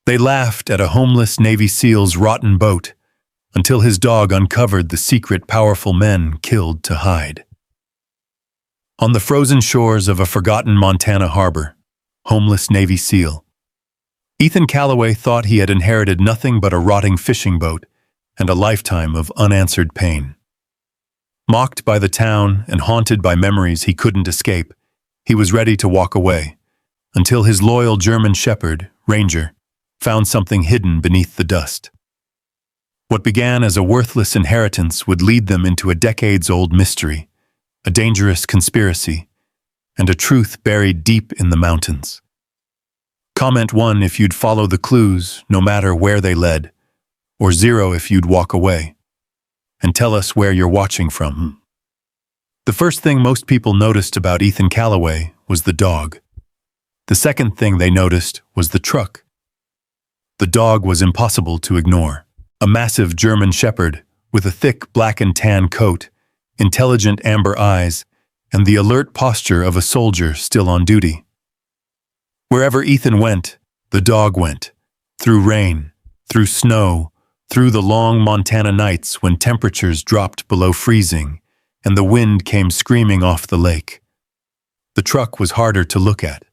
They laughed at a homeless Navy SEAL's rotten boat until his dog uncovered the secret powerful men killed to hide. On the frozen shores of a forgotten Montana harbor, homeless Navy SEAL Ethan Calloway thought he had inherited nothing but a rotting fishing boat and a lifetime of unanswered pain. Mocked by the town and haunted by memories he couldn't escape, he was ready to walk away, until his loyal German shepherd, Ranger, found something hidden beneath the dust. What began as a worthless inheritance would lead them into a decades-old mystery, a dangerous conspiracy, and a truth buried deep in the mountains. Comment 1 if you'd follow the clues, no matter where they led, or 0 if you'd walk away. And tell us where you're watching from. The first thing most people noticed about Ethan Calloway was the dog. The second thing they noticed was the truck. The dog was impossible to ignore. A massive German shepherd with a thick black and tan coat, intelligent amber eyes, and the alert posture of a soldier still on duty. Wherever Ethan went, the dog went. Through rain, through snow, through the long Montana nights when temperatures dropped below freezing and the wind came screaming off the lake. The truck was harder to look at.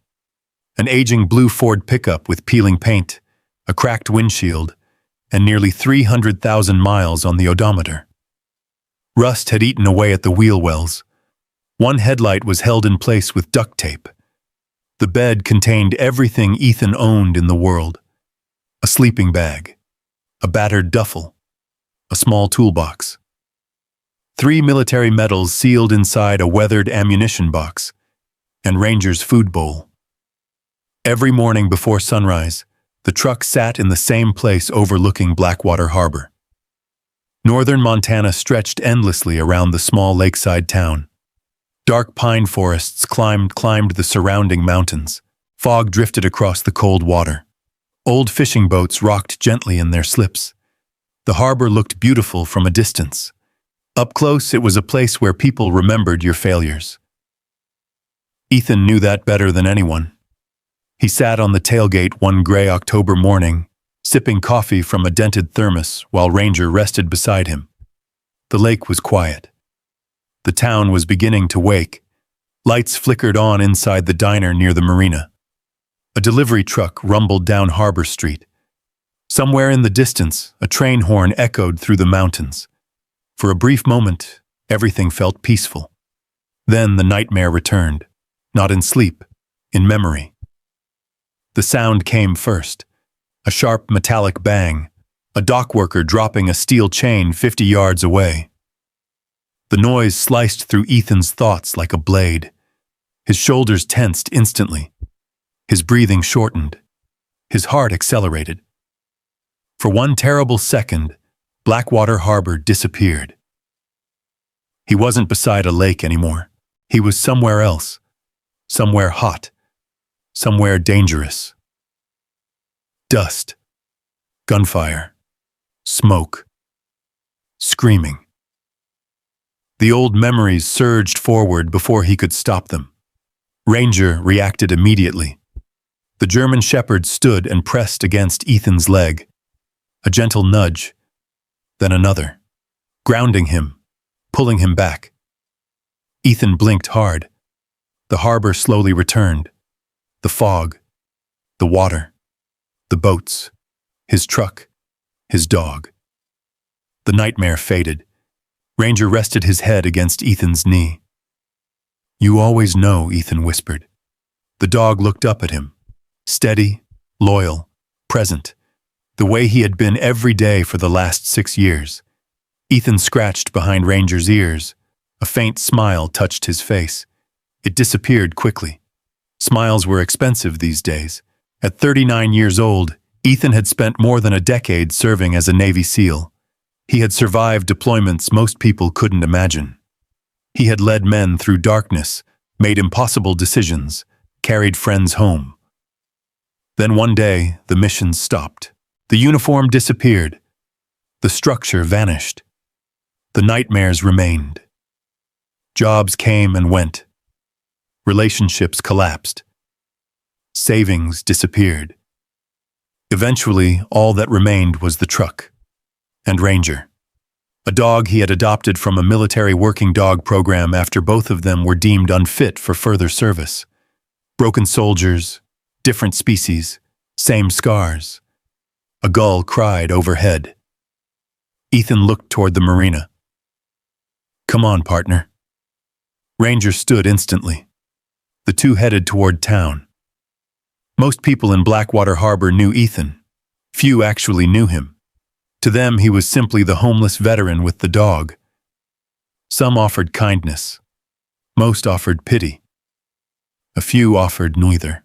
An aging blue Ford pickup with peeling paint, a cracked windshield, and nearly 300,000 miles on the odometer. Rust had eaten away at the wheel wells. One headlight was held in place with duct tape. The bed contained everything Ethan owned in the world. A sleeping bag, a battered duffel, a small toolbox. 3 military medals sealed inside a weathered ammunition box, and Ranger's food bowl. Every morning before sunrise, the truck sat in the same place overlooking Blackwater Harbor. Northern Montana stretched endlessly around the small lakeside town. Dark pine forests climbed the surrounding mountains. Fog drifted across the cold water. Old fishing boats rocked gently in their slips. The harbor looked beautiful from a distance. Up close, it was a place where people remembered your failures. Ethan knew that better than anyone. He sat on the tailgate one gray October morning, sipping coffee from a dented thermos while Ranger rested beside him. The lake was quiet. The town was beginning to wake. Lights flickered on inside the diner near the marina. A delivery truck rumbled down Harbor Street. Somewhere in the distance, a train horn echoed through the mountains. For a brief moment, everything felt peaceful. Then the nightmare returned, not in sleep, in memory. The sound came first. A sharp metallic bang, a dock worker dropping a steel chain 50 yards away. The noise sliced through Ethan's thoughts like a blade. His shoulders tensed instantly. His breathing shortened. His heart accelerated. For one terrible second, Blackwater Harbor disappeared. He wasn't beside a lake anymore. He was somewhere else. Somewhere hot. Somewhere dangerous. Dust. Gunfire. Smoke. Screaming. The old memories surged forward before he could stop them. Ranger reacted immediately. The German shepherd stood and pressed against Ethan's leg. A gentle nudge, then another, grounding him, pulling him back. Ethan blinked hard. The harbor slowly returned. The fog, the water, the boats, his truck, his dog. The nightmare faded. Ranger rested his head against Ethan's knee. "You always know," Ethan whispered. The dog looked up at him, steady, loyal, present, the way he had been every day for the last 6 years. Ethan scratched behind Ranger's ears. A faint smile touched his face. It disappeared quickly. Smiles were expensive these days. At 39 years old, Ethan had spent more than a decade serving as a Navy SEAL. He had survived deployments most people couldn't imagine. He had led men through darkness, made impossible decisions, carried friends home. Then one day, the mission stopped. The uniform disappeared. The structure vanished. The nightmares remained. Jobs came and went. Relationships collapsed. Savings disappeared. Eventually, all that remained was the truck. And Ranger, a dog he had adopted from a military working dog program after both of them were deemed unfit for further service. Broken soldiers, different species, same scars. A gull cried overhead. Ethan looked toward the marina. "Come on, partner." Ranger stood instantly. The two headed toward town. Most people in Blackwater Harbor knew Ethan. Few actually knew him. To them, he was simply the homeless veteran with the dog. Some offered kindness. Most offered pity. A few offered neither.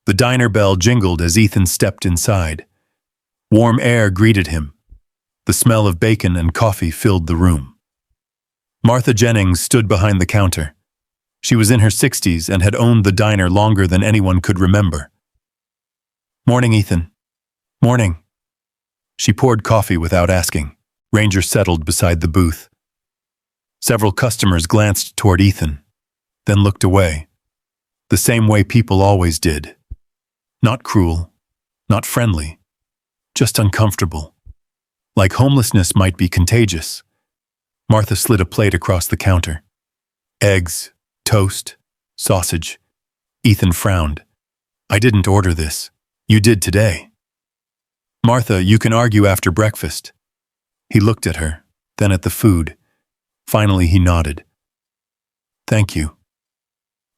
The diner bell jingled as Ethan stepped inside. Warm air greeted him. The smell of bacon and coffee filled the room. Martha Jennings stood behind the counter. She was in her 60s and had owned the diner longer than anyone could remember. "Morning, Ethan." "Morning." She poured coffee without asking. Ranger settled beside the booth. Several customers glanced toward Ethan, then looked away. The same way people always did. Not cruel, not friendly, just uncomfortable. Like homelessness might be contagious. Martha slid a plate across the counter. Eggs, toast, sausage. Ethan frowned. "I didn't order this. You did today." "Martha, you can argue after breakfast." He looked at her, then at the food. Finally, he nodded. "Thank you."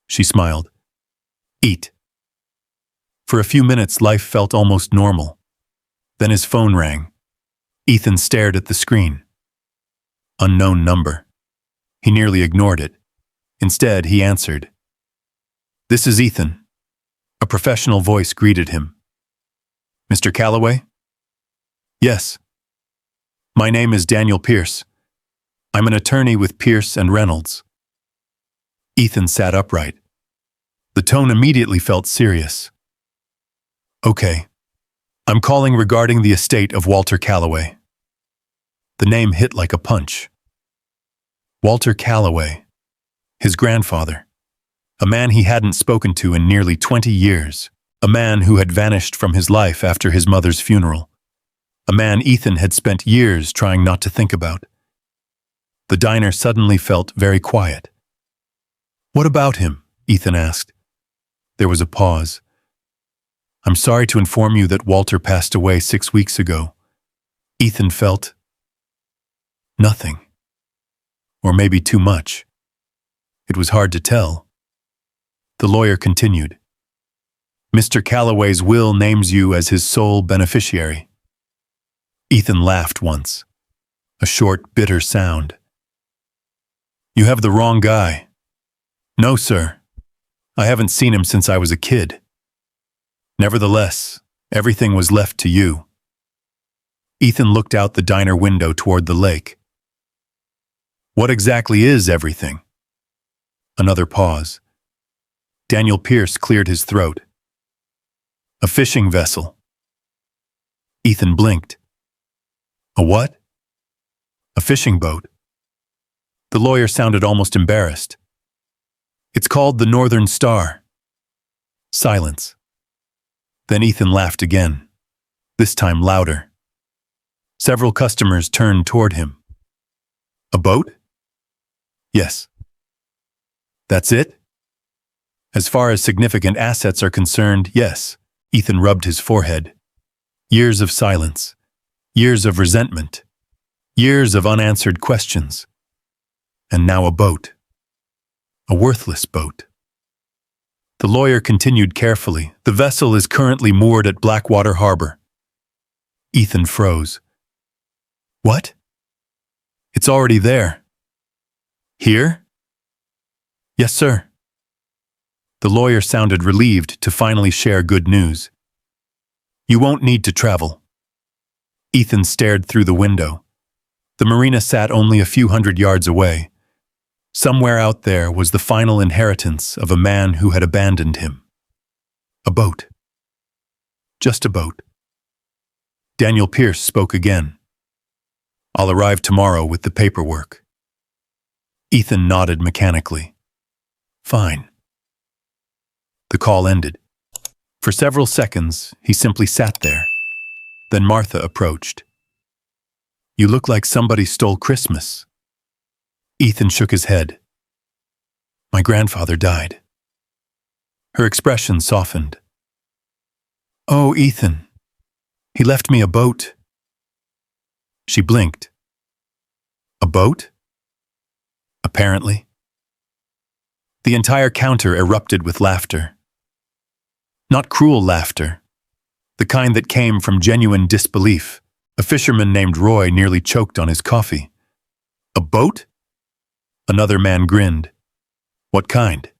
She smiled. "Eat." For a few minutes, life felt almost normal. Then his phone rang. Ethan stared at the screen. Unknown number. He nearly ignored it. Instead, he answered. "This is Ethan." A professional voice greeted him. "Mr. Calloway?" "Yes." "My name is Daniel Pierce. I'm an attorney with Pierce and Reynolds." Ethan sat upright. The tone immediately felt serious. "Okay. I'm calling regarding the estate of Walter Calloway." The name hit like a punch. Walter Calloway, his grandfather, a man he hadn't spoken to in nearly 20 years, a man who had vanished from his life after his mother's funeral, a man Ethan had spent years trying not to think about. The diner suddenly felt very quiet. "What about him?" Ethan asked. There was a pause. "I'm sorry to inform you that Walter passed away 6 weeks ago." Ethan felt nothing. Or maybe too much. It was hard to tell. The lawyer continued. "Mr. Calloway's will names you as his sole beneficiary." Ethan laughed once. A short, bitter sound. "You have the wrong guy." "No, sir. I haven't seen him since I was a kid." "Nevertheless, everything was left to you." Ethan looked out the diner window toward the lake. "What exactly is everything?" Another pause. Daniel Pierce cleared his throat. "A fishing vessel." Ethan blinked. "A what?" "A fishing boat." The lawyer sounded almost embarrassed. "It's called the Northern Star." Silence. Then Ethan laughed again, this time louder. Several customers turned toward him. "A boat?" "Yes." "That's it?" "As far as significant assets are concerned, yes." Ethan rubbed his forehead. Years of silence. Years of resentment. Years of unanswered questions. And now a boat. A worthless boat. The lawyer continued carefully. "The vessel is currently moored at Blackwater Harbor." Ethan froze. "What?" "It's already there." "Here?" "Yes, sir." The lawyer sounded relieved to finally share good news. "You won't need to travel." Ethan stared through the window. The marina sat only a few hundred yards away. Somewhere out there was the final inheritance of a man who had abandoned him. A boat. Just a boat. Daniel Pierce spoke again. "I'll arrive tomorrow with the paperwork." Ethan nodded mechanically. "Fine." The call ended. For several seconds, he simply sat there. Then Martha approached. "You look like somebody stole Christmas." Ethan shook his head. "My grandfather died." Her expression softened. "Oh, Ethan, he left me a boat." She blinked. "A boat?" "Apparently." The entire counter erupted with laughter. Not cruel laughter, the kind that came from genuine disbelief. A fisherman named Roy nearly choked on his coffee. "A boat?" Another man grinned. "What kind?"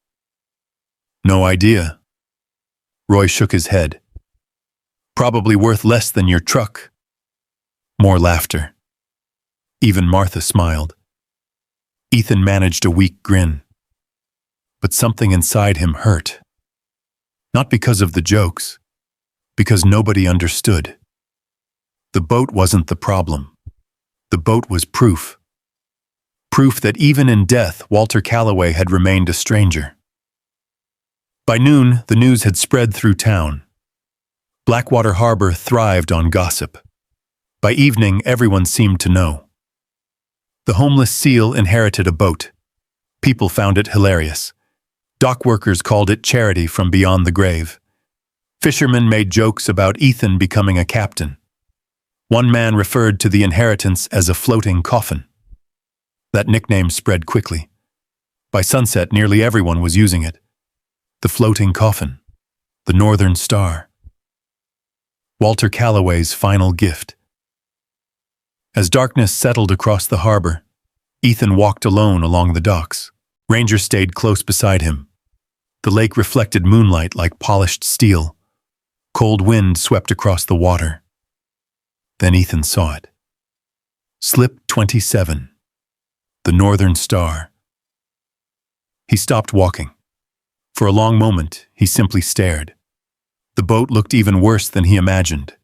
"No idea." Roy shook his head. "Probably worth less than your truck." More laughter. Even Martha smiled. Ethan managed a weak grin. But something inside him hurt. Not because of the jokes, because nobody understood. The boat wasn't the problem. The boat was proof. Proof that even in death, Walter Calloway had remained a stranger. By noon, the news had spread through town. Blackwater Harbor thrived on gossip. By evening, everyone seemed to know. The homeless SEAL inherited a boat. People found it hilarious. Dock workers called it charity from beyond the grave. Fishermen made jokes about Ethan becoming a captain. One man referred to the inheritance as a floating coffin. That nickname spread quickly. By sunset, nearly everyone was using it. The floating coffin. The Northern Star. Walter Calloway's final gift. As darkness settled across the harbor, Ethan walked alone along the docks. Ranger stayed close beside him. The lake reflected moonlight like polished steel. Cold wind swept across the water. Then Ethan saw it. Slip 27. The Northern Star. He stopped walking. For a long moment, he simply stared. The boat looked even worse than he imagined.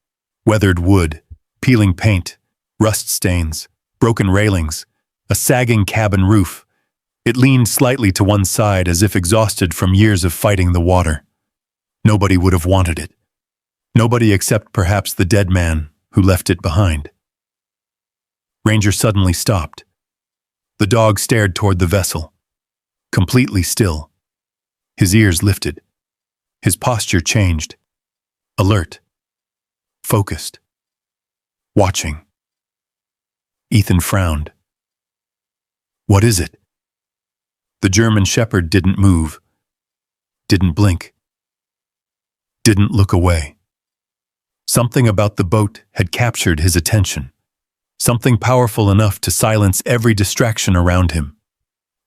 Weathered wood, peeling paint, rust stains, broken railings, a sagging cabin roof. It leaned slightly to one side as if exhausted from years of fighting the water. Nobody would have wanted it. Nobody except perhaps the dead man who left it behind. Ranger suddenly stopped. The dog stared toward the vessel, completely still. His ears lifted. His posture changed. Alert. Focused. Watching. Ethan frowned. "What is it?" The German shepherd didn't move, didn't blink, didn't look away. Something about the boat had captured his attention, something powerful enough to silence every distraction around him.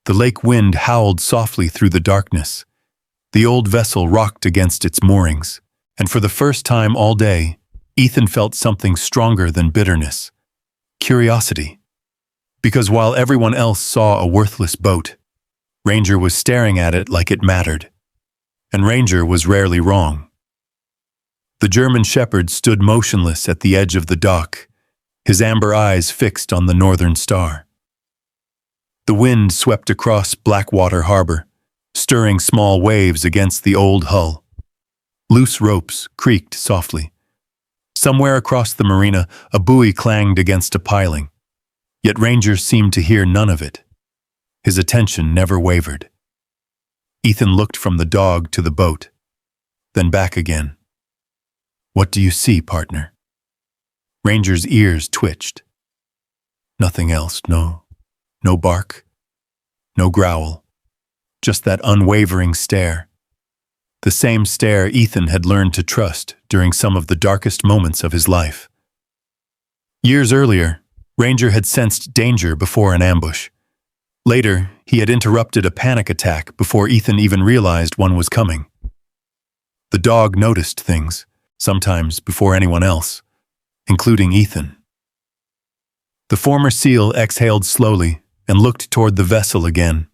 The lake wind howled softly through the darkness. The old vessel rocked against its moorings, and for the first time all day, Ethan felt something stronger than bitterness. Curiosity. Because while everyone else saw a worthless boat, Ranger was staring at it like it mattered. And Ranger was rarely wrong. The German shepherd stood motionless at the edge of the dock, his amber eyes fixed on the Northern Star. The wind swept across Blackwater Harbor, stirring small waves against the old hull. Loose ropes creaked softly. Somewhere across the marina, a buoy clanged against a piling. Yet Ranger seemed to hear none of it. His attention never wavered. Ethan looked from the dog to the boat, then back again. "What do you see, partner?" Ranger's ears twitched. Nothing else, no bark, no growl, just that unwavering stare. The same stare Ethan had learned to trust during some of the darkest moments of his life. Years earlier, Ranger had sensed danger before an ambush. Later, he had interrupted a panic attack before Ethan even realized one was coming. The dog noticed things, sometimes before anyone else, including Ethan. The former SEAL exhaled slowly and looked toward the vessel again.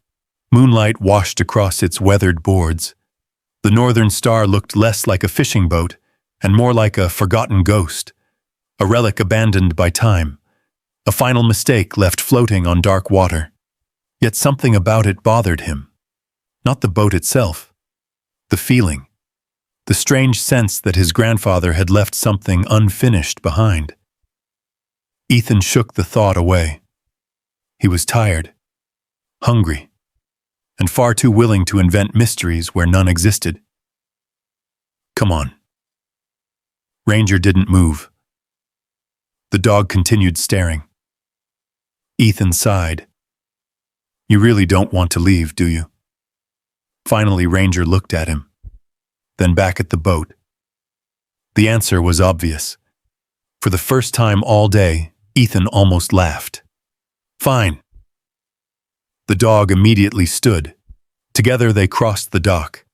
Moonlight washed across its weathered boards. The Northern Star looked less like a fishing boat and more like a forgotten ghost, a relic abandoned by time, a final mistake left floating on dark water. Yet something about it bothered him. Not the boat itself. The feeling. the strange sense that his grandfather had left something unfinished behind. Ethan shook the thought away. He was tired, hungry, and far too willing to invent mysteries where none existed. "Come on." Ranger didn't move. The dog continued staring. Ethan sighed. "You really don't want to leave, do you?" Finally, Ranger looked at him, then back at the boat. The answer was obvious. For the first time all day, Ethan almost laughed. "Fine." The dog immediately stood. Together they crossed the dock.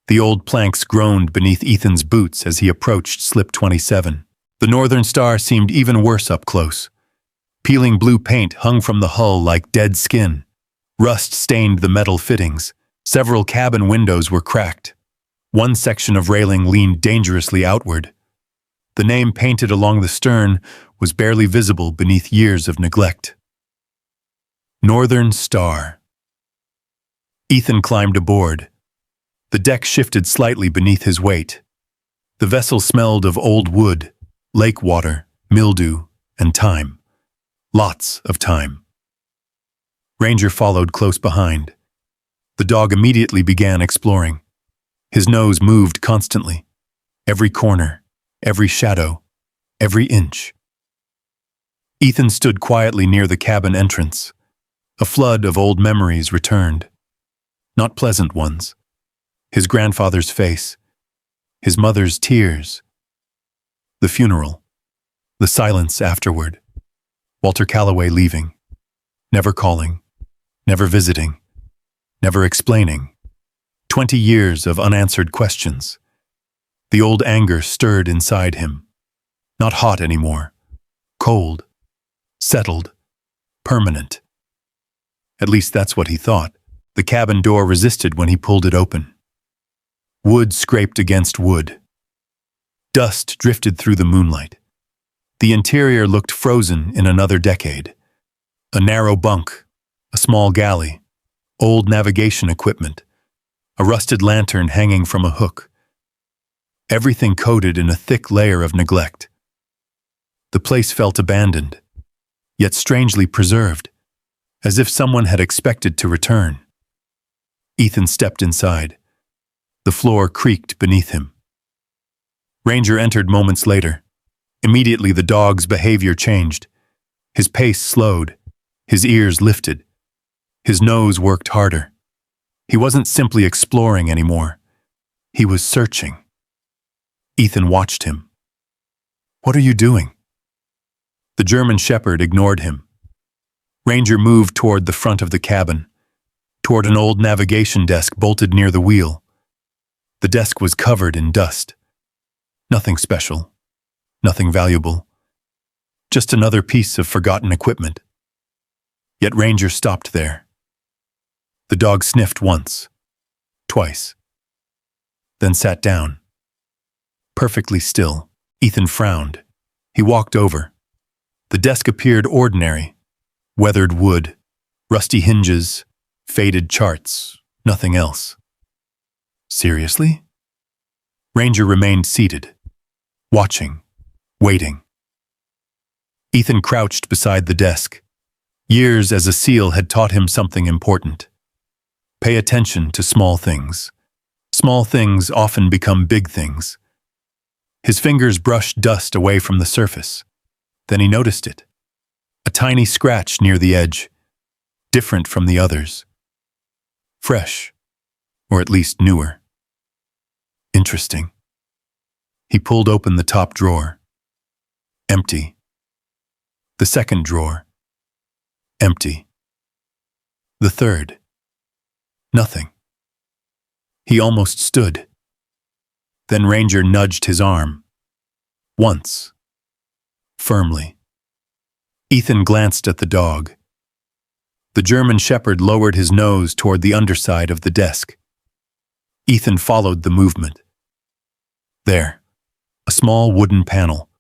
The old planks groaned beneath Ethan's boots as he approached Slip 27. The Northern Star seemed even worse up close. Peeling blue paint hung from the hull like dead skin. Rust stained the metal fittings. Several cabin windows were cracked. One section of railing leaned dangerously outward. The name painted along the stern was barely visible beneath years of neglect. Northern Star. Ethan climbed aboard. The deck shifted slightly beneath his weight. The vessel smelled of old wood, lake water, mildew, and time. Lots of time. Ranger followed close behind. The dog immediately began exploring. His nose moved constantly. Every corner, every shadow, every inch. Ethan stood quietly near the cabin entrance. A flood of old memories returned. Not pleasant ones. His grandfather's face. His mother's tears. The funeral. The silence afterward. Walter Calloway leaving. Never calling. Never visiting. Never explaining. 20 years of unanswered questions. The old anger stirred inside him. Not hot anymore. Cold. Settled. Permanent. At least that's what he thought. The cabin door resisted when he pulled it open. Wood scraped against wood. Dust drifted through the moonlight. The interior looked frozen in another decade. A narrow bunk, a small galley, old navigation equipment, a rusted lantern hanging from a hook. Everything coated in a thick layer of neglect. The place felt abandoned, yet strangely preserved, as if someone had expected to return. Ethan stepped inside. The floor creaked beneath him. Ranger entered moments later. Immediately the dog's behavior changed. His pace slowed. His ears lifted. His nose worked harder. He wasn't simply exploring anymore. He was searching. Ethan watched him. "What are you doing?" The German shepherd ignored him. Ranger moved toward the front of the cabin, toward an old navigation desk bolted near the wheel. The desk was covered in dust. Nothing special, nothing valuable, just another piece of forgotten equipment. Yet Ranger stopped there. The dog sniffed once, twice, then sat down. Perfectly still, Ethan frowned. He walked over. The desk appeared ordinary. Weathered wood, rusty hinges, faded charts, nothing else. Seriously? Ranger remained seated, watching, waiting. Ethan crouched beside the desk. Years as a SEAL had taught him something important. Pay attention to small things. Small things often become big things. His fingers brushed dust away from the surface. Then he noticed it. A tiny scratch near the edge, different from the others. Fresh, or at least newer. Interesting. He pulled open the top drawer. Empty. The second drawer. Empty. The third. Nothing. He almost stood. Then Ranger nudged his arm. Once. Firmly. Ethan glanced at the dog. The German shepherd lowered his nose toward the underside of the desk. Ethan followed the movement. There, a small wooden panel,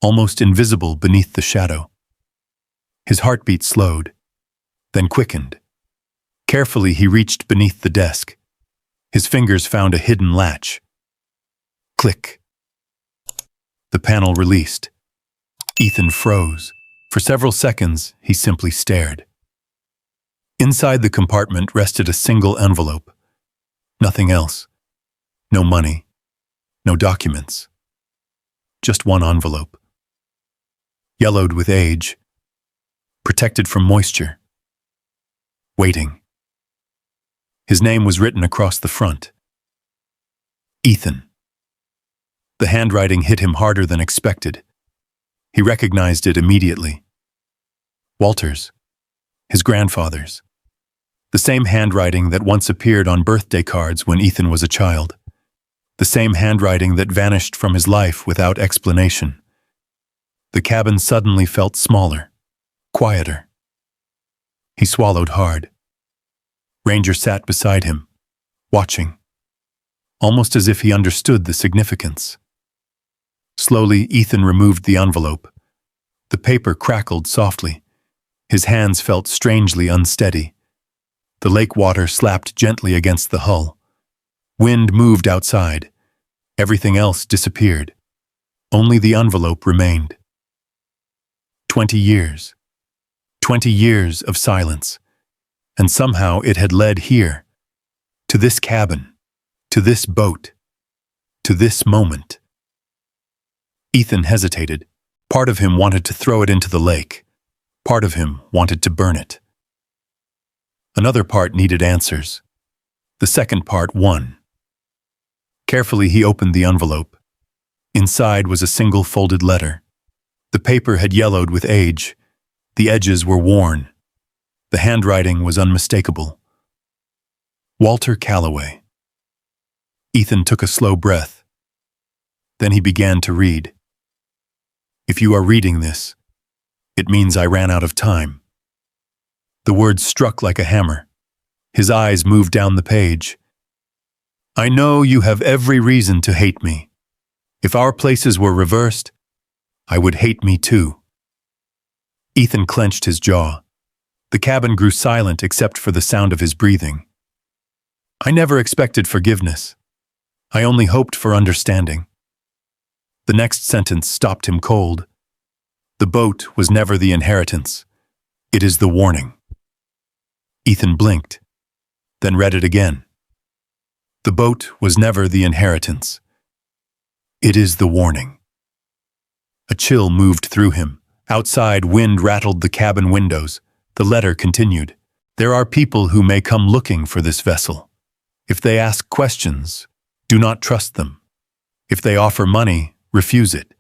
almost invisible beneath the shadow. His heartbeat slowed, then quickened. Carefully he reached beneath the desk. His fingers found a hidden latch. Click. The panel released. Ethan froze. For several seconds, he simply stared. Inside the compartment rested a single envelope. Nothing else. No money. No documents. Just one envelope. Yellowed with age. Protected from moisture. Waiting. His name was written across the front. Ethan. The handwriting hit him harder than expected. He recognized it immediately. Walter's. His grandfather's. The same handwriting that once appeared on birthday cards when Ethan was a child. The same handwriting that vanished from his life without explanation. The cabin suddenly felt smaller, quieter. He swallowed hard. Ranger sat beside him, watching, almost as if he understood the significance. Slowly, Ethan removed the envelope. The paper crackled softly. His hands felt strangely unsteady. The lake water slapped gently against the hull. Wind moved outside. Everything else disappeared. Only the envelope remained. 20 years. 20 years of silence. And somehow it had led here. To this cabin. To this boat. To this moment. Ethan hesitated. Part of him wanted to throw it into the lake. Part of him wanted to burn it. Another part needed answers. The second part won. Carefully, he opened the envelope. Inside was a single folded letter. The paper had yellowed with age. The edges were worn. The handwriting was unmistakable. Walter Calloway. Ethan took a slow breath. Then he began to read. If you are reading this, it means I ran out of time. The words struck like a hammer. His eyes moved down the page. I know you have every reason to hate me. If our places were reversed, I would hate me too. Ethan clenched his jaw. The cabin grew silent except for the sound of his breathing. I never expected forgiveness. I only hoped for understanding. The next sentence stopped him cold. The boat was never the inheritance. It is the warning. Ethan blinked, then read it again. The boat was never the inheritance. It is the warning. A chill moved through him. Outside, wind rattled the cabin windows. The letter continued. There are people who may come looking for this vessel. If they ask questions, do not trust them. If they offer money, refuse it.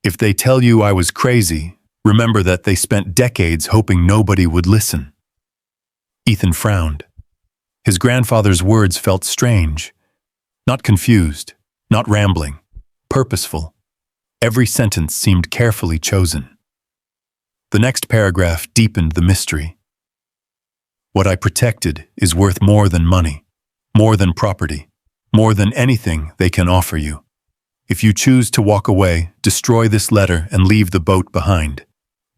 If they tell you I was crazy, remember that they spent decades hoping nobody would listen. Ethan frowned. His grandfather's words felt strange. Not confused, not rambling, purposeful. Every sentence seemed carefully chosen. The next paragraph deepened the mystery. What I protected is worth more than money, more than property, more than anything they can offer you. If you choose to walk away, destroy this letter and leave the boat behind.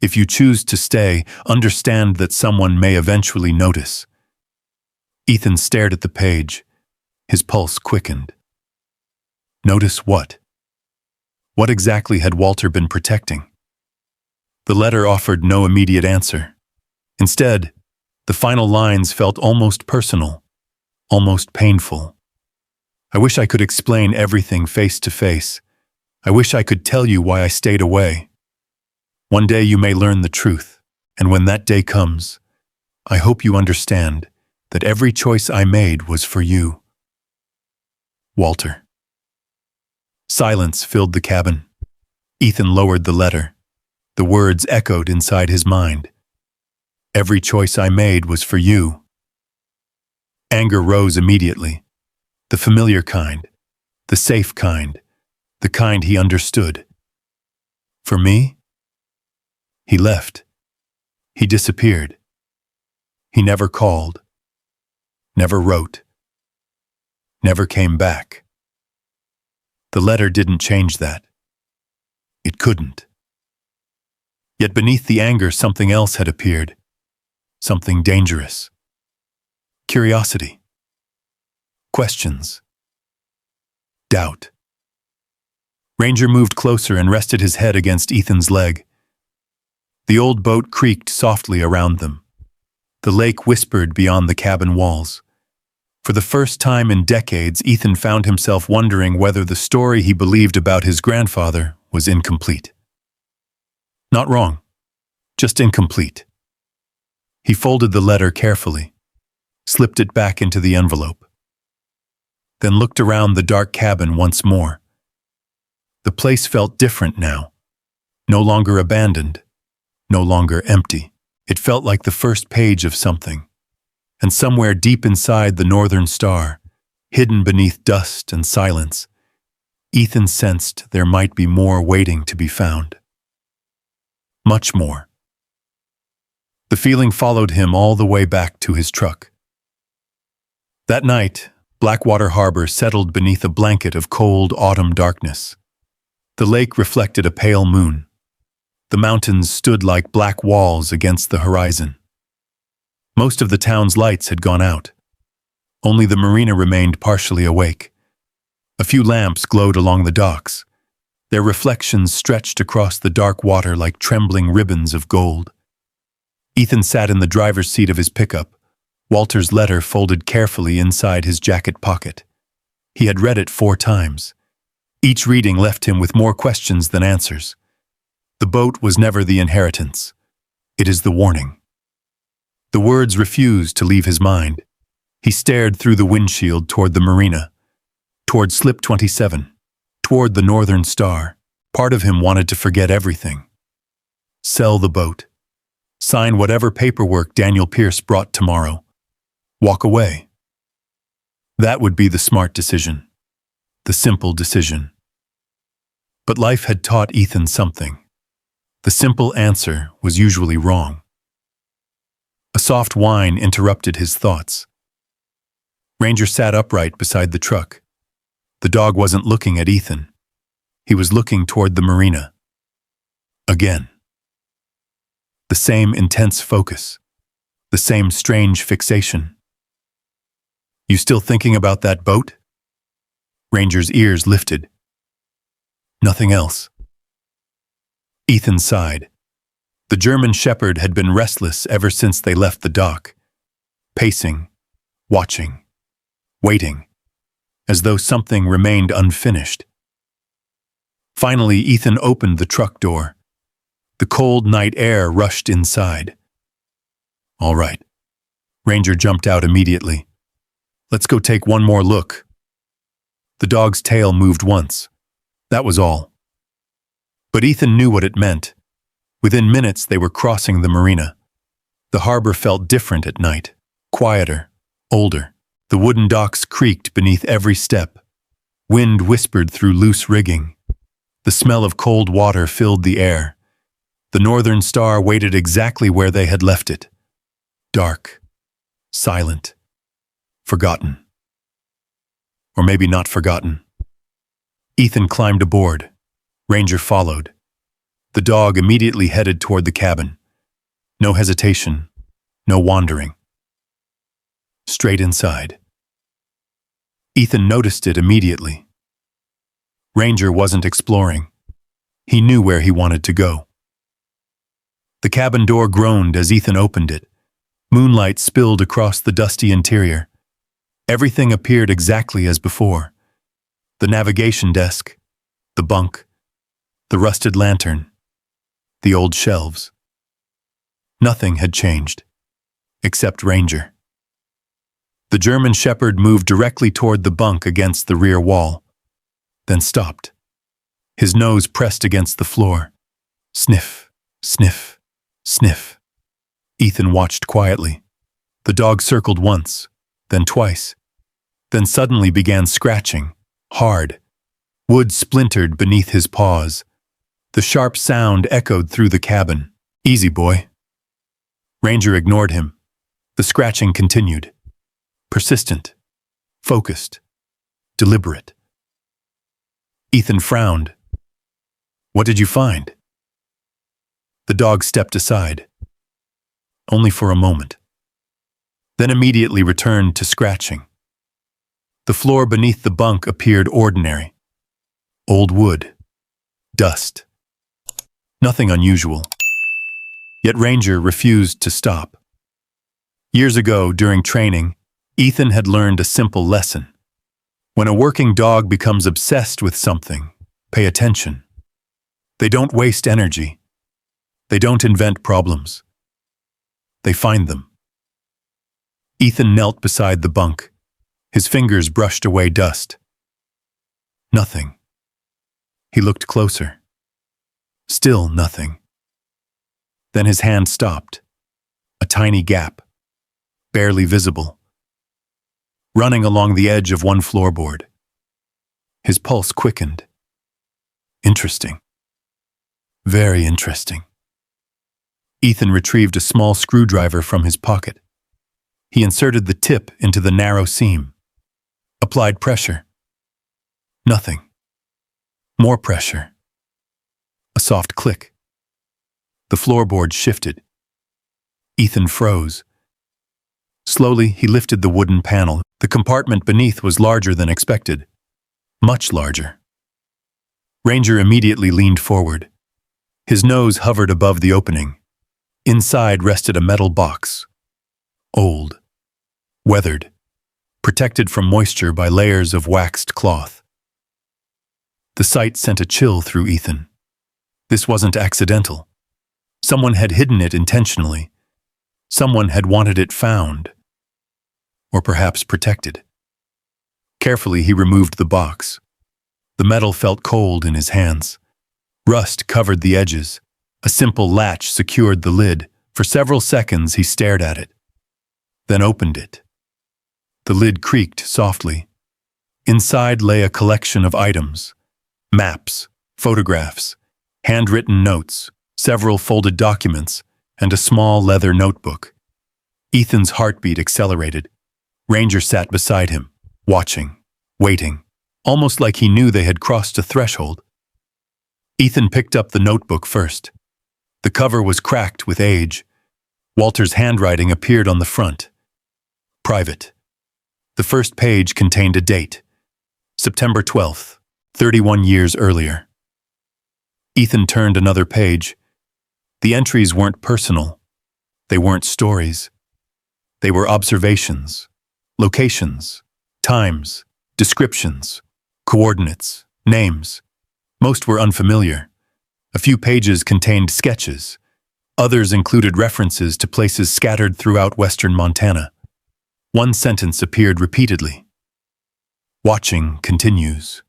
If you choose to stay, understand that someone may eventually notice. Ethan stared at the page. His pulse quickened. Notice what? What exactly had Walter been protecting? The letter offered no immediate answer. Instead, the final lines felt almost personal, almost painful. I wish I could explain everything face to face. I wish I could tell you why I stayed away. One day you may learn the truth, and when that day comes, I hope you understand that every choice I made was for you. Walter. Silence filled the cabin. Ethan lowered the letter. The words echoed inside his mind. Every choice I made was for you. Anger rose immediately. The familiar kind, the safe kind, the kind he understood. For me? He left. He disappeared. He never called, never wrote, never came back. The letter didn't change that. It couldn't. Yet beneath the anger, something else had appeared. Something dangerous. Curiosity. Questions. Doubt. Ranger moved closer and rested his head against Ethan's leg. The old boat creaked softly around them. The lake whispered beyond the cabin walls. For the first time in decades, Ethan found himself wondering whether the story he believed about his grandfather was incomplete. Not wrong, just incomplete. He folded the letter carefully, slipped it back into the envelope, then looked around the dark cabin once more. The place felt different now, no longer abandoned, no longer empty. It felt like the first page of something, and somewhere deep inside the northern star, hidden beneath dust and silence, Ethan sensed there might be more waiting to be found. Much more. The feeling followed him all the way back to his truck. That night, Blackwater Harbor settled beneath a blanket of cold autumn darkness. The lake reflected a pale moon. The mountains stood like black walls against the horizon. Most of the town's lights had gone out. Only the marina remained partially awake. A few lamps glowed along the docks. Their reflections stretched across the dark water like trembling ribbons of gold. Ethan sat in the driver's seat of his pickup, Walter's letter folded carefully inside his jacket pocket. He had read it 4 times. Each reading left him with more questions than answers. The boat was never the inheritance. It is the warning. The words refused to leave his mind. He stared through the windshield toward the marina, toward Slip 27, toward the northern star. Part of him wanted to forget everything. Sell the boat. Sign whatever paperwork Daniel Pierce brought tomorrow. Walk away. That would be the smart decision, the simple decision. But life had taught Ethan something. The simple answer was usually wrong. A soft whine interrupted his thoughts. Ranger sat upright beside the truck. The dog wasn't looking at Ethan. He was looking toward the marina. Again. The same intense focus. The same strange fixation. You still thinking about that boat? Ranger's ears lifted. Nothing else. Ethan sighed. The German shepherd had been restless ever since they left the dock, pacing, watching, waiting, as though something remained unfinished. Finally, Ethan opened the truck door. The cold night air rushed inside. All right. Ranger jumped out immediately. Let's go take one more look. The dog's tail moved once. That was all. But Ethan knew what it meant. Within minutes, they were crossing the marina. The harbor felt different at night, quieter, older. The wooden docks creaked beneath every step. Wind whispered through loose rigging. The smell of cold water filled the air. The northern star waited exactly where they had left it. Dark, silent, forgotten. Or maybe not forgotten. Ethan climbed aboard. Ranger followed. The dog immediately headed toward the cabin. No hesitation, no wandering. Straight inside. Ethan noticed it immediately. Ranger wasn't exploring. He knew where he wanted to go. The cabin door groaned as Ethan opened it. Moonlight spilled across the dusty interior. Everything appeared exactly as before. The navigation desk, the bunk, the rusted lantern, the old shelves. Nothing had changed, except Ranger. The German shepherd moved directly toward the bunk against the rear wall, then stopped. His nose pressed against the floor. Sniff, sniff, sniff. Ethan watched quietly. The dog circled once, then twice, then suddenly began scratching, hard. Wood splintered beneath his paws. The sharp sound echoed through the cabin. Easy, boy. Ranger ignored him. The scratching continued. Persistent, focused, deliberate. Ethan frowned. What did you find? The dog stepped aside. Only for a moment. Then immediately returned to scratching. The floor beneath the bunk appeared ordinary. Old wood, dust. Nothing unusual. Yet Ranger refused to stop. Years ago, during training, Ethan had learned a simple lesson. When a working dog becomes obsessed with something, pay attention. They don't waste energy. They don't invent problems. They find them. Ethan knelt beside the bunk. His fingers brushed away dust. Nothing. He looked closer. Still nothing. Then his hand stopped. A tiny gap, barely visible, running along the edge of one floorboard. His pulse quickened. Interesting. Very interesting. Ethan retrieved a small screwdriver from his pocket. He inserted the tip into the narrow seam. Applied pressure. Nothing. More pressure. A soft click. The floorboard shifted. Ethan froze. Slowly, he lifted the wooden panel. The compartment beneath was larger than expected. Much larger. Ranger immediately leaned forward. His nose hovered above the opening. Inside rested a metal box. Old. Weathered. Protected from moisture by layers of waxed cloth. The sight sent a chill through Ethan. This wasn't accidental. Someone had hidden it intentionally. Someone had wanted it found. Or perhaps protected. Carefully, he removed the box. The metal felt cold in his hands. Rust covered the edges. A simple latch secured the lid. For several seconds, he stared at it. Then opened it. The lid creaked softly. Inside lay a collection of items. Maps, photographs, handwritten notes, several folded documents, and a small leather notebook. Ethan's heartbeat accelerated. Ranger sat beside him, watching, waiting, almost like he knew they had crossed a threshold. Ethan picked up the notebook first. The cover was cracked with age. Walter's handwriting appeared on the front. Private. The first page contained a date. September 12th, 31 years earlier. Ethan turned another page. The entries weren't personal. They weren't stories. They were observations, locations, times, descriptions, coordinates, names. Most were unfamiliar. A few pages contained sketches. Others included references to places scattered throughout western Montana. One sentence appeared repeatedly. Watching continues.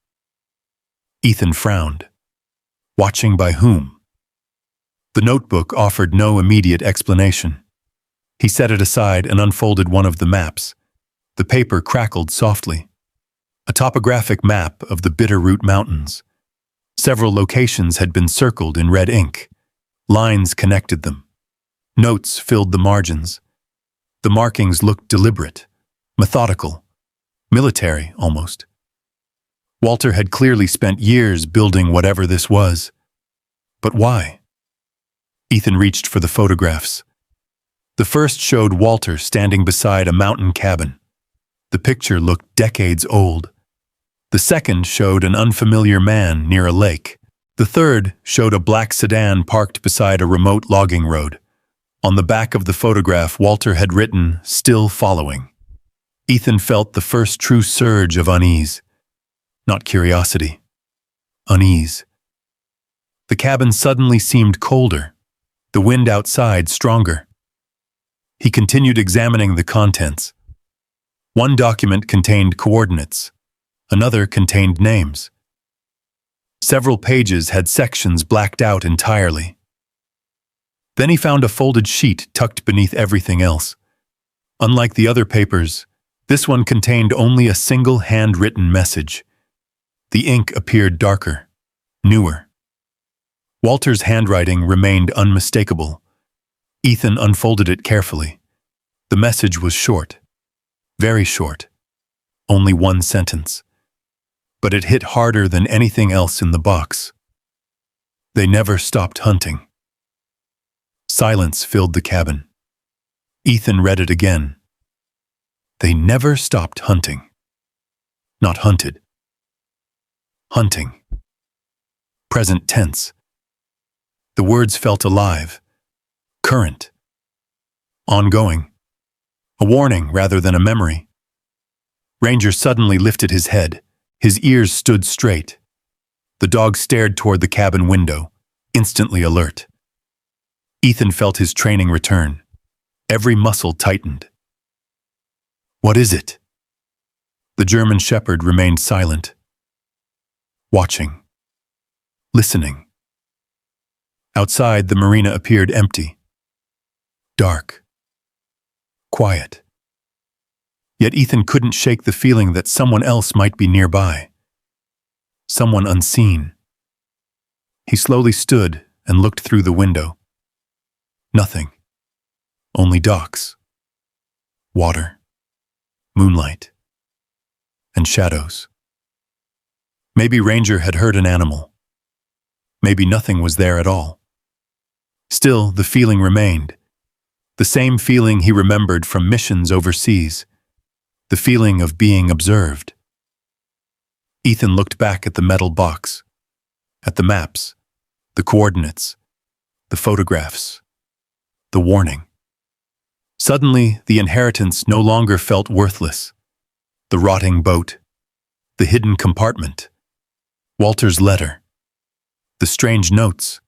Ethan frowned. Watching by whom? The notebook offered no immediate explanation. He set it aside and unfolded one of the maps. The paper crackled softly. A topographic map of the Bitterroot Mountains. Several locations had been circled in red ink. Lines connected them. Notes filled the margins. The markings looked deliberate, methodical, military almost. Walter had clearly spent years building whatever this was. But why? Ethan reached for the photographs. The first showed Walter standing beside a mountain cabin. The picture looked decades old. The second showed an unfamiliar man near a lake. The third showed a black sedan parked beside a remote logging road. On the back of the photograph, Walter had written, "Still following." Ethan felt the first true surge of unease. Not curiosity. Unease. The cabin suddenly seemed colder. The wind outside stronger. He continued examining the contents. One document contained coordinates. Another contained names. Several pages had sections blacked out entirely. Then he found a folded sheet tucked beneath everything else. Unlike the other papers, this one contained only a single handwritten message. The ink appeared darker, newer. Walter's handwriting remained unmistakable. Ethan unfolded it carefully. The message was short, very short, only one sentence. But it hit harder than anything else in the box. They never stopped hunting. Silence filled the cabin. Ethan read it again. They never stopped hunting. Not hunted. Hunting. present tense. The words felt alive, current, ongoing, a warning rather than a memory. Ranger suddenly lifted his head. His ears stood straight. The dog stared toward the cabin window, instantly alert. Ethan felt his training return. Every muscle tightened. "What is it?" The German shepherd remained silent, watching, listening. Outside, the marina appeared empty, dark, quiet. Yet Ethan couldn't shake the feeling that someone else might be nearby. Someone unseen. He slowly stood and looked through the window. Nothing. Only docks, water, moonlight, and shadows. Maybe Ranger had heard an animal. Maybe nothing was there at all. Still, the feeling remained. The same feeling he remembered from missions overseas. The feeling of being observed. Ethan looked back at the metal box, at the maps, the coordinates, the photographs, the warning. Suddenly, the inheritance no longer felt worthless. The rotting boat, the hidden compartment, Walter's letter, the strange notes.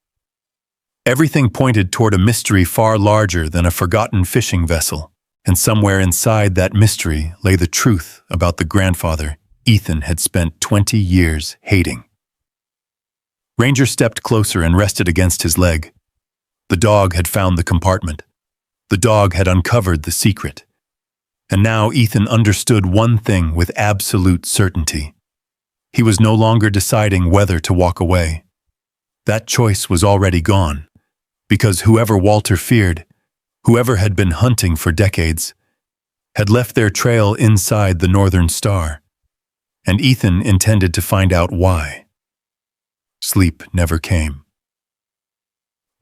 Everything pointed toward a mystery far larger than a forgotten fishing vessel, and somewhere inside that mystery lay the truth about the grandfather Ethan had spent 20 years hating. Ranger stepped closer and rested against his leg. The dog had found the compartment. The dog had uncovered the secret. And now Ethan understood one thing with absolute certainty. He was no longer deciding whether to walk away. That choice was already gone, because whoever Walter feared, whoever had been hunting for decades, had left their trail inside the Northern Star, and Ethan intended to find out why. Sleep never came.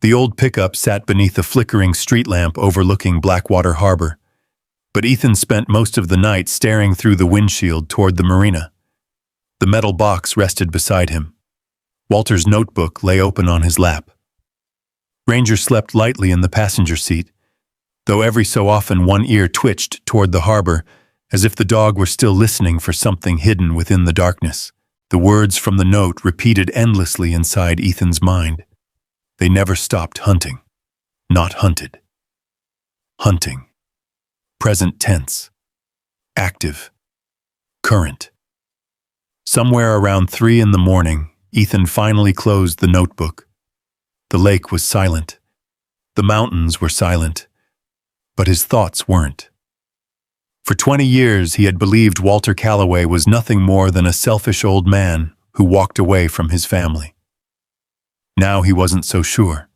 The old pickup sat beneath a flickering street lamp overlooking Blackwater Harbor, but Ethan spent most of the night staring through the windshield toward the marina. The metal box rested beside him. Walter's notebook lay open on his lap. Ranger slept lightly in the passenger seat, though every so often one ear twitched toward the harbor, as if the dog were still listening for something hidden within the darkness. The words from the note repeated endlessly inside Ethan's mind. They never stopped hunting. Not hunted. Hunting. Present tense. Active. Current. Somewhere around 3 in the morning, Ethan finally closed the notebook. The lake was silent. The mountains were silent. But his thoughts weren't. For 20 years, he had believed Walter Calloway was nothing more than a selfish old man who walked away from his family. Now he wasn't so sure.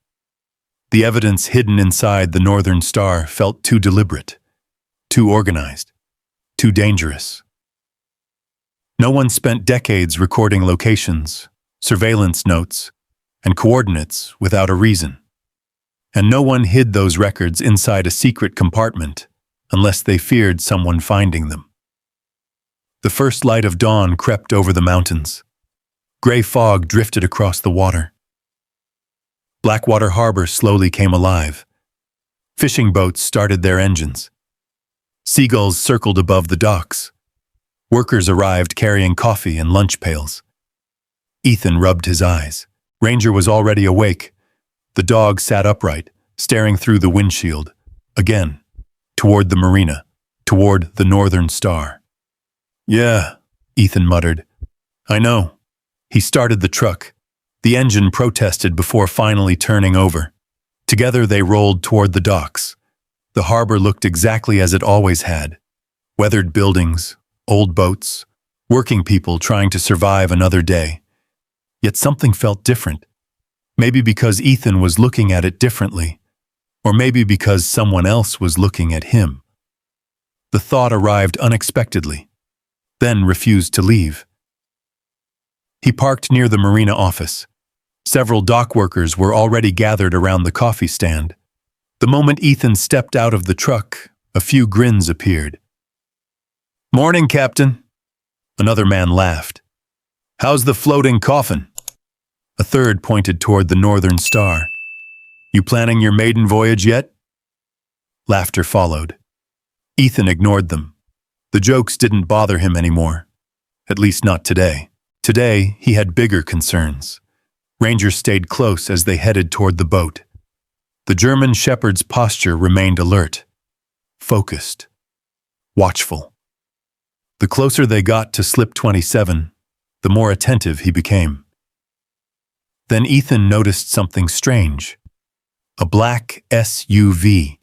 The evidence hidden inside the Northern Star felt too deliberate, too organized, too dangerous. No one spent decades recording locations, surveillance notes, and coordinates without a reason. And no one hid those records inside a secret compartment unless they feared someone finding them. The first light of dawn crept over the mountains. Gray fog drifted across the water. Blackwater Harbor slowly came alive. Fishing boats started their engines. Seagulls circled above the docks. Workers arrived carrying coffee and lunch pails. Ethan rubbed his eyes. Ranger was already awake. The dog sat upright, staring through the windshield. Again, toward the marina, toward the Northern Star. "Yeah," Ethan muttered. "I know." He started the truck. The engine protested before finally turning over. Together they rolled toward the docks. The harbor looked exactly as it always had. Weathered buildings, old boats, working people trying to survive another day. Yet something felt different. Maybe because Ethan was looking at it differently, or maybe because someone else was looking at him. The thought arrived unexpectedly, then refused to leave. He parked near the marina office. Several dock workers were already gathered around the coffee stand. The moment Ethan stepped out of the truck, a few grins appeared. "Morning, Captain." Another man laughed. "How's the floating coffin?" A third pointed toward the northern star. "You planning your maiden voyage yet?" Laughter followed. Ethan ignored them. The jokes didn't bother him anymore. At least not today. Today, he had bigger concerns. Rangers stayed close as they headed toward the boat. The German shepherd's posture remained alert, focused, watchful. The closer they got to slip 27, the more attentive he became. Then Ethan noticed something strange. A black SUV,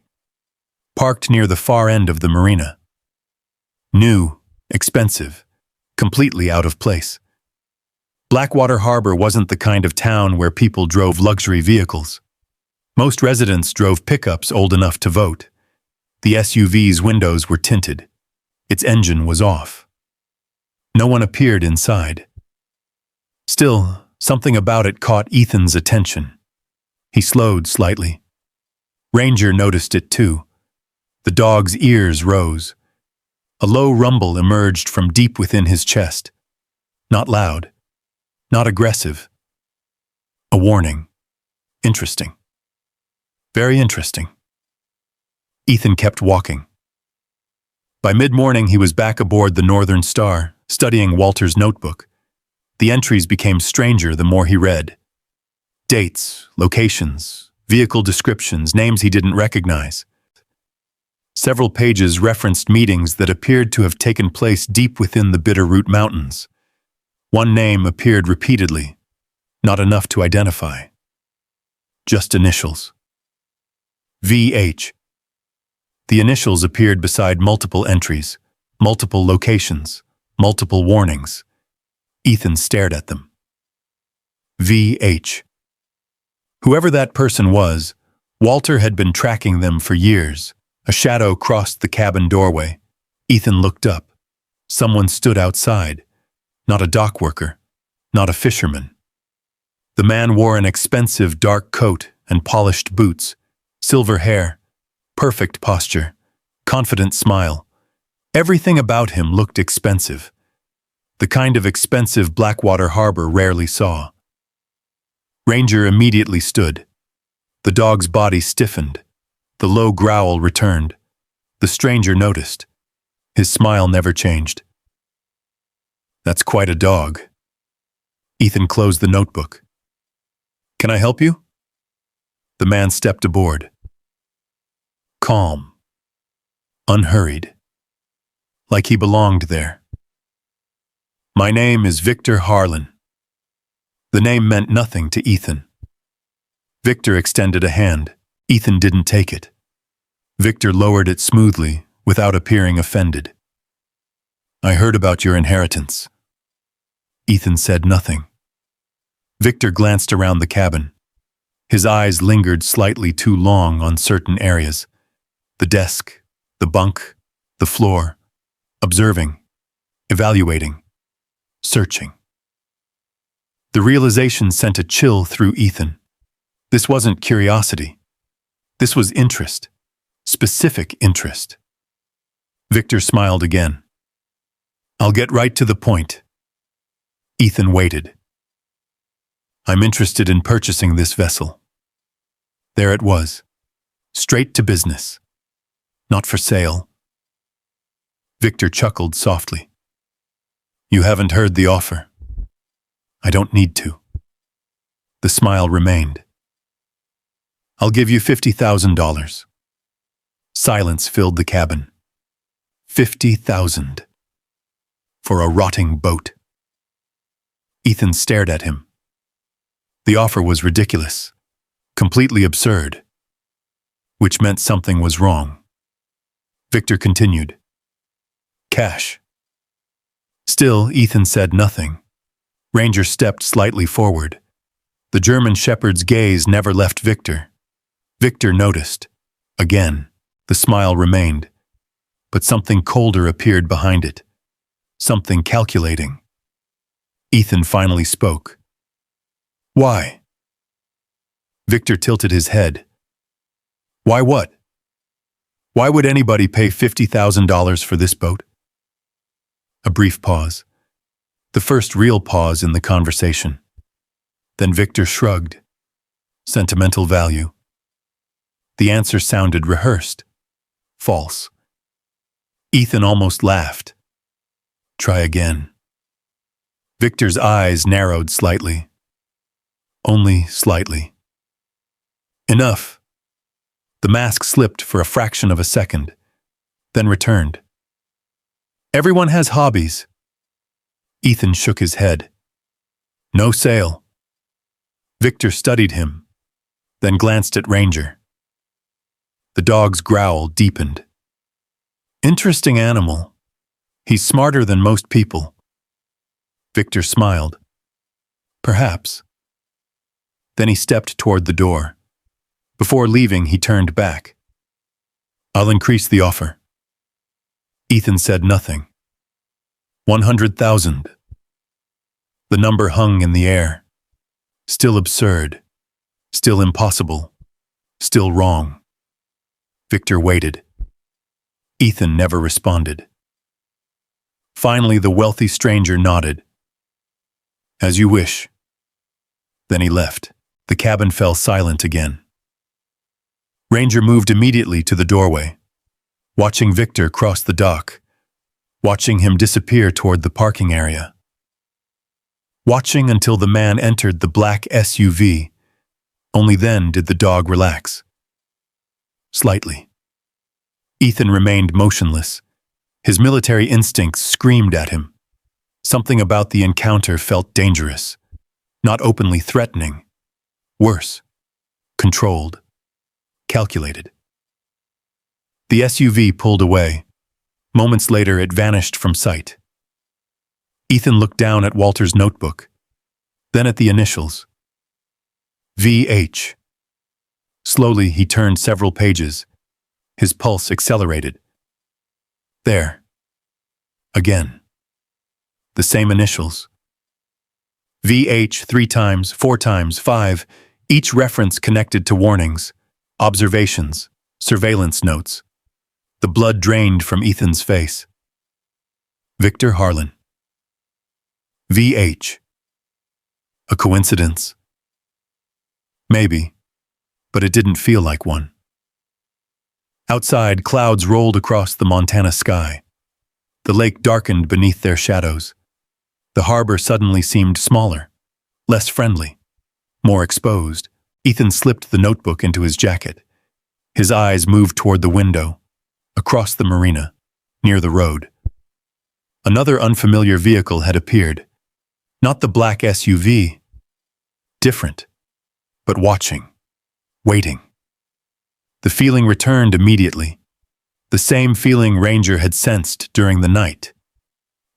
parked near the far end of the marina. New, expensive, completely out of place. Blackwater Harbor wasn't the kind of town where people drove luxury vehicles. Most residents drove pickups old enough to vote. The SUV's windows were tinted. Its engine was off. No one appeared inside. Still, something about it caught Ethan's attention. He slowed slightly. Ranger noticed it too. The dog's ears rose. A low rumble emerged from deep within his chest. Not loud. Not aggressive. A warning. Interesting. Very interesting. Ethan kept walking. By mid-morning, he was back aboard the Northern Star, studying Walter's notebook. The entries became stranger the more he read. Dates, locations, vehicle descriptions, names he didn't recognize. Several pages referenced meetings that appeared to have taken place deep within the Bitterroot Mountains. One name appeared repeatedly, not enough to identify. Just initials. VH. The initials appeared beside multiple entries, multiple locations, multiple warnings. Ethan stared at them. VH. Whoever that person was, Walter had been tracking them for years. A shadow crossed the cabin doorway. Ethan looked up. Someone stood outside. Not a dock worker, not a fisherman. The man wore an expensive dark coat and polished boots, silver hair, perfect posture, confident smile. Everything about him looked expensive. The kind of expensive Blackwater Harbor rarely saw. Ranger immediately stood. The dog's body stiffened. The low growl returned. The stranger noticed. His smile never changed. "That's quite a dog." Ethan closed the notebook. "Can I help you?" The man stepped aboard. Calm. Unhurried. Like he belonged there. "My name is Victor Harlan." The name meant nothing to Ethan. Victor extended a hand. Ethan didn't take it. Victor lowered it smoothly, without appearing offended. "I heard about your inheritance." Ethan said nothing. Victor glanced around the cabin. His eyes lingered slightly too long on certain areas. The desk, the bunk, the floor. Observing, evaluating, searching. The realization sent a chill through Ethan. This wasn't curiosity. This was interest. Specific interest. Victor smiled again. "I'll get right to the point." Ethan waited. "I'm interested in purchasing this vessel." There it was. Straight to business. Not for sale. Victor chuckled softly. "You haven't heard the offer." "I don't need to." The smile remained. "I'll give you $50,000. Silence filled the cabin. 50,000. For a rotting boat. Ethan stared at him. The offer was ridiculous, completely absurd, which meant something was wrong. Victor continued. "Cash." Still, Ethan said nothing. Ranger stepped slightly forward. The German shepherd's gaze never left Victor. Victor noticed. Again, the smile remained, but something colder appeared behind it. Something calculating. Ethan finally spoke. "Why?" Victor tilted his head. "Why what? Why would anybody pay $50,000 for this boat?" A brief pause. The first real pause in the conversation. Then Victor shrugged. Sentimental value. The answer sounded rehearsed. False. Ethan almost laughed. Try again. Victor's eyes narrowed slightly. Only slightly. Enough. The mask slipped for a fraction of a second, then returned. Everyone has hobbies. Ethan shook his head. No sale. Victor studied him, then glanced at Ranger. The dog's growl deepened. Interesting animal. He's smarter than most people. Victor smiled. Perhaps. Then he stepped toward the door. Before leaving, he turned back. I'll increase the offer. Ethan said nothing. 100,000. The number hung in the air. Still absurd. Still impossible. Still wrong. Victor waited. Ethan never responded. Finally, the wealthy stranger nodded. As you wish. Then he left. The cabin fell silent again. Ranger moved immediately to the doorway, watching Victor cross the dock, watching him disappear toward the parking area. Watching until the man entered the black SUV. Only then did the dog relax. Slightly. Ethan remained motionless. His military instincts screamed at him. Something about the encounter felt dangerous, not openly threatening. Worse, controlled. Calculated. The SUV pulled away. Moments later, it vanished from sight. Ethan looked down at Walter's notebook, then at the initials. VH. Slowly, he turned several pages. His pulse accelerated. There. Again. The same initials. VH 3 times, 4 times, 5, each reference connected to warnings. Observations, surveillance notes. The blood drained from Ethan's face. Victor Harlan. VH. A coincidence? Maybe, but it didn't feel like one. Outside, clouds rolled across the Montana sky. The lake darkened beneath their shadows. The harbor suddenly seemed smaller, less friendly, more exposed. Ethan slipped the notebook into his jacket. His eyes moved toward the window, across the marina, near the road. Another unfamiliar vehicle had appeared. Not the black SUV. Different, but watching, waiting. The feeling returned immediately. The same feeling Ranger had sensed during the night.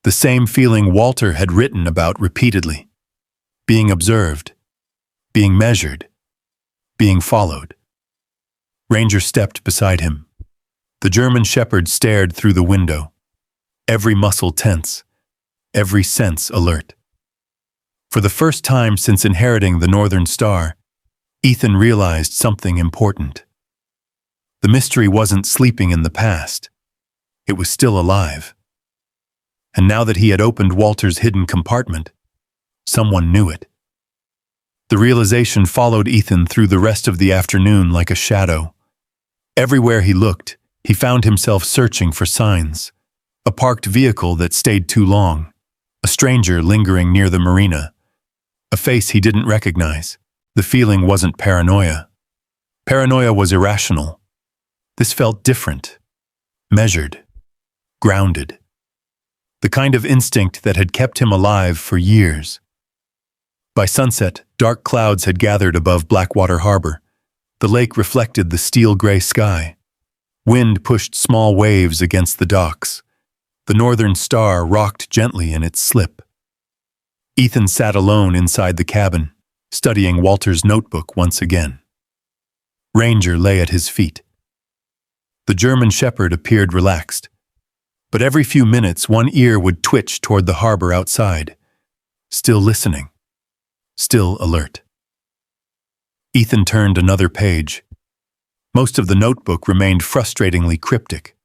The same feeling Walter had written about repeatedly. Being observed, being measured, being followed. Ranger stepped beside him. The German shepherd stared through the window, every muscle tense, every sense alert. For the first time since inheriting the Northern Star, Ethan realized something important. The mystery wasn't sleeping in the past. It was still alive. And now that he had opened Walter's hidden compartment, someone knew it. The realization followed Ethan through the rest of the afternoon like a shadow. Everywhere he looked, he found himself searching for signs. A parked vehicle that stayed too long, a stranger lingering near the marina, a face he didn't recognize. The feeling wasn't paranoia. Paranoia was irrational. This felt different, measured, grounded. The kind of instinct that had kept him alive for years. By sunset, dark clouds had gathered above Blackwater Harbor. The lake reflected the steel-gray sky. Wind pushed small waves against the docks. The Northern Star rocked gently in its slip. Ethan sat alone inside the cabin, studying Walter's notebook once again. Ranger lay at his feet. The German shepherd appeared relaxed, but every few minutes one ear would twitch toward the harbor outside, still listening, still alert. Ethan turned another page. Most of the notebook remained frustratingly cryptic.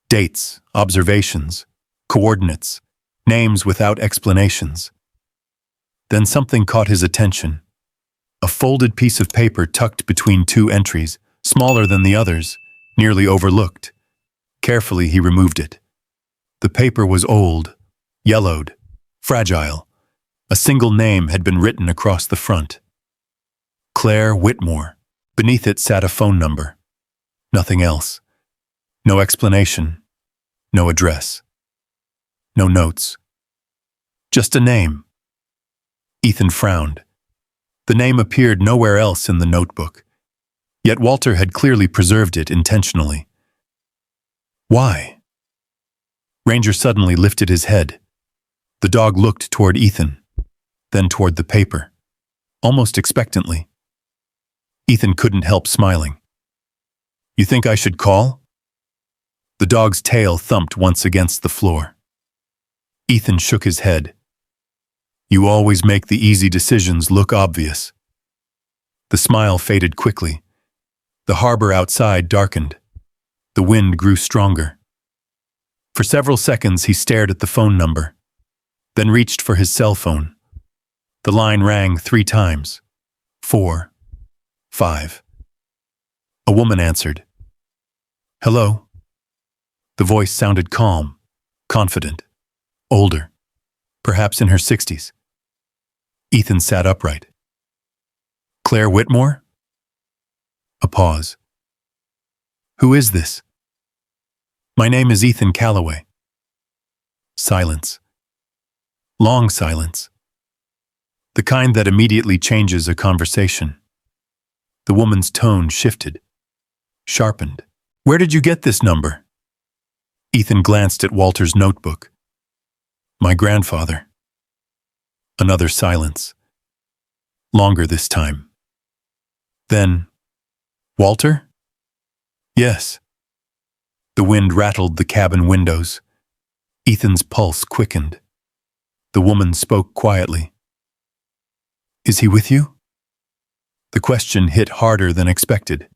Dates, observations, coordinates, names without explanations. Then something caught his attention. A folded piece of paper tucked between two entries, smaller than the others, nearly overlooked. Carefully, he removed it. The paper was old, yellowed, fragile. A single name had been written across the front. Claire Whitmore. Beneath it sat a phone number. Nothing else. No explanation. No address. No notes. Just a name. Ethan frowned. The name appeared nowhere else in the notebook. Yet Walter had clearly preserved it intentionally. Why? Ranger suddenly lifted his head. The dog looked toward Ethan, then toward the paper, almost expectantly. Ethan couldn't help smiling. You think I should call? The dog's tail thumped once against the floor. Ethan shook his head. You always make the easy decisions look obvious. The smile faded quickly. The harbor outside darkened. The wind grew stronger. For several seconds he stared at the phone number, then reached for his cell phone. The line rang 3 times. 4, 5. A woman answered. Hello? The voice sounded calm, confident, older, perhaps in her 60s. Ethan sat upright. Claire Whitmore? A pause. Who is this? My name is Ethan Calloway. Silence. Long silence. The kind that immediately changes a conversation. The woman's tone shifted, sharpened. Where did you get this number? Ethan glanced at Walter's notebook. My grandfather. Another silence. Longer this time. Then, Walter? Yes. The wind rattled the cabin windows. Ethan's pulse quickened. The woman spoke quietly. Is he with you? The question hit harder than expected.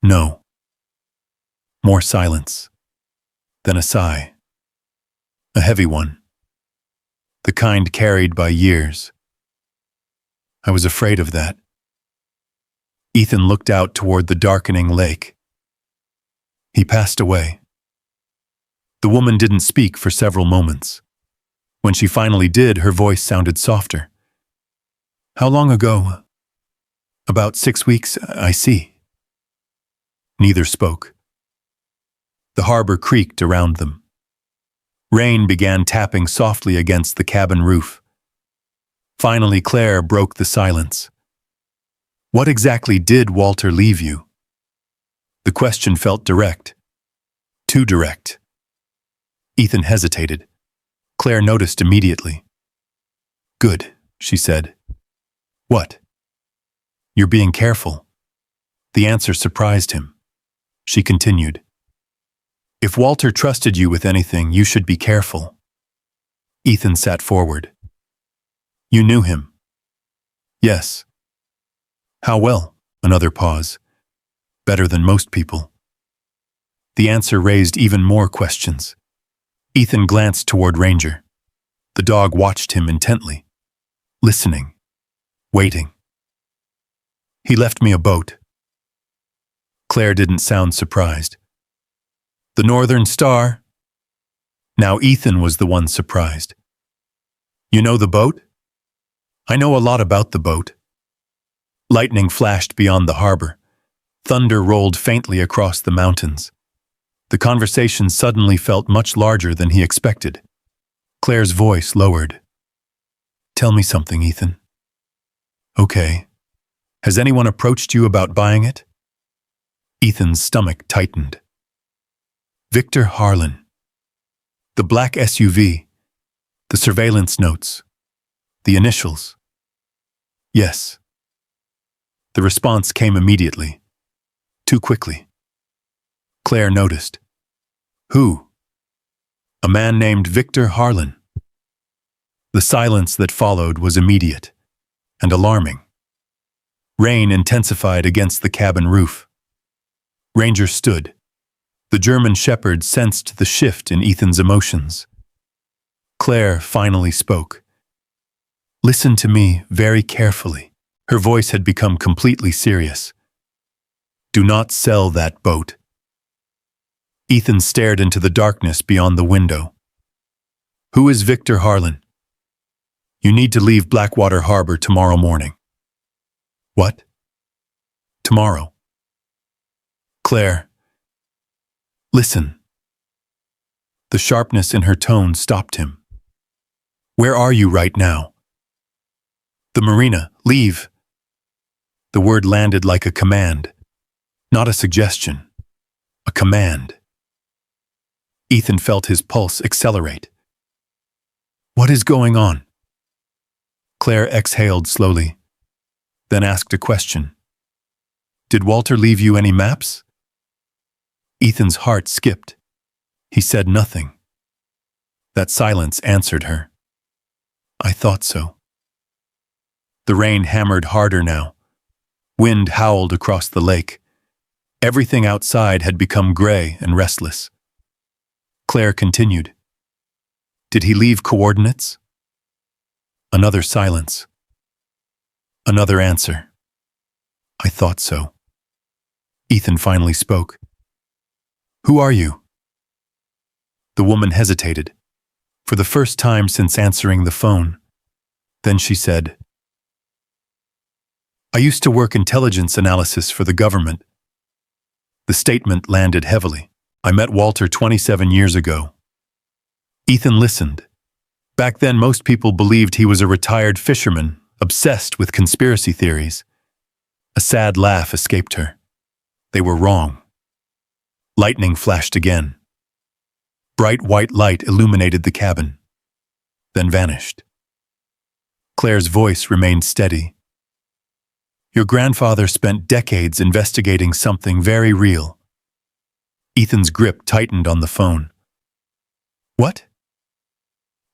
No. More silence. Then a sigh. A heavy one. The kind carried by years. I was afraid of that. Ethan looked out toward the darkening lake. He passed away. The woman didn't speak for several moments. When she finally did, her voice sounded softer. How long ago? About 6 weeks, I see. Neither spoke. The harbor creaked around them. Rain began tapping softly against the cabin roof. Finally, Claire broke the silence. What exactly did Walter leave you? The question felt direct. Too direct. Ethan hesitated. Claire noticed immediately. Good, she said. What? You're being careful. The answer surprised him. She continued. If Walter trusted you with anything, you should be careful. Ethan sat forward. You knew him? Yes. How well? Another pause. Better than most people. The answer raised even more questions. Ethan glanced toward Ranger. The dog watched him intently, listening, waiting. He left me a boat. Claire didn't sound surprised. The Northern Star? Now Ethan was the one surprised. You know the boat? I know a lot about the boat. Lightning flashed beyond the harbor. Thunder rolled faintly across the mountains. The conversation suddenly felt much larger than he expected. Claire's voice lowered. Tell me something, Ethan. Okay. Has anyone approached you about buying it? Ethan's stomach tightened. Victor Harlan. The black SUV. The surveillance notes. The initials. Yes. The response came immediately. Too quickly. Claire noticed. Who? A man named Victor Harlan. The silence that followed was immediate and alarming. Rain intensified against the cabin roof. Ranger stood. The German shepherd sensed the shift in Ethan's emotions. Claire finally spoke. Listen to me very carefully. Her voice had become completely serious. Do not sell that boat. Ethan stared into the darkness beyond the window. Who is Victor Harlan? You need to leave Blackwater Harbor tomorrow morning. What? Tomorrow. Claire. Listen. The sharpness in her tone stopped him. Where are you right now? The marina. Leave. The word landed like a command, not a suggestion, a command. Ethan felt his pulse accelerate. What is going on? Claire exhaled slowly, then asked a question. Did Walter leave you any maps? Ethan's heart skipped. He said nothing. That silence answered her. I thought so. The rain hammered harder now. Wind howled across the lake. Everything outside had become gray and restless. Claire continued. Did he leave coordinates? Another silence. Another answer. I thought so. Ethan finally spoke. Who are you? The woman hesitated, for the first time since answering the phone. Then she said, I used to work intelligence analysis for the government. The statement landed heavily. I met Walter 27 years ago. Ethan listened. Back then, most people believed he was a retired fisherman, obsessed with conspiracy theories. A sad laugh escaped her. They were wrong. Lightning flashed again. Bright white light illuminated the cabin, then vanished. Claire's voice remained steady. Your grandfather spent decades investigating something very real. Ethan's grip tightened on the phone. What?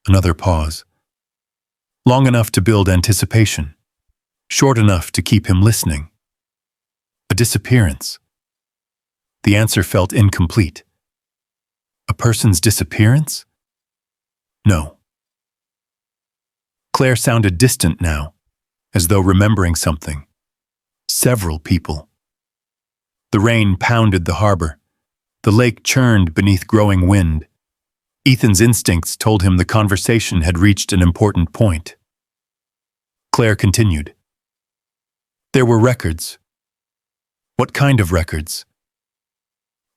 Another pause. Long enough to build anticipation. Short enough to keep him listening. A disappearance. The answer felt incomplete. A person's disappearance? No. Claire sounded distant now, as though remembering something. Several people. The rain pounded the harbor. The lake churned beneath growing wind. Ethan's instincts told him the conversation had reached an important point. Claire continued. There were records. What kind of records?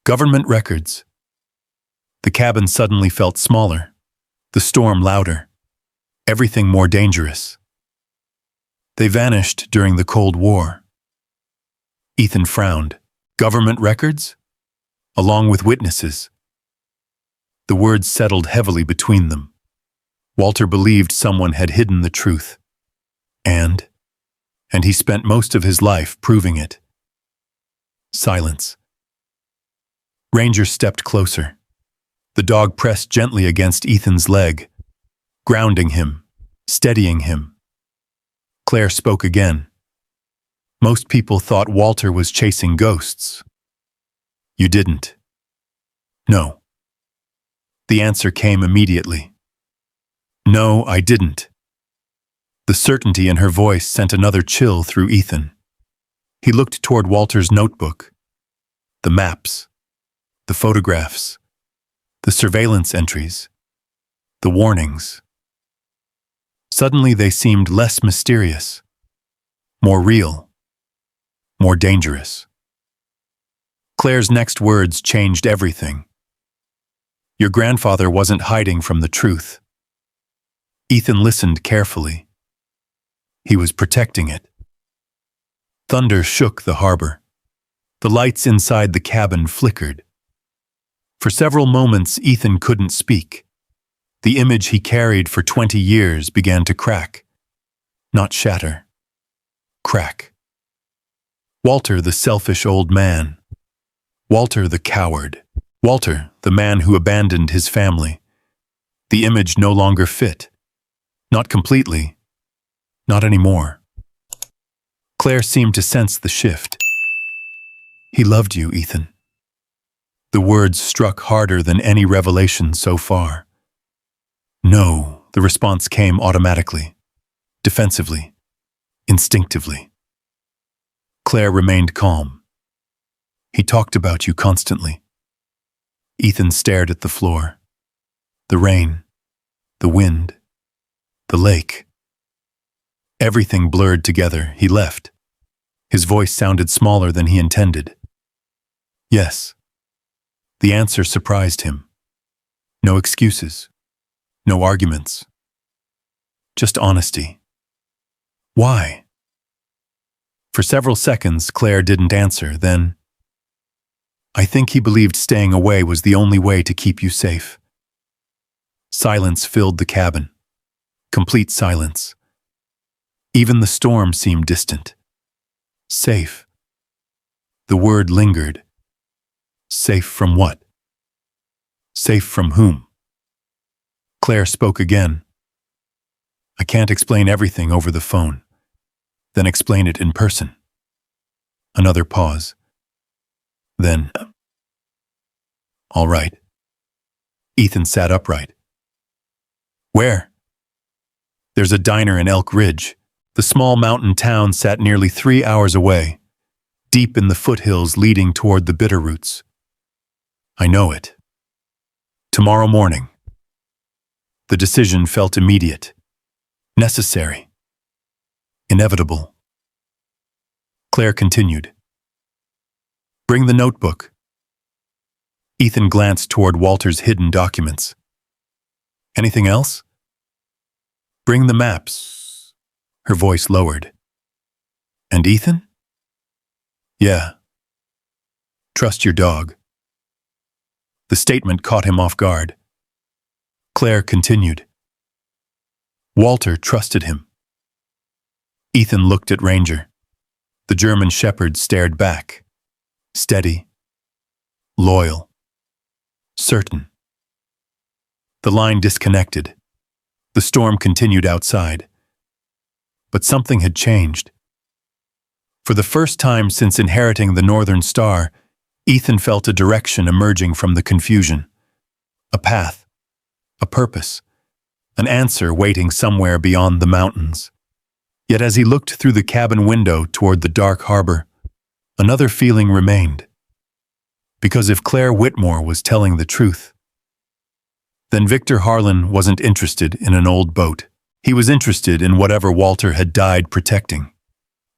Government records. The cabin suddenly felt smaller, the storm louder, everything more dangerous. They vanished during the Cold War. Ethan frowned. Government records? Along with witnesses. The words settled heavily between them. Walter believed someone had hidden the truth. And he spent most of his life proving it. Silence. Ranger stepped closer. The dog pressed gently against Ethan's leg, grounding him, steadying him. Claire spoke again. Most people thought Walter was chasing ghosts. You didn't. No. The answer came immediately. No, I didn't. The certainty in her voice sent another chill through Ethan. He looked toward Walter's notebook. The maps, the photographs, the surveillance entries, the warnings. Suddenly they seemed less mysterious, more real, more dangerous. Claire's next words changed everything. Your grandfather wasn't hiding from the truth. Ethan listened carefully. He was protecting it. Thunder shook the harbor. The lights inside the cabin flickered. For several moments, Ethan couldn't speak. The image he carried for 20 years began to crack. Not shatter. Crack. Walter, the selfish old man. Walter, the coward. Walter, the man who abandoned his family. The image no longer fit. Not completely. Not anymore. Claire seemed to sense the shift. He loved you, Ethan. The words struck harder than any revelation so far. No, the response came automatically. defensively, instinctively. Claire remained calm. He talked about you constantly. Ethan stared at the floor. The rain, the wind, the lake. Everything blurred together. He left. His voice sounded smaller than he intended. Yes. The answer surprised him. No excuses. No arguments. Just honesty. Why? For several seconds, Claire didn't answer. Then, I think he believed staying away was the only way to keep you safe. Silence filled the cabin. Complete silence. Even the storm seemed distant. Safe. The word lingered. Safe from what? Safe from whom? Claire spoke again. I can't explain everything over the phone. Then explain it in person. Another pause. Then, all right. Ethan sat upright. Where? There's a diner in Elk Ridge. The small mountain town sat nearly 3 hours away, deep in the foothills leading toward the Bitterroots. I know it. Tomorrow morning. The decision felt immediate, necessary, inevitable. Claire continued. Bring the notebook. Ethan glanced toward Walter's hidden documents. Anything else? Bring the maps. Her voice lowered. And Ethan? Yeah. Trust your dog. The statement caught him off guard. Claire continued. Walter trusted him. Ethan looked at Ranger. The German shepherd stared back. Steady. Loyal. Certain. The line disconnected. The storm continued outside. But something had changed. For the first time since inheriting the Northern Star, Ethan felt a direction emerging from the confusion. A path. A purpose. An answer waiting somewhere beyond the mountains. Yet as he looked through the cabin window toward the dark harbor, another feeling remained. Because if Claire Whitmore was telling the truth, then Victor Harlan wasn't interested in an old boat. He was interested in whatever Walter had died protecting.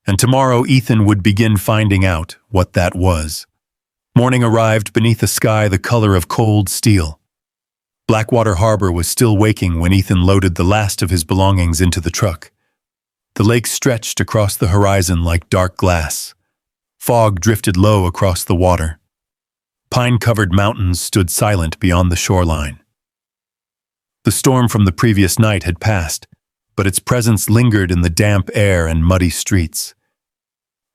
And tomorrow Ethan would begin finding out what that was. Morning arrived beneath a sky the color of cold steel. Blackwater Harbor was still waking when Ethan loaded the last of his belongings into the truck. The lake stretched across the horizon like dark glass. Fog drifted low across the water. Pine-covered mountains stood silent beyond the shoreline. The storm from the previous night had passed, but its presence lingered in the damp air and muddy streets.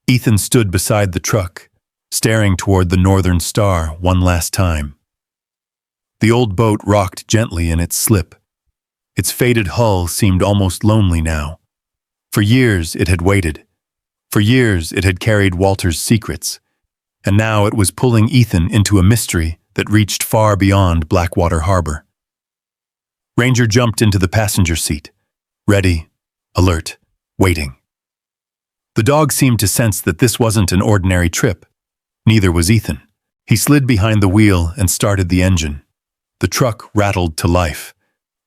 Ethan stood beside the truck, staring toward the Northern Star one last time. The old boat rocked gently in its slip. Its faded hull seemed almost lonely now. For years it had waited. For years it had carried Walter's secrets. And now it was pulling Ethan into a mystery that reached far beyond Blackwater Harbor. Ranger jumped into the passenger seat, ready, alert, waiting. The dog seemed to sense that this wasn't an ordinary trip. Neither was Ethan. He slid behind the wheel and started the engine. The truck rattled to life.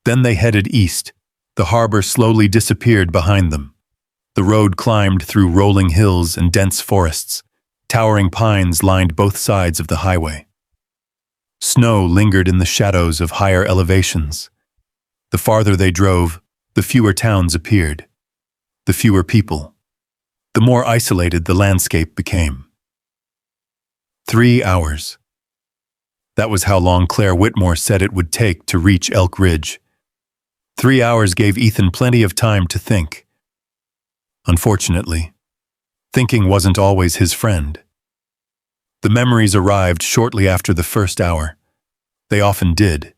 Then they headed east. The harbor slowly disappeared behind them. The road climbed through rolling hills and dense forests. Towering pines lined both sides of the highway. Snow lingered in the shadows of higher elevations. The farther they drove, the fewer towns appeared. The fewer people. The more isolated the landscape became. 3 hours. That was how long Claire Whitmore said it would take to reach Elk Ridge. 3 hours gave Ethan plenty of time to think. Unfortunately, thinking wasn't always his friend. The memories arrived shortly after the first hour. They often did.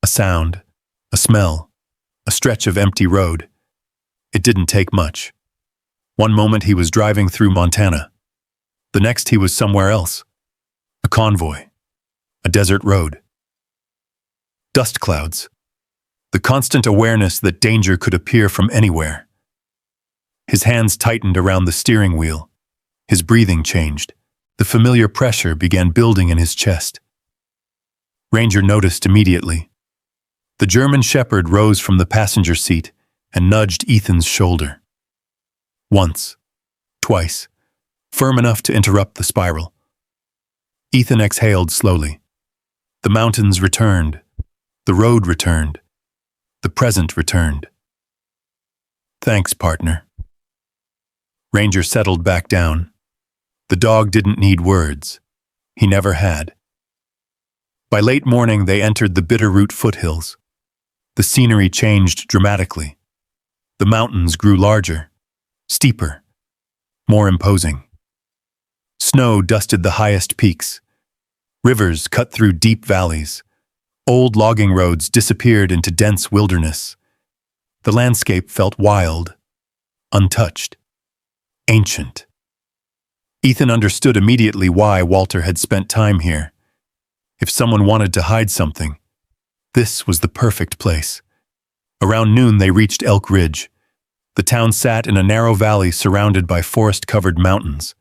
A sound, a smell, a stretch of empty road. It didn't take much. One moment he was driving through Montana. The next he was somewhere else. A convoy. A desert road. Dust clouds. The constant awareness that danger could appear from anywhere. His hands tightened around the steering wheel. His breathing changed. The familiar pressure began building in his chest. Ranger noticed immediately. The German Shepherd rose from the passenger seat and nudged Ethan's shoulder. Once, twice, firm enough to interrupt the spiral. Ethan exhaled slowly. The mountains returned. The road returned. The present returned. Thanks, partner. Ranger settled back down. The dog didn't need words. He never had. By late morning, they entered the Bitterroot foothills. The scenery changed dramatically. The mountains grew larger, steeper, more imposing. Snow dusted the highest peaks. Rivers cut through deep valleys. Old logging roads disappeared into dense wilderness. The landscape felt wild, untouched, ancient. Ethan understood immediately why Walter had spent time here. If someone wanted to hide something, this was the perfect place. Around noon they reached Elk Ridge. The town sat in a narrow valley surrounded by forest-covered mountains.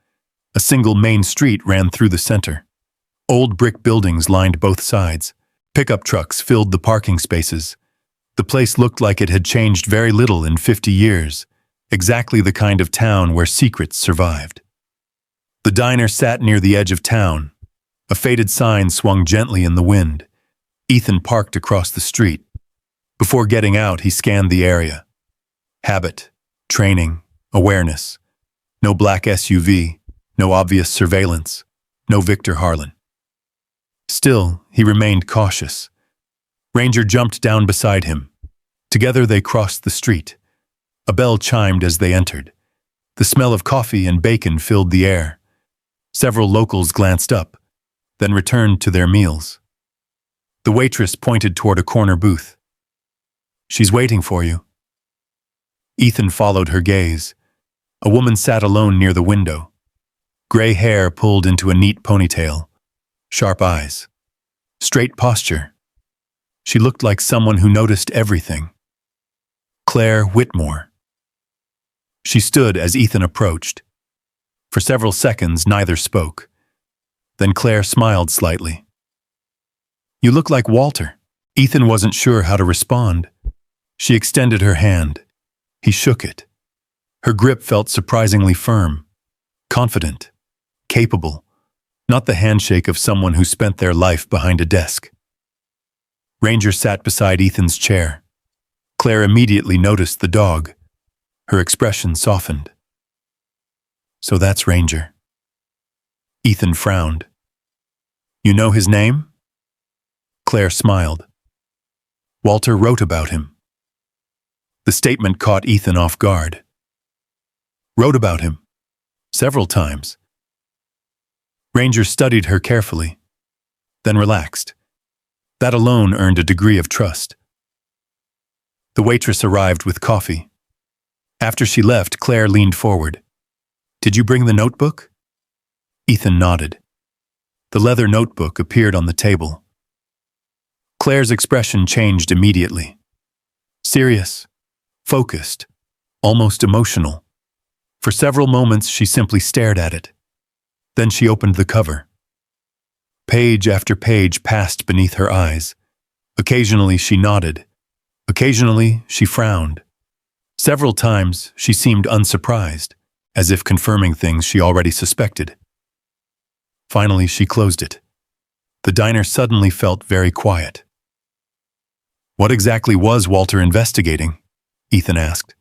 A single main street ran through the center. Old brick buildings lined both sides. Pickup trucks filled the parking spaces. The place looked like it had changed very little in 50 years, exactly the kind of town where secrets survived. The diner sat near the edge of town. A faded sign swung gently in the wind. Ethan parked across the street. Before getting out, he scanned the area. Habit, training, awareness. No black SUV, no obvious surveillance, no Victor Harlan. Still, he remained cautious. Ranger jumped down beside him. Together they crossed the street. A bell chimed as they entered. The smell of coffee and bacon filled the air. Several locals glanced up, then returned to their meals. The waitress pointed toward a corner booth. "She's waiting for you." Ethan followed her gaze. A woman sat alone near the window. Gray hair pulled into a neat ponytail. Sharp eyes. Straight posture. She looked like someone who noticed everything. Claire Whitmore. She stood as Ethan approached. For several seconds, neither spoke. Then Claire smiled slightly. "You look like Walter." Ethan wasn't sure how to respond. She extended her hand. He shook it. Her grip felt surprisingly firm, confident, capable, not the handshake of someone who spent their life behind a desk. Ranger sat beside Ethan's chair. Claire immediately noticed the dog. Her expression softened. "So that's Ranger." Ethan frowned. "You know his name?" Claire smiled. "Walter wrote about him." The statement caught Ethan off guard. "Wrote about him? Several times." Ranger studied her carefully, then relaxed. That alone earned a degree of trust. The waitress arrived with coffee. After she left, Claire leaned forward. "Did you bring the notebook?" Ethan nodded. The leather notebook appeared on the table. Claire's expression changed immediately. Serious, focused, almost emotional. For several moments, she simply stared at it. Then she opened the cover. Page after page passed beneath her eyes. Occasionally, she nodded. Occasionally, she frowned. Several times, she seemed unsurprised, as if confirming things she already suspected. Finally, she closed it. The diner suddenly felt very quiet. "What exactly was Walter investigating?" Ethan asked.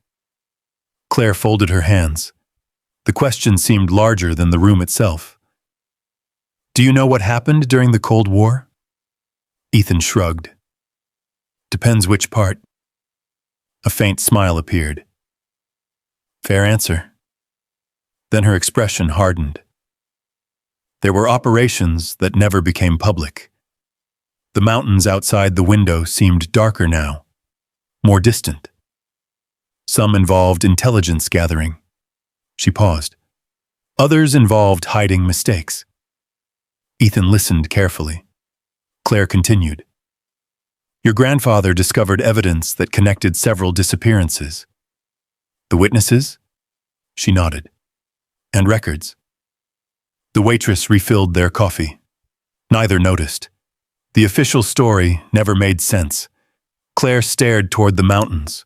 Claire folded her hands. The question seemed larger than the room itself. "Do you know what happened during the Cold War?" Ethan shrugged. "Depends which part." A faint smile appeared. "Fair answer." Then her expression hardened. There were operations that never became public. The mountains outside the window seemed darker now, more distant. Some involved intelligence gathering. She paused. Others involved hiding mistakes. Ethan listened carefully. Claire continued. "Your grandfather discovered evidence that connected several disappearances. The witnesses? She nodded. And records. The waitress refilled their coffee. Neither noticed. The official story never made sense. Claire stared toward the mountains.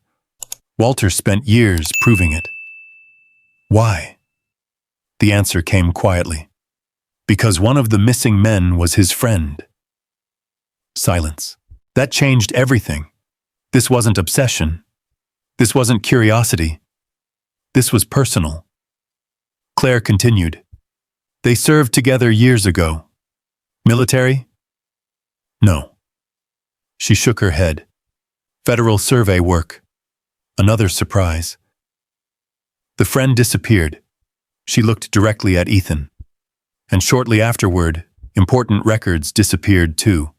Walter spent years proving it. Why? The answer came quietly. Because one of the missing men was his friend. Silence. That changed everything. This wasn't obsession. This wasn't curiosity. This was personal. Claire continued. They served together years ago. Military? No. She shook her head. Federal survey work. Another surprise. The friend disappeared. She looked directly at Ethan. And shortly afterward, important records disappeared too.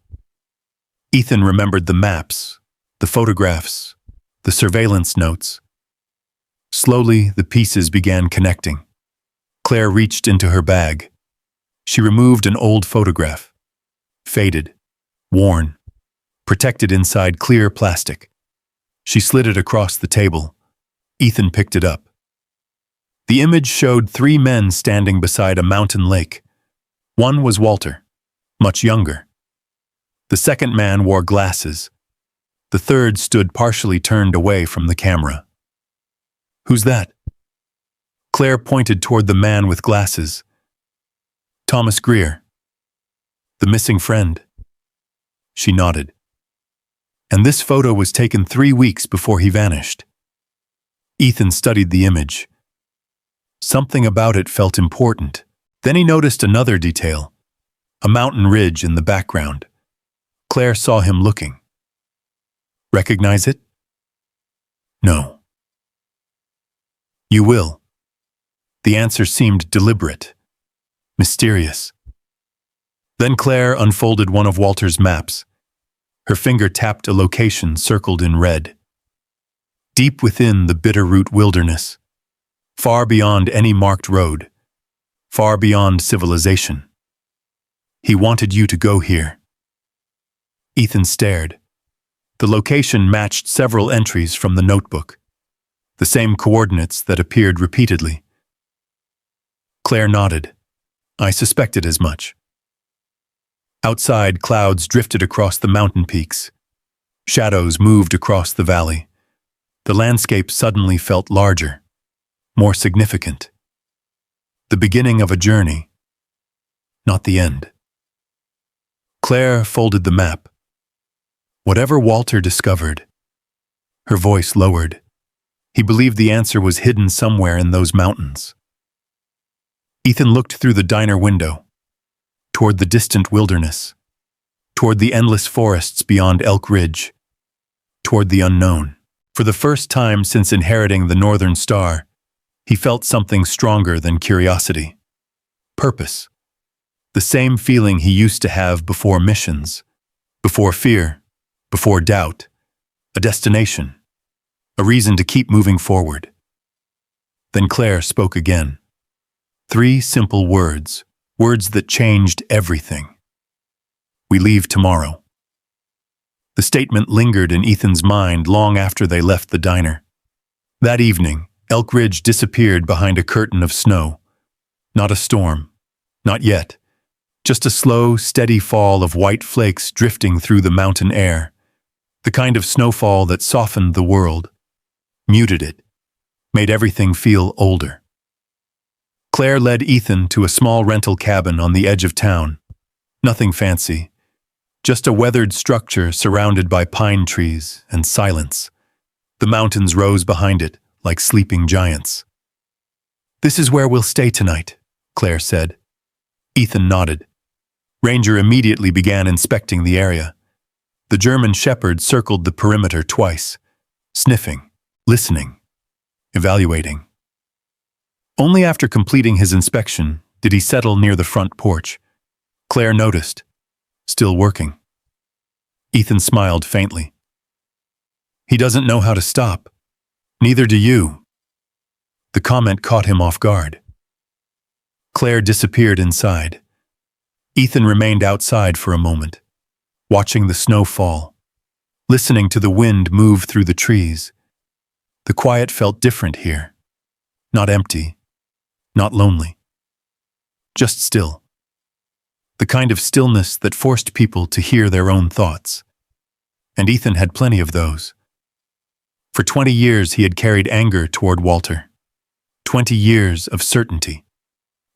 Ethan remembered the maps, the photographs, the surveillance notes. Slowly, the pieces began connecting. Claire reached into her bag. She removed an old photograph. Faded, worn, protected inside clear plastic. She slid it across the table. Ethan picked it up. The image showed 3 men standing beside a mountain lake. One was Walter, much younger. The second man wore glasses. The third stood partially turned away from the camera. Who's that? Claire pointed toward the man with glasses. Thomas Greer. The missing friend. She nodded. And this photo was taken 3 weeks before he vanished. Ethan studied the image. Something about it felt important. Then he noticed another detail, a mountain ridge in the background. Claire saw him looking. Recognize it? No. You will. The answer seemed deliberate, mysterious. Then Claire unfolded one of Walter's maps. Her finger tapped a location circled in red. Deep within the Bitterroot Wilderness, far beyond any marked road, far beyond civilization. He wanted you to go here. Ethan stared. The location matched several entries from the notebook, the same coordinates that appeared repeatedly. Claire nodded. I suspected as much. Outside, clouds drifted across the mountain peaks. Shadows moved across the valley. The landscape suddenly felt larger, more significant. The beginning of a journey, not the end. Claire folded the map. Whatever Walter discovered, her voice lowered. He believed the answer was hidden somewhere in those mountains. Ethan looked through the diner window, toward the distant wilderness, toward the endless forests beyond Elk Ridge, toward the unknown. For the first time since inheriting the Northern Star, he felt something stronger than curiosity. Purpose. The same feeling he used to have before missions, before fear, before doubt. A destination. A reason to keep moving forward. Then Claire spoke again. 3 simple words, words that changed everything. We leave tomorrow. The statement lingered in Ethan's mind long after they left the diner. That evening, Elk Ridge disappeared behind a curtain of snow. Not a storm. Not yet. Just a slow, steady fall of white flakes drifting through the mountain air. The kind of snowfall that softened the world, muted it, made everything feel older. Claire led Ethan to a small rental cabin on the edge of town. Nothing fancy. Just a weathered structure surrounded by pine trees and silence. The mountains rose behind it like sleeping giants. This is where we'll stay tonight, Claire said. Ethan nodded. Ranger immediately began inspecting the area. The German shepherd circled the perimeter twice, sniffing, listening, evaluating. Only after completing his inspection did he settle near the front porch. Claire noticed. Still working. Ethan smiled faintly. He doesn't know how to stop. Neither do you. The comment caught him off guard. Claire disappeared inside. Ethan remained outside for a moment, watching the snow fall, listening to the wind move through the trees. The quiet felt different here. Not empty, not lonely. Just still. The kind of stillness that forced people to hear their own thoughts. And Ethan had plenty of those. For 20 years he had carried anger toward Walter. 20 years of certainty.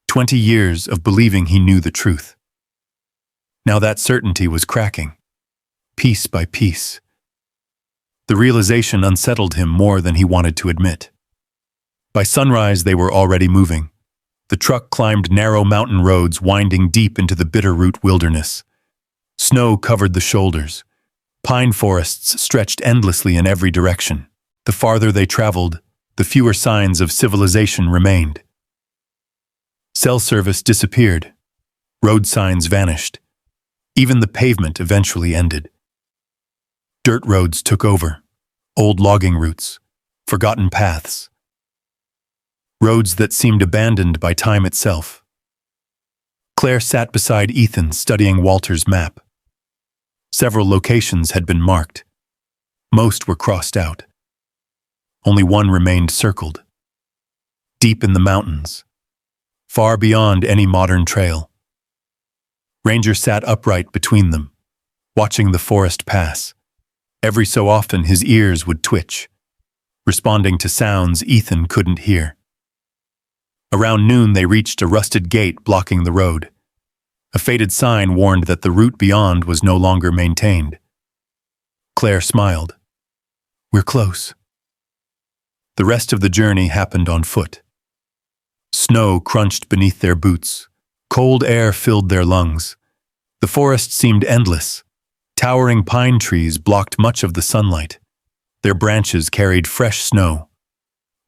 20 years of believing he knew the truth. Now that certainty was cracking, piece by piece. The realization unsettled him more than he wanted to admit. By sunrise they were already moving. The truck climbed narrow mountain roads winding deep into the Bitterroot wilderness. Snow covered the shoulders. Pine forests stretched endlessly in every direction. The farther they traveled, the fewer signs of civilization remained. Cell service disappeared. Road signs vanished. Even the pavement eventually ended. Dirt roads took over. Old logging routes. Forgotten paths. Roads that seemed abandoned by time itself. Claire sat beside Ethan studying Walter's map. Several locations had been marked. Most were crossed out. Only one remained circled. Deep in the mountains. Far beyond any modern trail. Ranger sat upright between them, watching the forest pass. Every so often his ears would twitch, responding to sounds Ethan couldn't hear. Around noon they reached a rusted gate blocking the road. A faded sign warned that the route beyond was no longer maintained. Claire smiled. "We're close." The rest of the journey happened on foot. Snow crunched beneath their boots. Cold air filled their lungs. The forest seemed endless. Towering pine trees blocked much of the sunlight. Their branches carried fresh snow.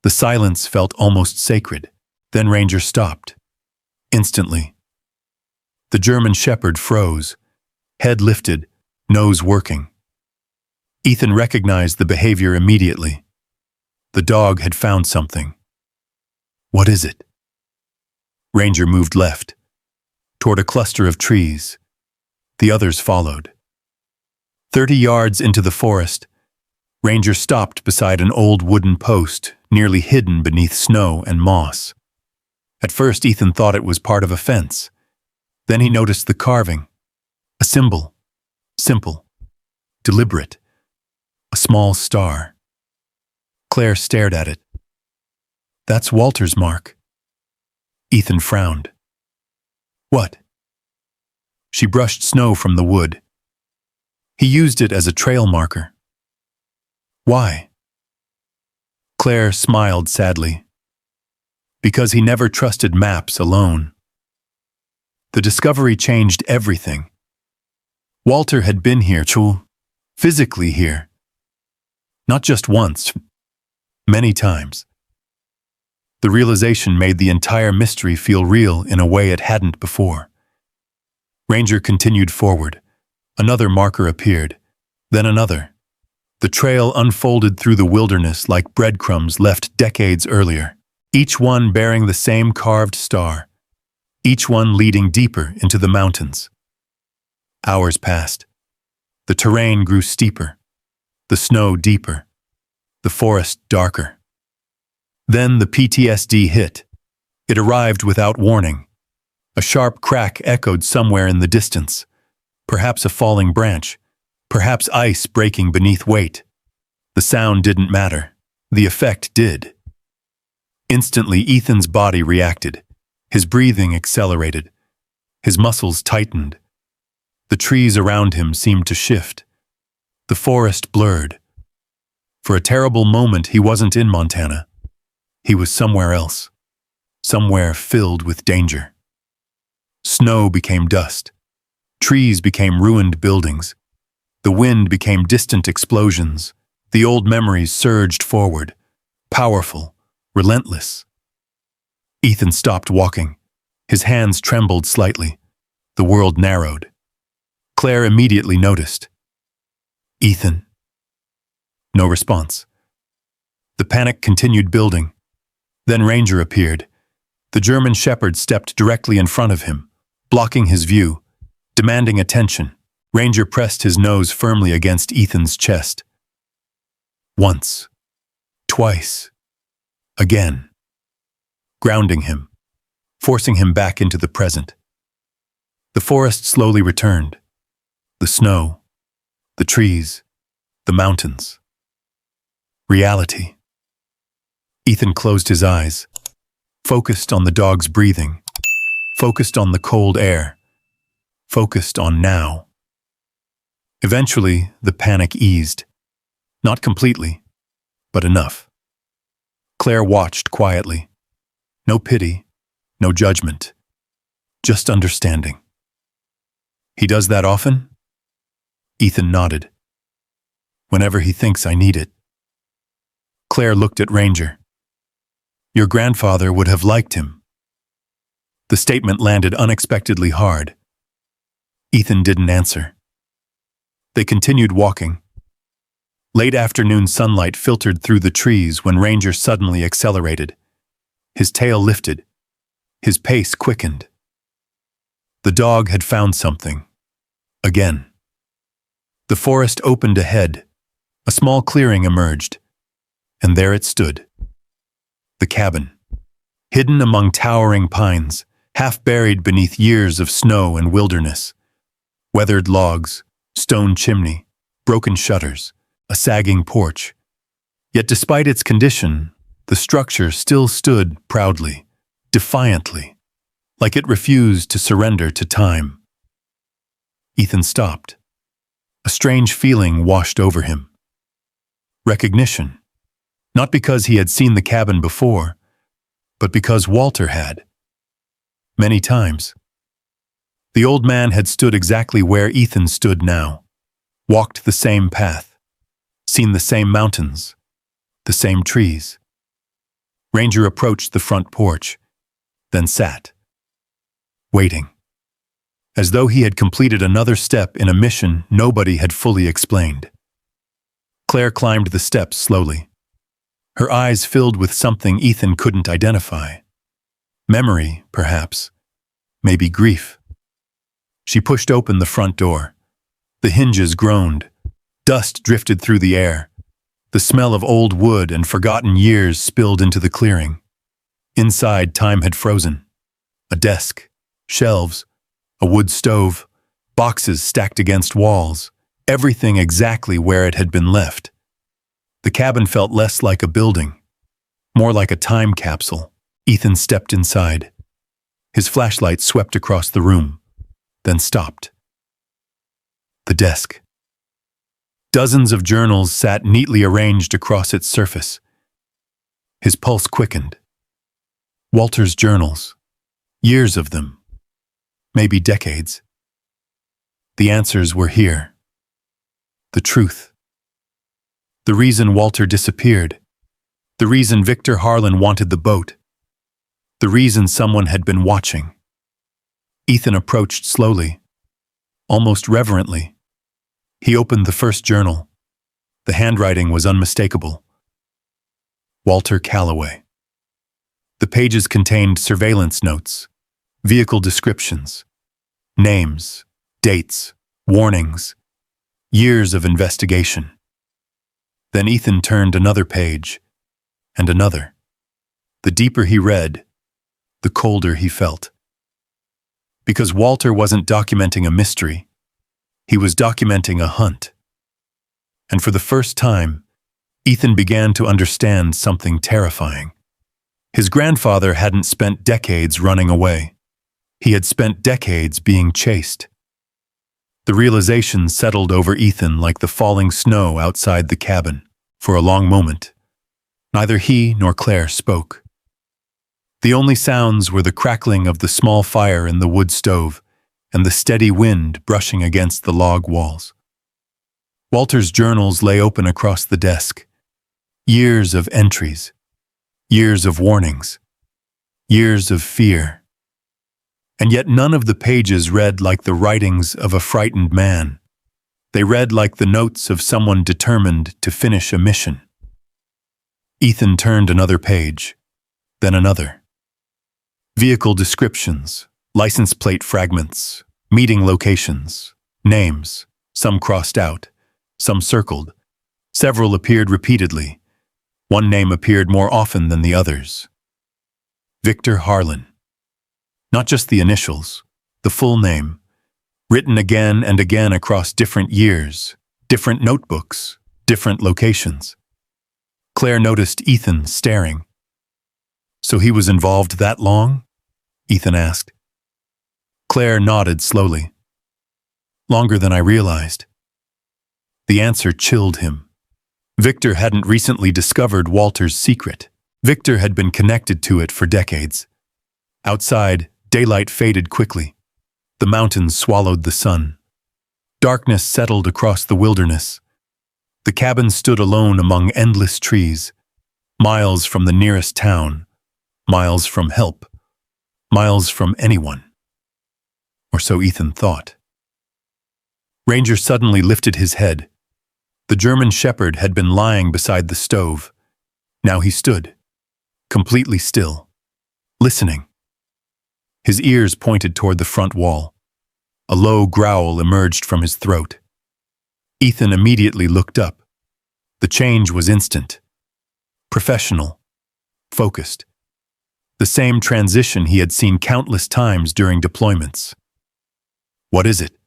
The silence felt almost sacred. Then Ranger stopped. Instantly. The German shepherd froze, head lifted, nose working. Ethan recognized the behavior immediately. The dog had found something. "What is it?" Ranger moved left, toward a cluster of trees. The others followed. 30 yards into the forest, Ranger stopped beside an old wooden post, nearly hidden beneath snow and moss. At first, Ethan thought it was part of a fence. Then he noticed the carving. A symbol. Simple. Deliberate. A small star. Claire stared at it. "That's Walter's mark." Ethan frowned. "What?" She brushed snow from the wood. "He used it as a trail marker." "Why?" Claire smiled sadly. "Because he never trusted maps alone." The discovery changed everything. Walter had been here, physically here. Not just once, many times. The realization made the entire mystery feel real in a way it hadn't before. Ranger continued forward. Another marker appeared, then another. The trail unfolded through the wilderness like breadcrumbs left decades earlier, each one bearing the same carved star, each one leading deeper into the mountains. Hours passed. The terrain grew steeper, the snow deeper, the forest darker. Then the PTSD hit. It arrived without warning. A sharp crack echoed somewhere in the distance. Perhaps a falling branch. Perhaps ice breaking beneath weight. The sound didn't matter. The effect did. Instantly, Ethan's body reacted. His breathing accelerated. His muscles tightened. The trees around him seemed to shift. The forest blurred. For a terrible moment, he wasn't in Montana. He was somewhere else. Somewhere filled with danger. Snow became dust. Trees became ruined buildings. The wind became distant explosions. The old memories surged forward, powerful, relentless. Ethan stopped walking. His hands trembled slightly. The world narrowed. Claire immediately noticed. "Ethan." No response. The panic continued building. Then Ranger appeared. The German shepherd stepped directly in front of him, blocking his view, demanding attention. Ranger pressed his nose firmly against Ethan's chest. Once. Twice. Again. grounding him, forcing him back into the present. The forest slowly returned. The snow, the trees, the mountains. Reality. Ethan closed his eyes, focused on the dog's breathing, focused on the cold air, focused on now. Eventually, the panic eased. Not completely, but enough. Claire watched quietly. No pity, no judgment, just understanding. He does that often? Ethan nodded. Whenever he thinks I need it. Claire looked at Ranger. Your grandfather would have liked him. The statement landed unexpectedly hard. Ethan didn't answer. They continued walking. Late afternoon sunlight filtered through the trees when Ranger suddenly accelerated. His tail lifted. His pace quickened. The dog had found something. Again. The forest opened ahead. A small clearing emerged. And there it stood. The cabin. Hidden among towering pines, half buried beneath years of snow and wilderness. Weathered logs, stone chimney, broken shutters, a sagging porch. Yet despite its condition, the structure still stood proudly, defiantly, like it refused to surrender to time. Ethan stopped. A strange feeling washed over him. Recognition. Not because he had seen the cabin before, but because Walter had. Many times. The old man had stood exactly where Ethan stood now, walked the same path, seen the same mountains, the same trees. Ranger approached the front porch, then sat, waiting, as though he had completed another step in a mission nobody had fully explained. Claire climbed the steps slowly. Her eyes filled with something Ethan couldn't identify. Memory, perhaps. Maybe grief. She pushed open the front door. The hinges groaned. Dust drifted through the air. The smell of old wood and forgotten years spilled into the clearing. Inside, time had frozen. A desk, shelves, a wood stove, boxes stacked against walls, everything exactly where it had been left. The cabin felt less like a building, more like a time capsule. Ethan stepped inside. His flashlight swept across the room, then stopped. The desk. Dozens of journals sat neatly arranged across its surface. His pulse quickened. Walter's journals. Years of them. Maybe decades. The answers were here. The truth. The reason Walter disappeared. The reason Victor Harlan wanted the boat. The reason someone had been watching. Ethan approached slowly, almost reverently. He opened the first journal. The handwriting was unmistakable. Walter Calloway. The pages contained surveillance notes, vehicle descriptions, names, dates, warnings, years of investigation. Then Ethan turned another page, and another. The deeper he read, the colder he felt. Because Walter wasn't documenting a mystery, he was documenting a hunt. And for the first time, Ethan began to understand something terrifying. His grandfather hadn't spent decades running away. He had spent decades being chased. The realization settled over Ethan like the falling snow outside the cabin. For a long moment, neither he nor Claire spoke. The only sounds were the crackling of the small fire in the wood stove and the steady wind brushing against the log walls. Walter's journals lay open across the desk. Years of entries, years of warnings, years of fear. And yet none of the pages read like the writings of a frightened man. They read like the notes of someone determined to finish a mission. Ethan turned another page, then another. Vehicle descriptions, license plate fragments, meeting locations, names, some crossed out, some circled. Several appeared repeatedly. One name appeared more often than the others. Victor Harlan. Not just the initials, the full name, written again and again across different years, different notebooks, different locations. Claire noticed Ethan staring. "So he was involved that long?" Ethan asked. Claire nodded slowly. "Longer than I realized." The answer chilled him. Victor hadn't recently discovered Walter's secret. Victor had been connected to it for decades. Outside, daylight faded quickly. The mountains swallowed the sun. Darkness settled across the wilderness. The cabin stood alone among endless trees, miles from the nearest town, miles from help, miles from anyone. Or so Ethan thought. Ranger suddenly lifted his head. The German shepherd had been lying beside the stove. Now he stood, completely still, listening. His ears pointed toward the front wall. A low growl emerged from his throat. Ethan immediately looked up. The change was instant. Professional. Focused. The same transition he had seen countless times during deployments. "What is it?"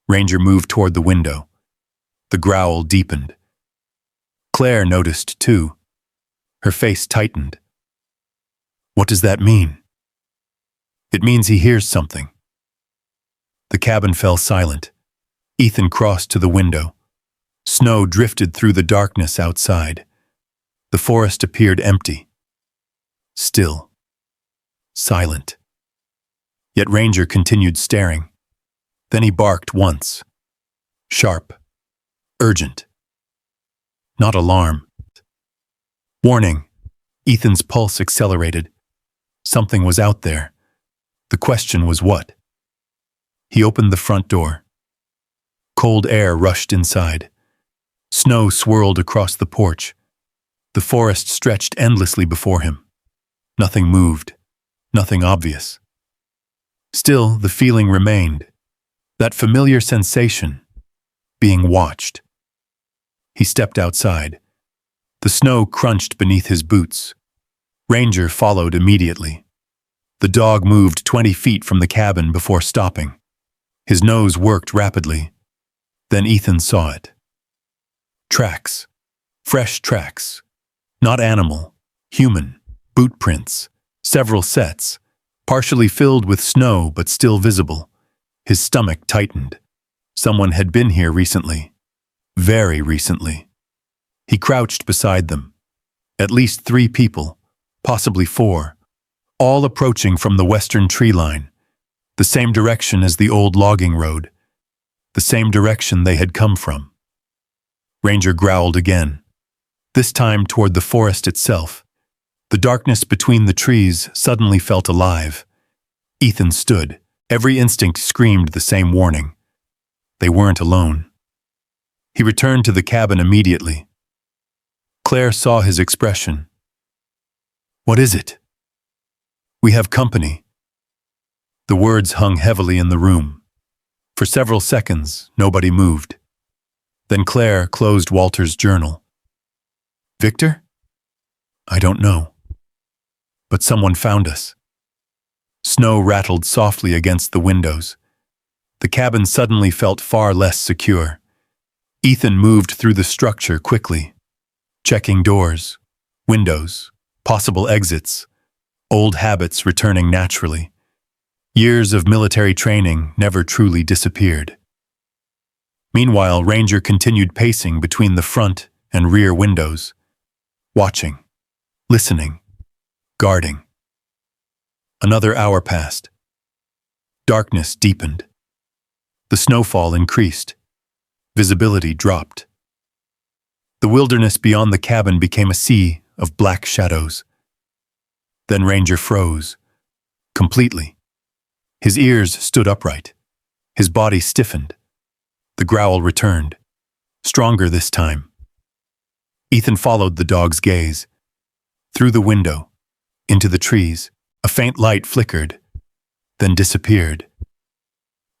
Ranger moved toward the window. The growl deepened. Claire noticed too. Her face tightened. "What does that mean?" "It means he hears something." The cabin fell silent. Ethan crossed to the window. Snow drifted through the darkness outside. The forest appeared empty. Still. Silent. Yet Ranger continued staring. Then he barked once. Sharp. Urgent. Not alarm. Warning. Ethan's pulse accelerated. Something was out there. The question was what? He opened the front door. Cold air rushed inside. Snow swirled across the porch. The forest stretched endlessly before him. Nothing moved. Nothing obvious. Still, the feeling remained. That familiar sensation. Being watched. He stepped outside. The snow crunched beneath his boots. Ranger followed immediately. The dog moved 20 feet from the cabin before stopping. His nose worked rapidly. Then Ethan saw it. Tracks. Fresh tracks. Not animal. Human. Boot prints. Several sets. Partially filled with snow but still visible. His stomach tightened. Someone had been here recently. Very recently. He crouched beside them. At least 3 people. Possibly 4. All approaching from the western tree line. The same direction as the old logging road. The same direction they had come from. Ranger growled again. This time toward the forest itself. The darkness between the trees suddenly felt alive. Ethan stood. Every instinct screamed the same warning. They weren't alone. He returned to the cabin immediately. Claire saw his expression. "What is it?" "We have company." The words hung heavily in the room. For several seconds, nobody moved. Then Claire closed Walter's journal. "Victor?" "I don't know. But someone found us." Snow rattled softly against the windows. The cabin suddenly felt far less secure. Ethan moved through the structure quickly, checking doors, windows, possible exits, old habits returning naturally. Years of military training never truly disappeared. Meanwhile, Ranger continued pacing between the front and rear windows, watching, listening, guarding. Another hour passed. Darkness deepened. The snowfall increased. Visibility dropped. The wilderness beyond the cabin became a sea of black shadows. Then Ranger froze, completely. His ears stood upright. His body stiffened. The growl returned, stronger this time. Ethan followed the dog's gaze. Through the window, into the trees, a faint light flickered, then disappeared.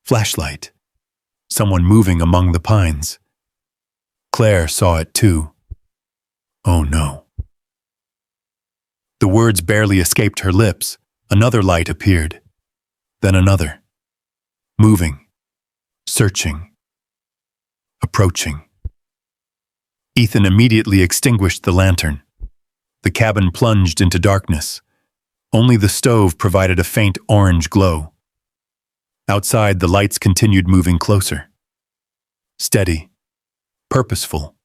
Flashlight. Someone moving among the pines. Claire saw it too. Oh no. The words barely escaped her lips. Another light appeared. Then another. Moving. Searching. Approaching. Ethan immediately extinguished the lantern. The cabin plunged into darkness. Only the stove provided a faint orange glow. Outside, the lights continued moving closer. Steady. Purposeful.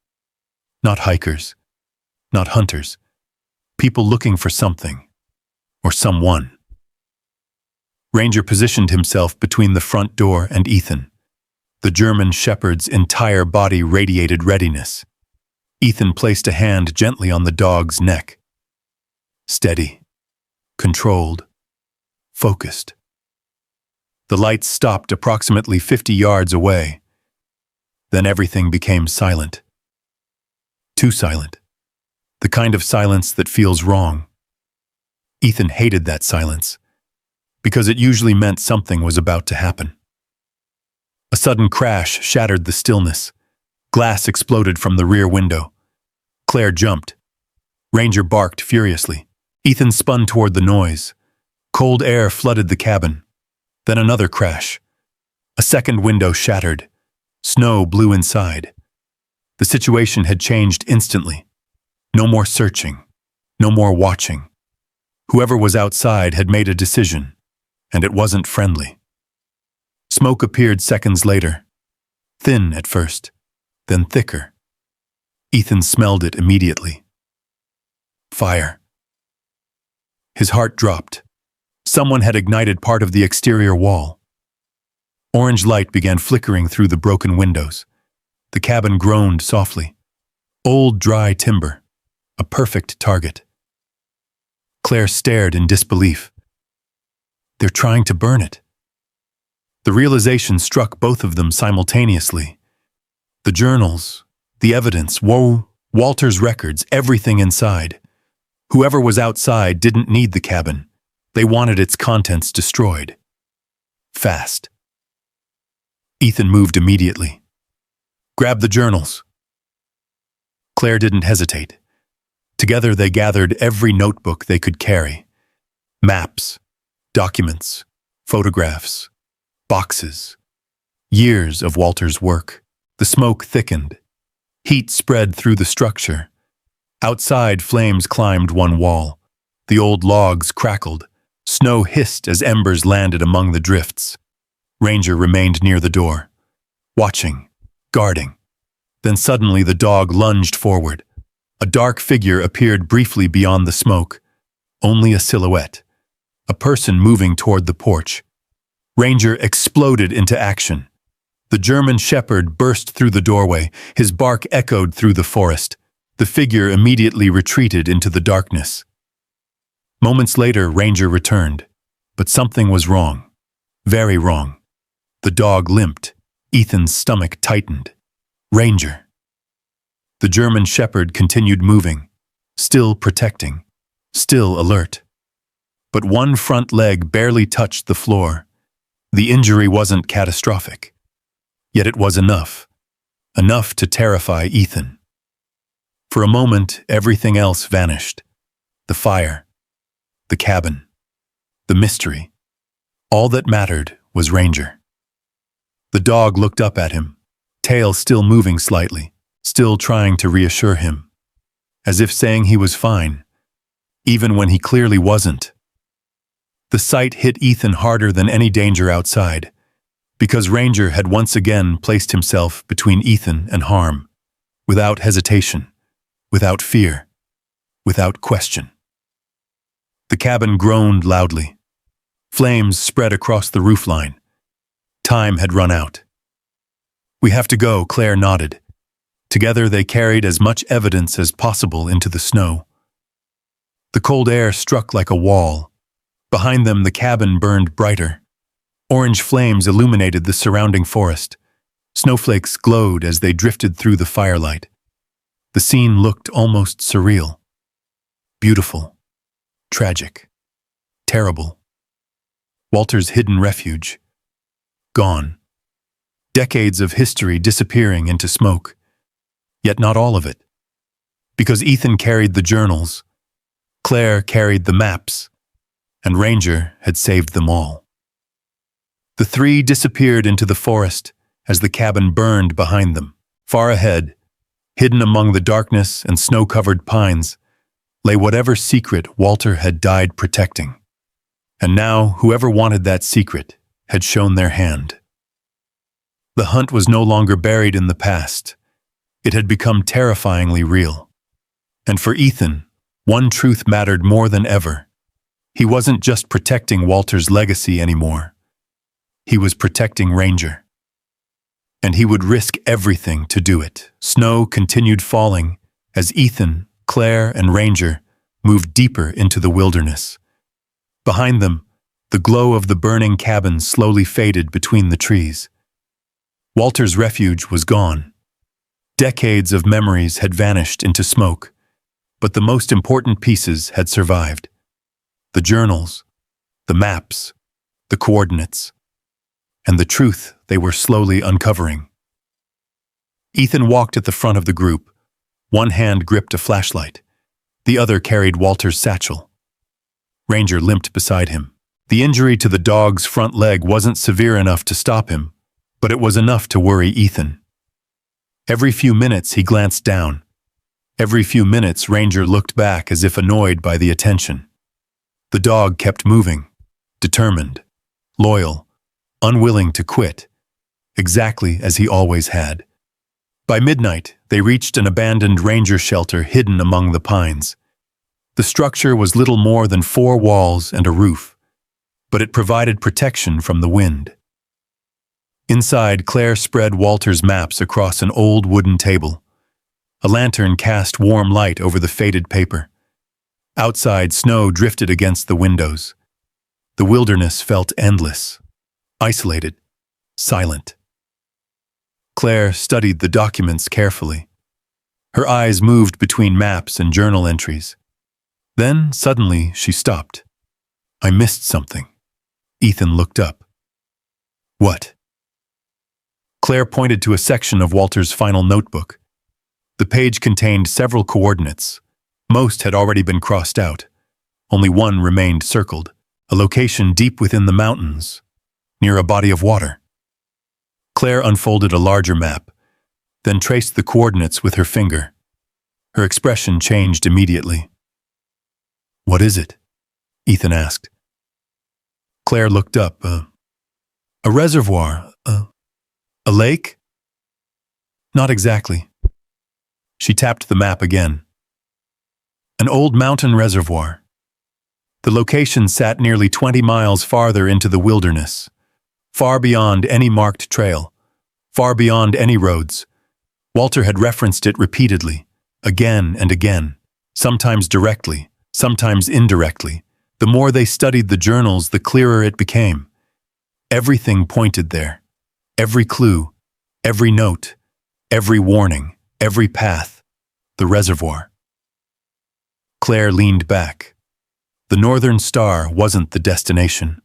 Not hikers. Not hunters. People looking for something. Or someone. Ranger positioned himself between the front door and Ethan. The German shepherd's entire body radiated readiness. Ethan placed a hand gently on the dog's neck. Steady. Controlled. Focused. The lights stopped approximately 50 yards away. Then everything became silent. Too silent. The kind of silence that feels wrong. Ethan hated that silence, because it usually meant something was about to happen. A sudden crash shattered the stillness. Glass exploded from the rear window. Claire jumped. Ranger barked furiously. Ethan spun toward the noise. Cold air flooded the cabin. Then another crash. A second window shattered. Snow blew inside. The situation had changed instantly. No more searching. No more watching. Whoever was outside had made a decision, and it wasn't friendly. Smoke appeared seconds later. Thin at first, then thicker. Ethan smelled it immediately. Fire. His heart dropped. Someone had ignited part of the exterior wall. Orange light began flickering through the broken windows. The cabin groaned softly. Old, dry timber. A perfect target. Claire stared in disbelief. They're trying to burn it. The realization struck both of them simultaneously. The journals, the evidence, Walter's records, everything inside. Whoever was outside didn't need the cabin. They wanted its contents destroyed. Fast. Ethan moved immediately. Grab the journals. Claire didn't hesitate. Together they gathered every notebook they could carry. Maps, documents, photographs, boxes. Years of Walter's work. The smoke thickened. Heat spread through the structure. Outside, flames climbed one wall. The old logs crackled. Snow hissed as embers landed among the drifts. Ranger remained near the door, watching, guarding. Then suddenly the dog lunged forward. A dark figure appeared briefly beyond the smoke. Only a silhouette. A person moving toward the porch. Ranger exploded into action. The German shepherd burst through the doorway. His bark echoed through the forest. The figure immediately retreated into the darkness. Moments later, Ranger returned. But something was wrong. Very wrong. The dog limped. Ethan's stomach tightened. Ranger. The German shepherd continued moving, still protecting, still alert. But one front leg barely touched the floor. The injury wasn't catastrophic. Yet it was enough. Enough to terrify Ethan. For a moment, everything else vanished. The fire. The cabin. The mystery. All that mattered was Ranger. The dog looked up at him, tail still moving slightly, still trying to reassure him, as if saying he was fine, even when he clearly wasn't. The sight hit Ethan harder than any danger outside, because Ranger had once again placed himself between Ethan and harm, without hesitation, without fear, without question. The cabin groaned loudly. Flames spread across the roofline. Time had run out. "We have to go," Claire nodded. Together they carried as much evidence as possible into the snow. The cold air struck like a wall. Behind them, the cabin burned brighter. Orange flames illuminated the surrounding forest. Snowflakes glowed as they drifted through the firelight. The scene looked almost surreal. Beautiful. Tragic. Terrible. Walter's hidden refuge. Gone. Decades of history disappearing into smoke. Yet not all of it. Because Ethan carried the journals. Claire carried the maps, and Ranger had saved them all. The three disappeared into the forest as the cabin burned behind them. Far ahead, hidden among the darkness and snow-covered pines, lay whatever secret Walter had died protecting. And now, whoever wanted that secret had shown their hand. The hunt was no longer buried in the past. It had become terrifyingly real. And for Ethan, one truth mattered more than ever. He wasn't just protecting Walter's legacy anymore. He was protecting Ranger. And he would risk everything to do it. Snow continued falling as Ethan, Claire, and Ranger moved deeper into the wilderness. Behind them, the glow of the burning cabin slowly faded between the trees. Walter's refuge was gone. Decades of memories had vanished into smoke, but the most important pieces had survived. The journals, the maps, the coordinates, and the truth they were slowly uncovering. Ethan walked at the front of the group. One hand gripped a flashlight. The other carried Walter's satchel. Ranger limped beside him. The injury to the dog's front leg wasn't severe enough to stop him, but it was enough to worry Ethan. Every few minutes he glanced down. Every few minutes Ranger looked back as if annoyed by the attention. The dog kept moving, determined, loyal, unwilling to quit, exactly as he always had. By midnight, they reached an abandoned ranger shelter hidden among the pines. The structure was little more than 4 walls and a roof, but it provided protection from the wind. Inside, Claire spread Walter's maps across an old wooden table. A lantern cast warm light over the faded paper. Outside, snow drifted against the windows. The wilderness felt endless, isolated, silent. Claire studied the documents carefully. Her eyes moved between maps and journal entries. Then, suddenly, she stopped. "I missed something." Ethan looked up. "What?" Claire pointed to a section of Walter's final notebook. The page contained several coordinates. Most had already been crossed out. Only one remained circled, a location deep within the mountains, near a body of water. Claire unfolded a larger map, then traced the coordinates with her finger. Her expression changed immediately. "What is it?" Ethan asked. Claire looked up. A reservoir. A lake?" "Not exactly." She tapped the map again. "An old mountain reservoir." The location sat nearly 20 miles farther into the wilderness, far beyond any marked trail, far beyond any roads. Walter had referenced it repeatedly, again and again, sometimes directly, sometimes indirectly. The more they studied the journals, the clearer it became. Everything pointed there. Every clue, every note, every warning, every path. The reservoir. Claire leaned back. The northern star wasn't the destination.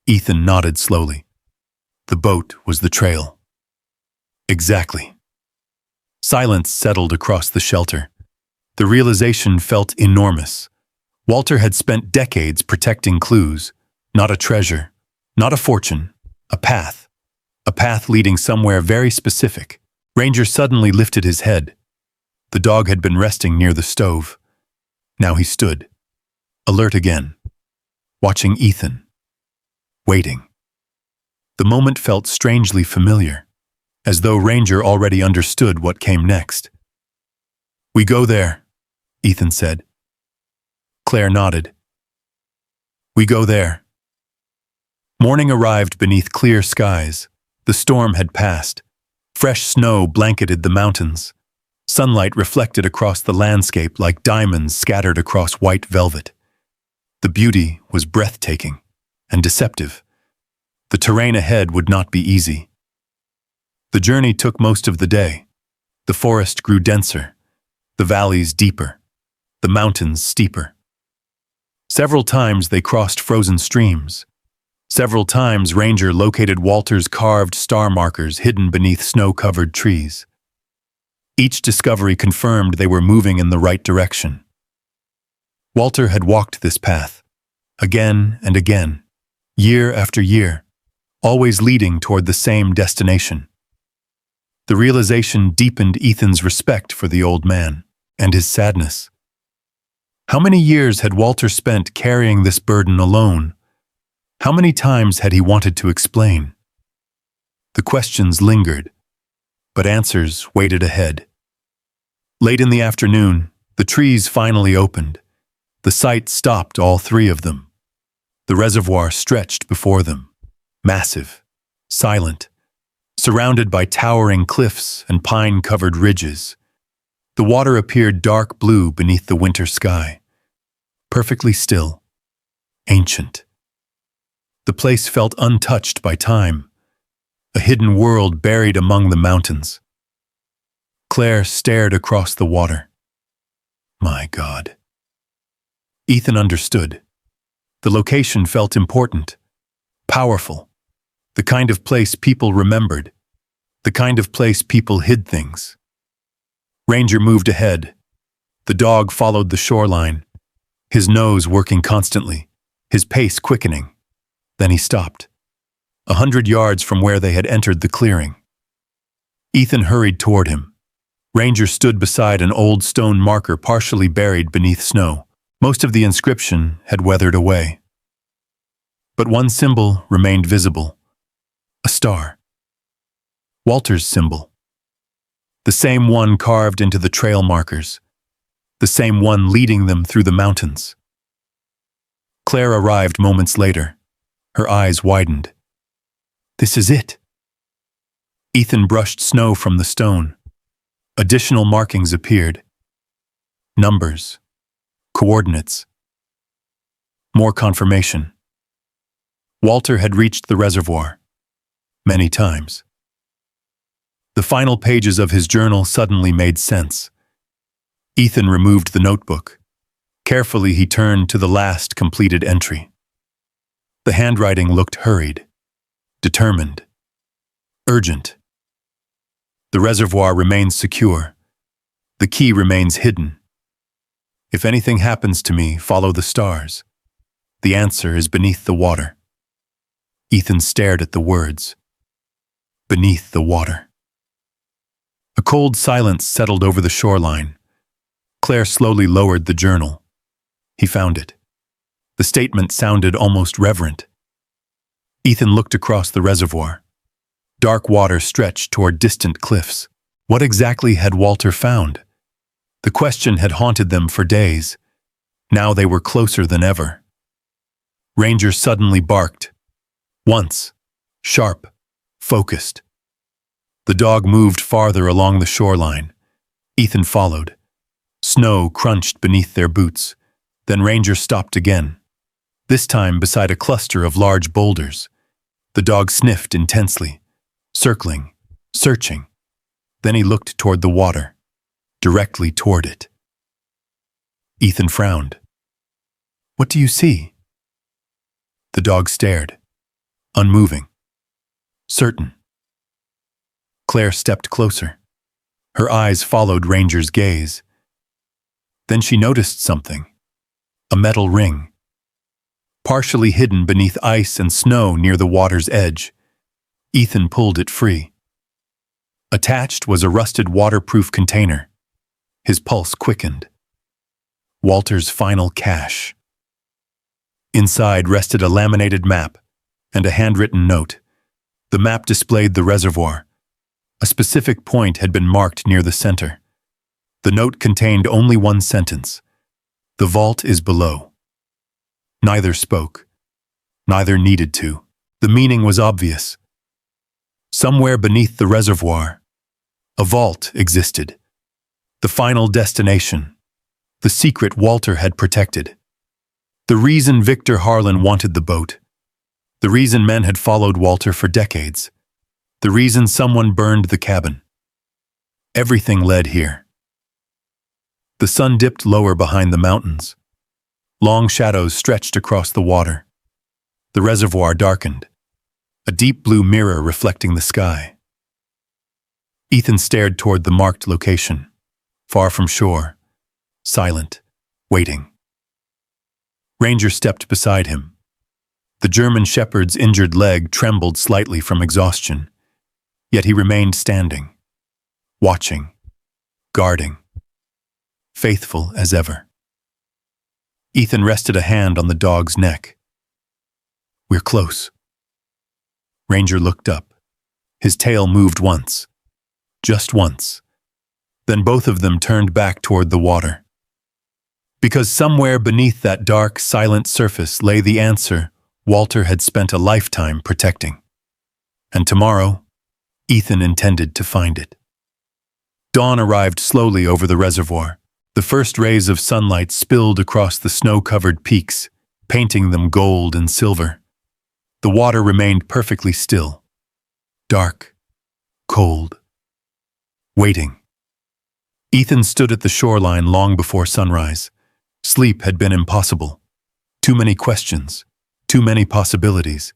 Ethan nodded slowly. The boat was the trail. Exactly. Silence settled across the shelter. The realization felt enormous. Walter had spent decades protecting clues, not a treasure, not a fortune, a path leading somewhere very specific. Ranger suddenly lifted his head. The dog had been resting near the stove. Now he stood, alert again, watching Ethan, waiting. The moment felt strangely familiar, as though Ranger already understood what came next. "We go there," Ethan said. Claire nodded. "We go there." Morning arrived beneath clear skies. The storm had passed. Fresh snow blanketed the mountains. Sunlight reflected across the landscape like diamonds scattered across white velvet. The beauty was breathtaking and deceptive. The terrain ahead would not be easy. The journey took most of the day. The forest grew denser, the valleys deeper, the mountains steeper. Several times they crossed frozen streams. Several times Ranger located Walter's carved star markers hidden beneath snow-covered trees. Each discovery confirmed they were moving in the right direction. Walter had walked this path, again and again, year after year, always leading toward the same destination. The realization deepened Ethan's respect for the old man and his sadness. How many years had Walter spent carrying this burden alone? How many times had he wanted to explain? The questions lingered, but answers waited ahead. Late in the afternoon, the trees finally opened. The sight stopped all three of them. The reservoir stretched before them, massive, silent, surrounded by towering cliffs and pine-covered ridges. The water appeared dark blue beneath the winter sky, perfectly still, ancient. The place felt untouched by time, a hidden world buried among the mountains. Claire stared across the water. My God. Ethan understood. The location felt important, powerful, the kind of place people remembered, the kind of place people hid things. Ranger moved ahead. The dog followed the shoreline, his nose working constantly, his pace quickening. Then he stopped, 100 yards from where they had entered the clearing. Ethan hurried toward him. Ranger stood beside an old stone marker partially buried beneath snow. Most of the inscription had weathered away. But one symbol remained visible, a star. Walter's symbol. The same one carved into the trail markers, the same one leading them through the mountains. Claire arrived moments later. Her eyes widened. This is it. Ethan brushed snow from the stone. Additional markings appeared. Numbers. Coordinates. More confirmation. Walter had reached the reservoir. Many times. The final pages of his journal suddenly made sense. Ethan removed the notebook. Carefully he turned to the last completed entry. The handwriting looked hurried, determined, urgent. The reservoir remains secure. The key remains hidden. If anything happens to me, follow the stars. The answer is beneath the water. Ethan stared at the words. Beneath the water. A cold silence settled over the shoreline. Claire slowly lowered the journal. He found it. The statement sounded almost reverent. Ethan looked across the reservoir. Dark water stretched toward distant cliffs. What exactly had Walter found? The question had haunted them for days. Now they were closer than ever. Ranger suddenly barked. Once, sharp, focused. The dog moved farther along the shoreline. Ethan followed. Snow crunched beneath their boots. Then Ranger stopped again, this time beside a cluster of large boulders. The dog sniffed intensely, circling, searching. Then he looked toward the water, directly toward it. Ethan frowned. What do you see? The dog stared, unmoving, certain. Claire stepped closer. Her eyes followed Ranger's gaze. Then she noticed something. A metal ring. Partially hidden beneath ice and snow near the water's edge. Ethan pulled it free. Attached was a rusted waterproof container. His pulse quickened. Walter's final cache. Inside rested a laminated map and a handwritten note. The map displayed the reservoir. A specific point had been marked near the center. The note contained only one sentence. The vault is below. Neither spoke. Neither needed to. The meaning was obvious. Somewhere beneath the reservoir, a vault existed. The final destination. The secret Walter had protected. The reason Victor Harlan wanted the boat. The reason men had followed Walter for decades. The reason someone burned the cabin. Everything led here. The sun dipped lower behind the mountains. Long shadows stretched across the water. The reservoir darkened, a deep blue mirror reflecting the sky. Ethan stared toward the marked location, far from shore, silent, waiting. Ranger stepped beside him. The German shepherd's injured leg trembled slightly from exhaustion, yet he remained standing, watching, guarding, faithful as ever. Ethan rested a hand on the dog's neck. "We're close." Ranger looked up. His tail moved once, just once. Then both of them turned back toward the water. Because somewhere beneath that dark, silent surface lay the answer Walter had spent a lifetime protecting. And tomorrow, Ethan intended to find it. Dawn arrived slowly over the reservoir. The first rays of sunlight spilled across the snow-covered peaks, painting them gold and silver. The water remained perfectly still, dark, cold, waiting. Ethan stood at the shoreline long before sunrise. Sleep had been impossible. Too many questions, too many possibilities,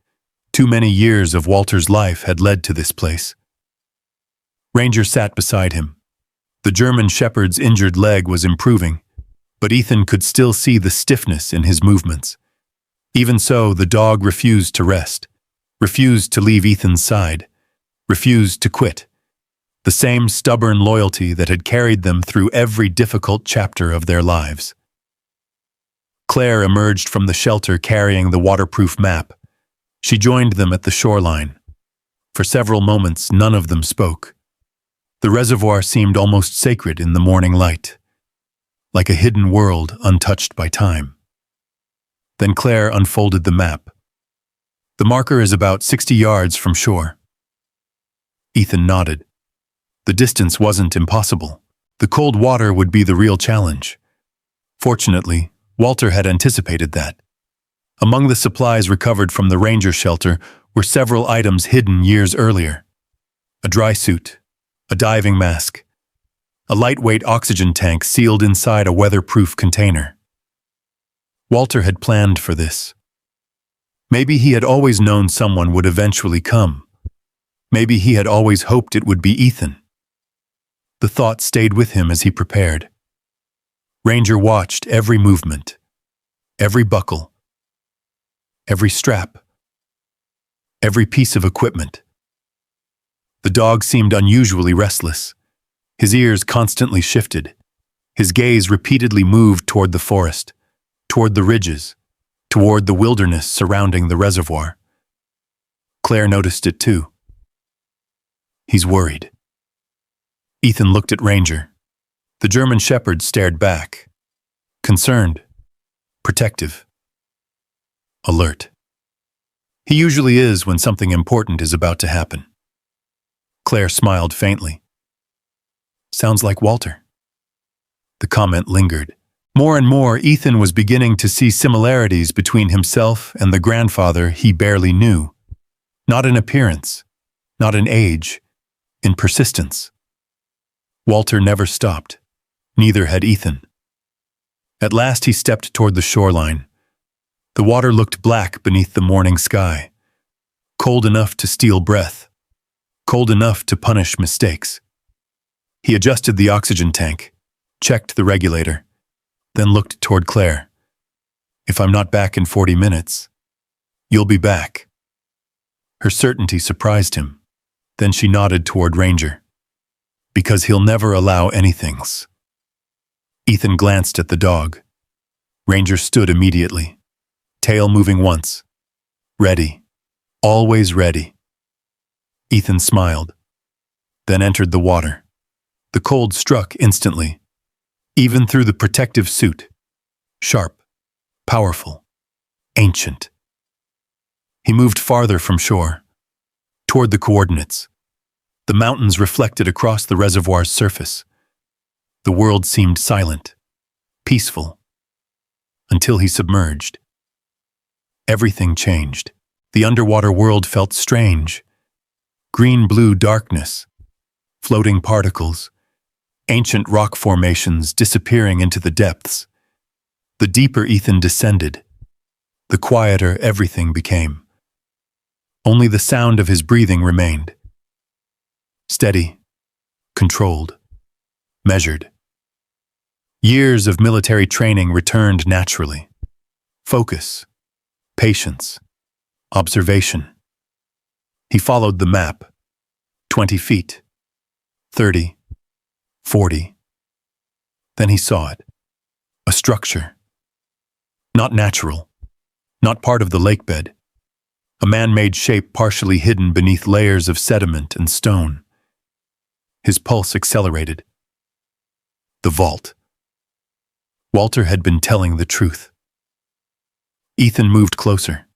too many years of Walter's life had led to this place. Ranger sat beside him. The German shepherd's injured leg was improving, but Ethan could still see the stiffness in his movements. Even so, the dog refused to rest, refused to leave Ethan's side, refused to quit. The same stubborn loyalty that had carried them through every difficult chapter of their lives. Claire emerged from the shelter carrying the waterproof map. She joined them at the shoreline. For several moments, none of them spoke. The reservoir seemed almost sacred in the morning light, like a hidden world untouched by time. Then Claire unfolded the map. "The marker is about 60 yards from shore." Ethan nodded. The distance wasn't impossible. The cold water would be the real challenge. Fortunately, Walter had anticipated that. Among the supplies recovered from the ranger shelter were several items hidden years earlier. A dry suit, a diving mask, a lightweight oxygen tank sealed inside a weatherproof container. Walter had planned for this. Maybe he had always known someone would eventually come. Maybe he had always hoped it would be Ethan. The thought stayed with him as he prepared. Ranger watched every movement, every buckle, every strap, every piece of equipment. The dog seemed unusually restless. His ears constantly shifted. His gaze repeatedly moved toward the forest, toward the ridges, toward the wilderness surrounding the reservoir. Claire noticed it too. "He's worried." Ethan looked at Ranger. The German shepherd stared back, concerned, protective, alert. He usually is when something important is about to happen. Claire smiled faintly. "Sounds like Walter." The comment lingered. More and more, Ethan was beginning to see similarities between himself and the grandfather he barely knew. Not in appearance, not in age, in persistence. Walter never stopped. Neither had Ethan. At last he stepped toward the shoreline. The water looked black beneath the morning sky, cold enough to steal breath, cold enough to punish mistakes. He adjusted the oxygen tank, checked the regulator, then looked toward Claire. "If I'm not back in 40 minutes, you'll be back." Her certainty surprised him. Then she nodded toward Ranger. "Because he'll never allow anythings." Ethan glanced at the dog. Ranger stood immediately, tail moving once. Ready, always ready. Ethan smiled, then entered the water. The cold struck instantly, even through the protective suit. Sharp, powerful, ancient. He moved farther from shore, toward the coordinates. The mountains reflected across the reservoir's surface. The world seemed silent, peaceful, until he submerged. Everything changed. The underwater world felt strange. Green-blue darkness, floating particles, ancient rock formations disappearing into the depths. The deeper Ethan descended, the quieter everything became. Only the sound of his breathing remained. Steady, controlled, measured. Years of military training returned naturally. Focus, patience, observation. He followed the map. 20 feet, 30, 40. Then he saw it. A structure. Not natural. Not part of the lake bed. A man-made shape partially hidden beneath layers of sediment and stone. His pulse accelerated. The vault. Walter had been telling the truth. Ethan moved closer.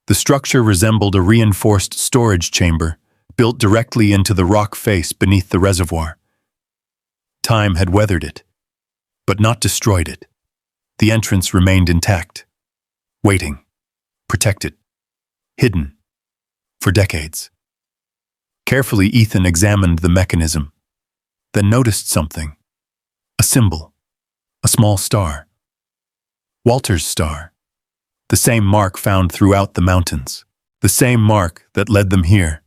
The structure resembled a reinforced storage chamber built directly into the rock face beneath the reservoir. Time had weathered it, but not destroyed it. The entrance remained intact, waiting, protected, hidden, for decades. Carefully, Ethan examined the mechanism, then noticed something. A symbol, a small star. Walter's star. The same mark found throughout the mountains. The same mark that led them here.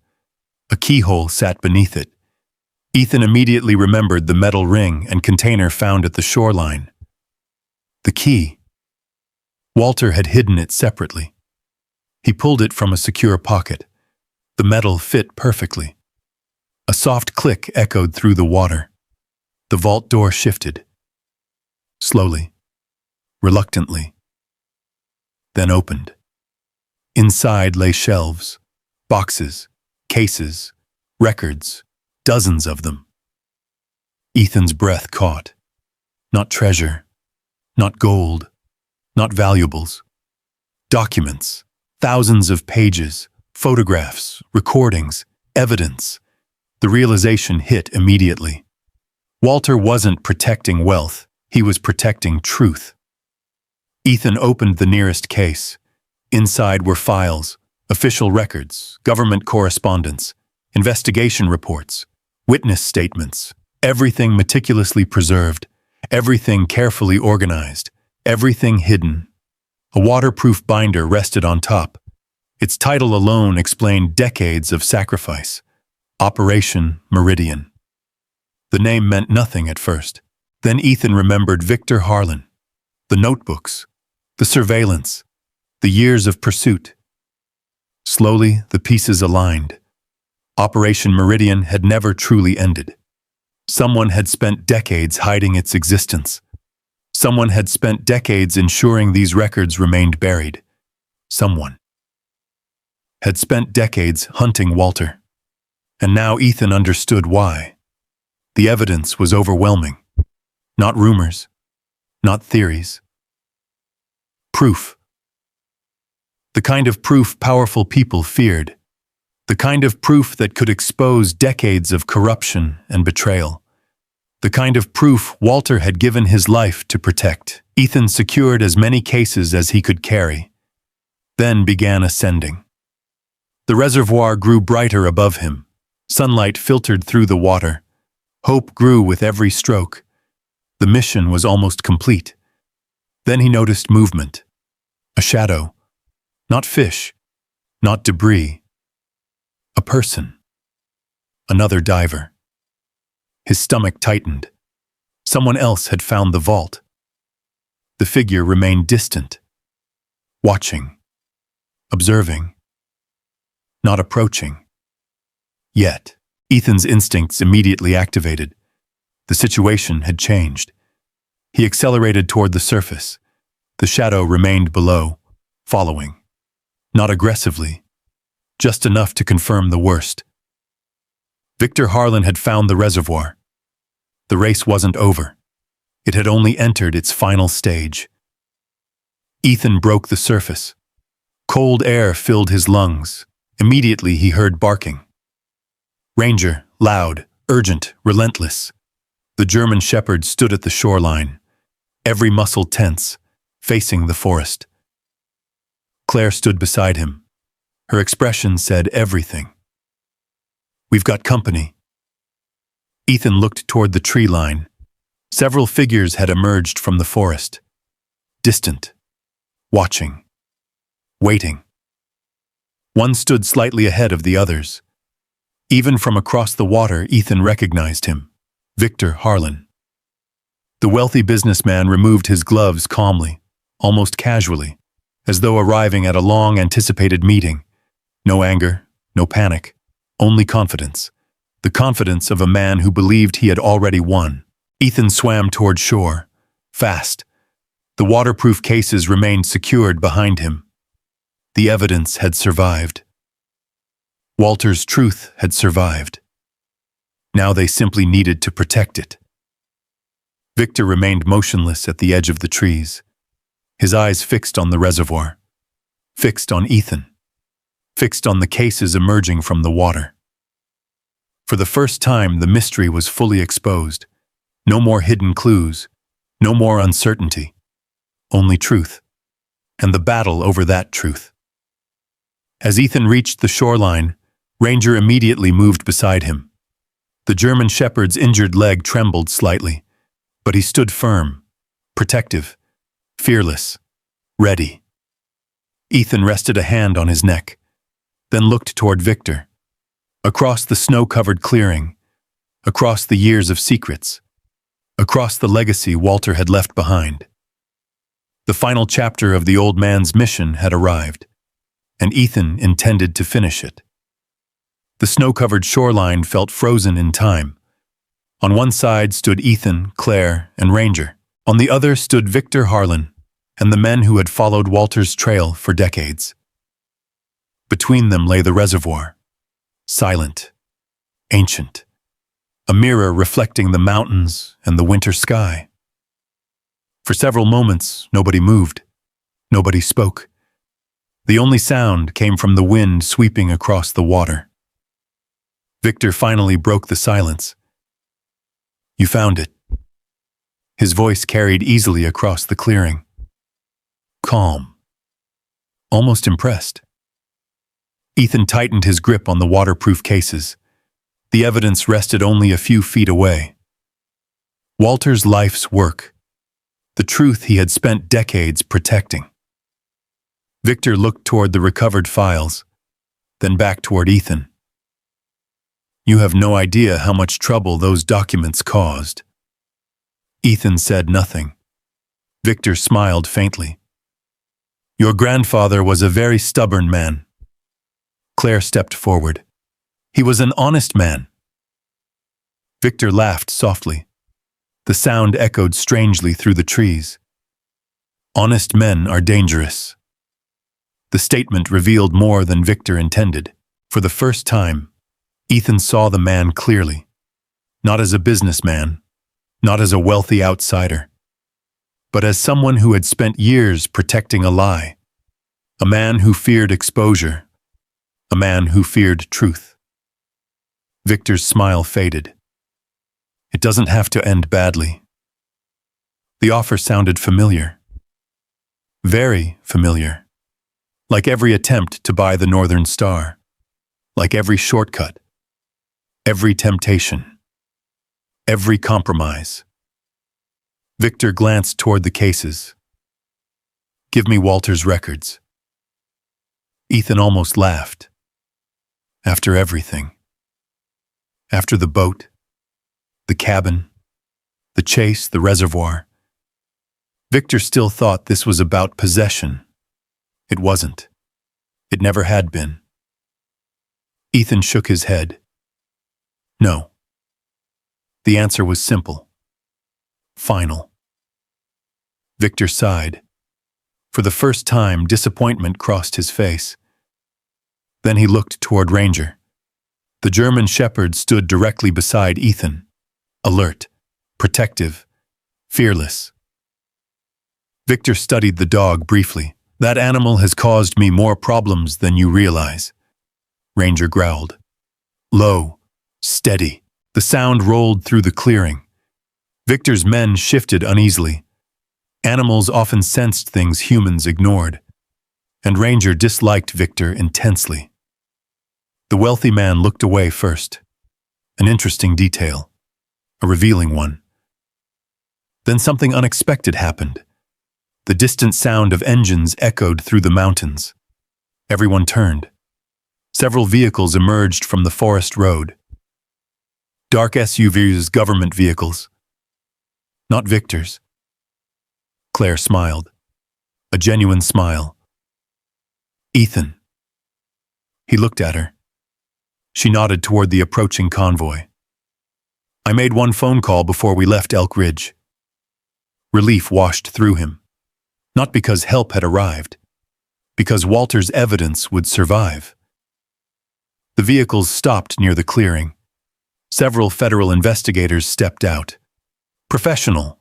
A keyhole sat beneath it. Ethan immediately remembered the metal ring and container found at the shoreline. The key. Walter had hidden it separately. He pulled it from a secure pocket. The metal fit perfectly. A soft click echoed through the water. The vault door shifted. Slowly, reluctantly, then opened. Inside lay shelves, boxes, cases, records, dozens of them. Ethan's breath caught. Not treasure, not gold, not valuables. Documents, thousands of pages, photographs, recordings, evidence. The realization hit immediately. Walter wasn't protecting wealth, he was protecting truth. Ethan opened the nearest case. Inside were files, official records, government correspondence, investigation reports, witness statements, everything meticulously preserved, everything carefully organized, everything hidden. A waterproof binder rested on top. Its title alone explained decades of sacrifice. Operation Meridian. The name meant nothing at first. Then Ethan remembered Victor Harlan, the notebooks, the surveillance, the years of pursuit. Slowly, the pieces aligned. Operation Meridian had never truly ended. Someone had spent decades hiding its existence. Someone had spent decades ensuring these records remained buried. Someone had spent decades hunting Walter. And now Ethan understood why. The evidence was overwhelming. Not rumors, not theories. Proof. The kind of proof powerful people feared. The kind of proof that could expose decades of corruption and betrayal. The kind of proof Walter had given his life to protect. Ethan secured as many cases as he could carry, then began ascending. The reservoir grew brighter above him. Sunlight filtered through the water. Hope grew with every stroke. The mission was almost complete. Then he noticed movement. A shadow. Not fish. Not debris. A person. Another diver. His stomach tightened. Someone else had found the vault. The figure remained distant. Watching. Observing. Not approaching. Yet, Ethan's instincts immediately activated. The situation had changed. He accelerated toward the surface. The shadow remained below, following. Not aggressively, just enough to confirm the worst. Victor Harlan had found the reservoir. The race wasn't over. It had only entered its final stage. Ethan broke the surface. Cold air filled his lungs. Immediately he heard barking. Ranger, loud, urgent, relentless. The German shepherd stood at the shoreline, every muscle tense, facing the forest. Claire stood beside him. Her expression said everything. "We've got company." Ethan looked toward the tree line. Several figures had emerged from the forest. Distant. Watching. Waiting. One stood slightly ahead of the others. Even from across the water, Ethan recognized him. Victor Harlan. The wealthy businessman removed his gloves calmly, almost casually. as though arriving at a long-anticipated meeting. No anger, no panic, only confidence. The confidence of a man who believed he had already won. Ethan swam toward shore, fast. The waterproof cases remained secured behind him. The evidence had survived. Walter's truth had survived. Now they simply needed to protect it. Victor remained motionless at the edge of the trees, his eyes fixed on the reservoir, fixed on Ethan, fixed on the cases emerging from the water. For the first time, the mystery was fully exposed. No more hidden clues, no more uncertainty, only truth, and the battle over that truth. As Ethan reached the shoreline, Ranger immediately moved beside him. The German shepherd's injured leg trembled slightly, but he stood firm, protective, fearless, ready. Ethan rested a hand on his neck, then looked toward Victor. Across the snow-covered clearing, across the years of secrets, across the legacy Walter had left behind. The final chapter of the old man's mission had arrived, and Ethan intended to finish it. The snow-covered shoreline felt frozen in time. On one side stood Ethan, Claire, and Ranger. On the other stood Victor Harlan and the men who had followed Walter's trail for decades. Between them lay the reservoir, silent, ancient, a mirror reflecting the mountains and the winter sky. For several moments, nobody moved, nobody spoke. The only sound came from the wind sweeping across the water. Victor finally broke the silence. "You found it." His voice carried easily across the clearing. Calm. Almost impressed. Ethan tightened his grip on the waterproof cases. The evidence rested only a few feet away. Walter's life's work. The truth he had spent decades protecting. Victor looked toward the recovered files, then back toward Ethan. "You have no idea how much trouble those documents caused." Ethan said nothing. Victor smiled faintly. "Your grandfather was a very stubborn man." Claire stepped forward. "He was an honest man." Victor laughed softly. The sound echoed strangely through the trees. "Honest men are dangerous." The statement revealed more than Victor intended. For the first time, Ethan saw the man clearly. Not as a businessman, not as a wealthy outsider, but as someone who had spent years protecting a lie. A man who feared exposure. A man who feared truth. Victor's smile faded. "It doesn't have to end badly." The offer sounded familiar. Very familiar. Like every attempt to buy the Northern Star. Like every shortcut. Every temptation. Every compromise. Victor glanced toward the cases. "Give me Walter's records." Ethan almost laughed. After everything. After the boat, the cabin, the chase, the reservoir. Victor still thought this was about possession. It wasn't. It never had been. Ethan shook his head. No. The answer was simple. Final. Victor sighed. For the first time, disappointment crossed his face. Then he looked toward Ranger. The German shepherd stood directly beside Ethan, alert, protective, fearless. Victor studied the dog briefly. "That animal has caused me more problems than you realize," Ranger growled. Low, steady. The sound rolled through the clearing. Victor's men shifted uneasily. Animals often sensed things humans ignored, and Ranger disliked Victor intensely. The wealthy man looked away first. An interesting detail, a revealing one. Then something unexpected happened. The distant sound of engines echoed through the mountains. Everyone turned. Several vehicles emerged from the forest road. Dark SUVs, government vehicles. Not Victor's. Claire smiled. A genuine smile, Ethan. He looked at her. She nodded toward the approaching convoy. I made one phone call before we left Elk Ridge. Relief washed through him. Not because help had arrived, because Walter's evidence would survive. The vehicles stopped near the clearing. Several federal investigators stepped out. Professional,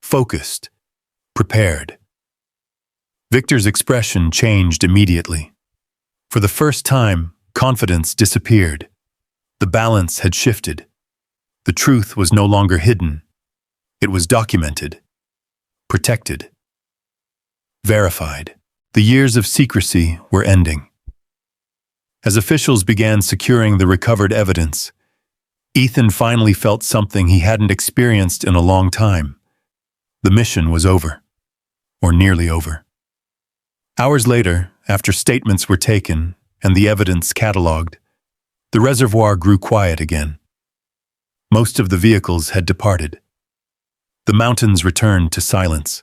focused, prepared. Victor's expression changed immediately. For the first time, confidence disappeared. The balance had shifted. The truth was no longer hidden. It was documented, protected, verified. The years of secrecy were ending. As officials began securing the recovered evidence, Ethan finally felt something he hadn't experienced in a long time. The mission was over, or nearly over. Hours later, after statements were taken and the evidence catalogued, the reservoir grew quiet again. Most of the vehicles had departed. The mountains returned to silence.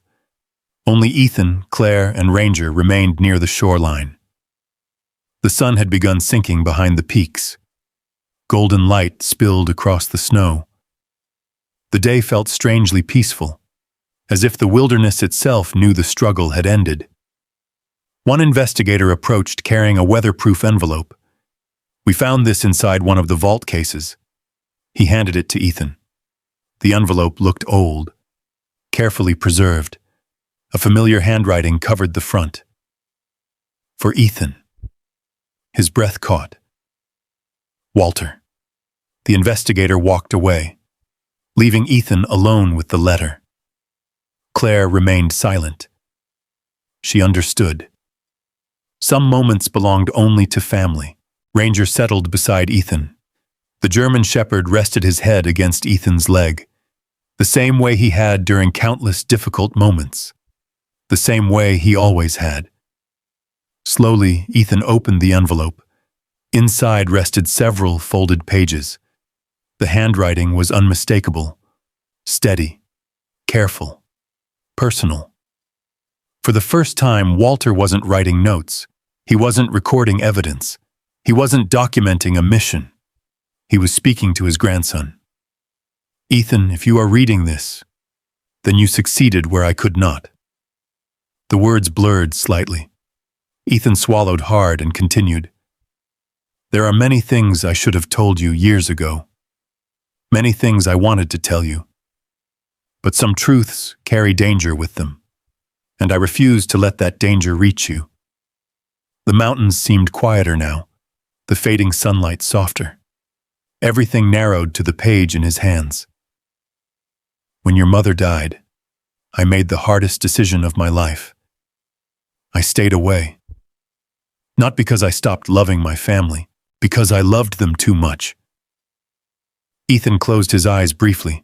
Only Ethan, Claire, and Ranger remained near the shoreline. The sun had begun sinking behind the peaks. Golden light spilled across the snow. The day felt strangely peaceful, as if the wilderness itself knew the struggle had ended. One investigator approached carrying a weatherproof envelope. We found this inside one of the vault cases. He handed it to Ethan. The envelope looked old, carefully preserved. A familiar handwriting covered the front. For Ethan. His breath caught. Walter. The investigator walked away, leaving Ethan alone with the letter. Claire remained silent. She understood. Some moments belonged only to family. Ranger settled beside Ethan. The German shepherd rested his head against Ethan's leg, the same way he had during countless difficult moments, the same way he always had. Slowly, Ethan opened the envelope. Inside rested several folded pages. The handwriting was unmistakable, steady, careful, personal. For the first time, Walter wasn't writing notes. He wasn't recording evidence. He wasn't documenting a mission. He was speaking to his grandson. Ethan, if you are reading this, then you succeeded where I could not. The words blurred slightly. Ethan swallowed hard and continued. There are many things I should have told you years ago. Many things I wanted to tell you. But some truths carry danger with them, and I refuse to let that danger reach you. The mountains seemed quieter now, the fading sunlight softer. Everything narrowed to the page in his hands. When your mother died, I made the hardest decision of my life. I stayed away. Not because I stopped loving my family, because I loved them too much. Ethan closed his eyes briefly.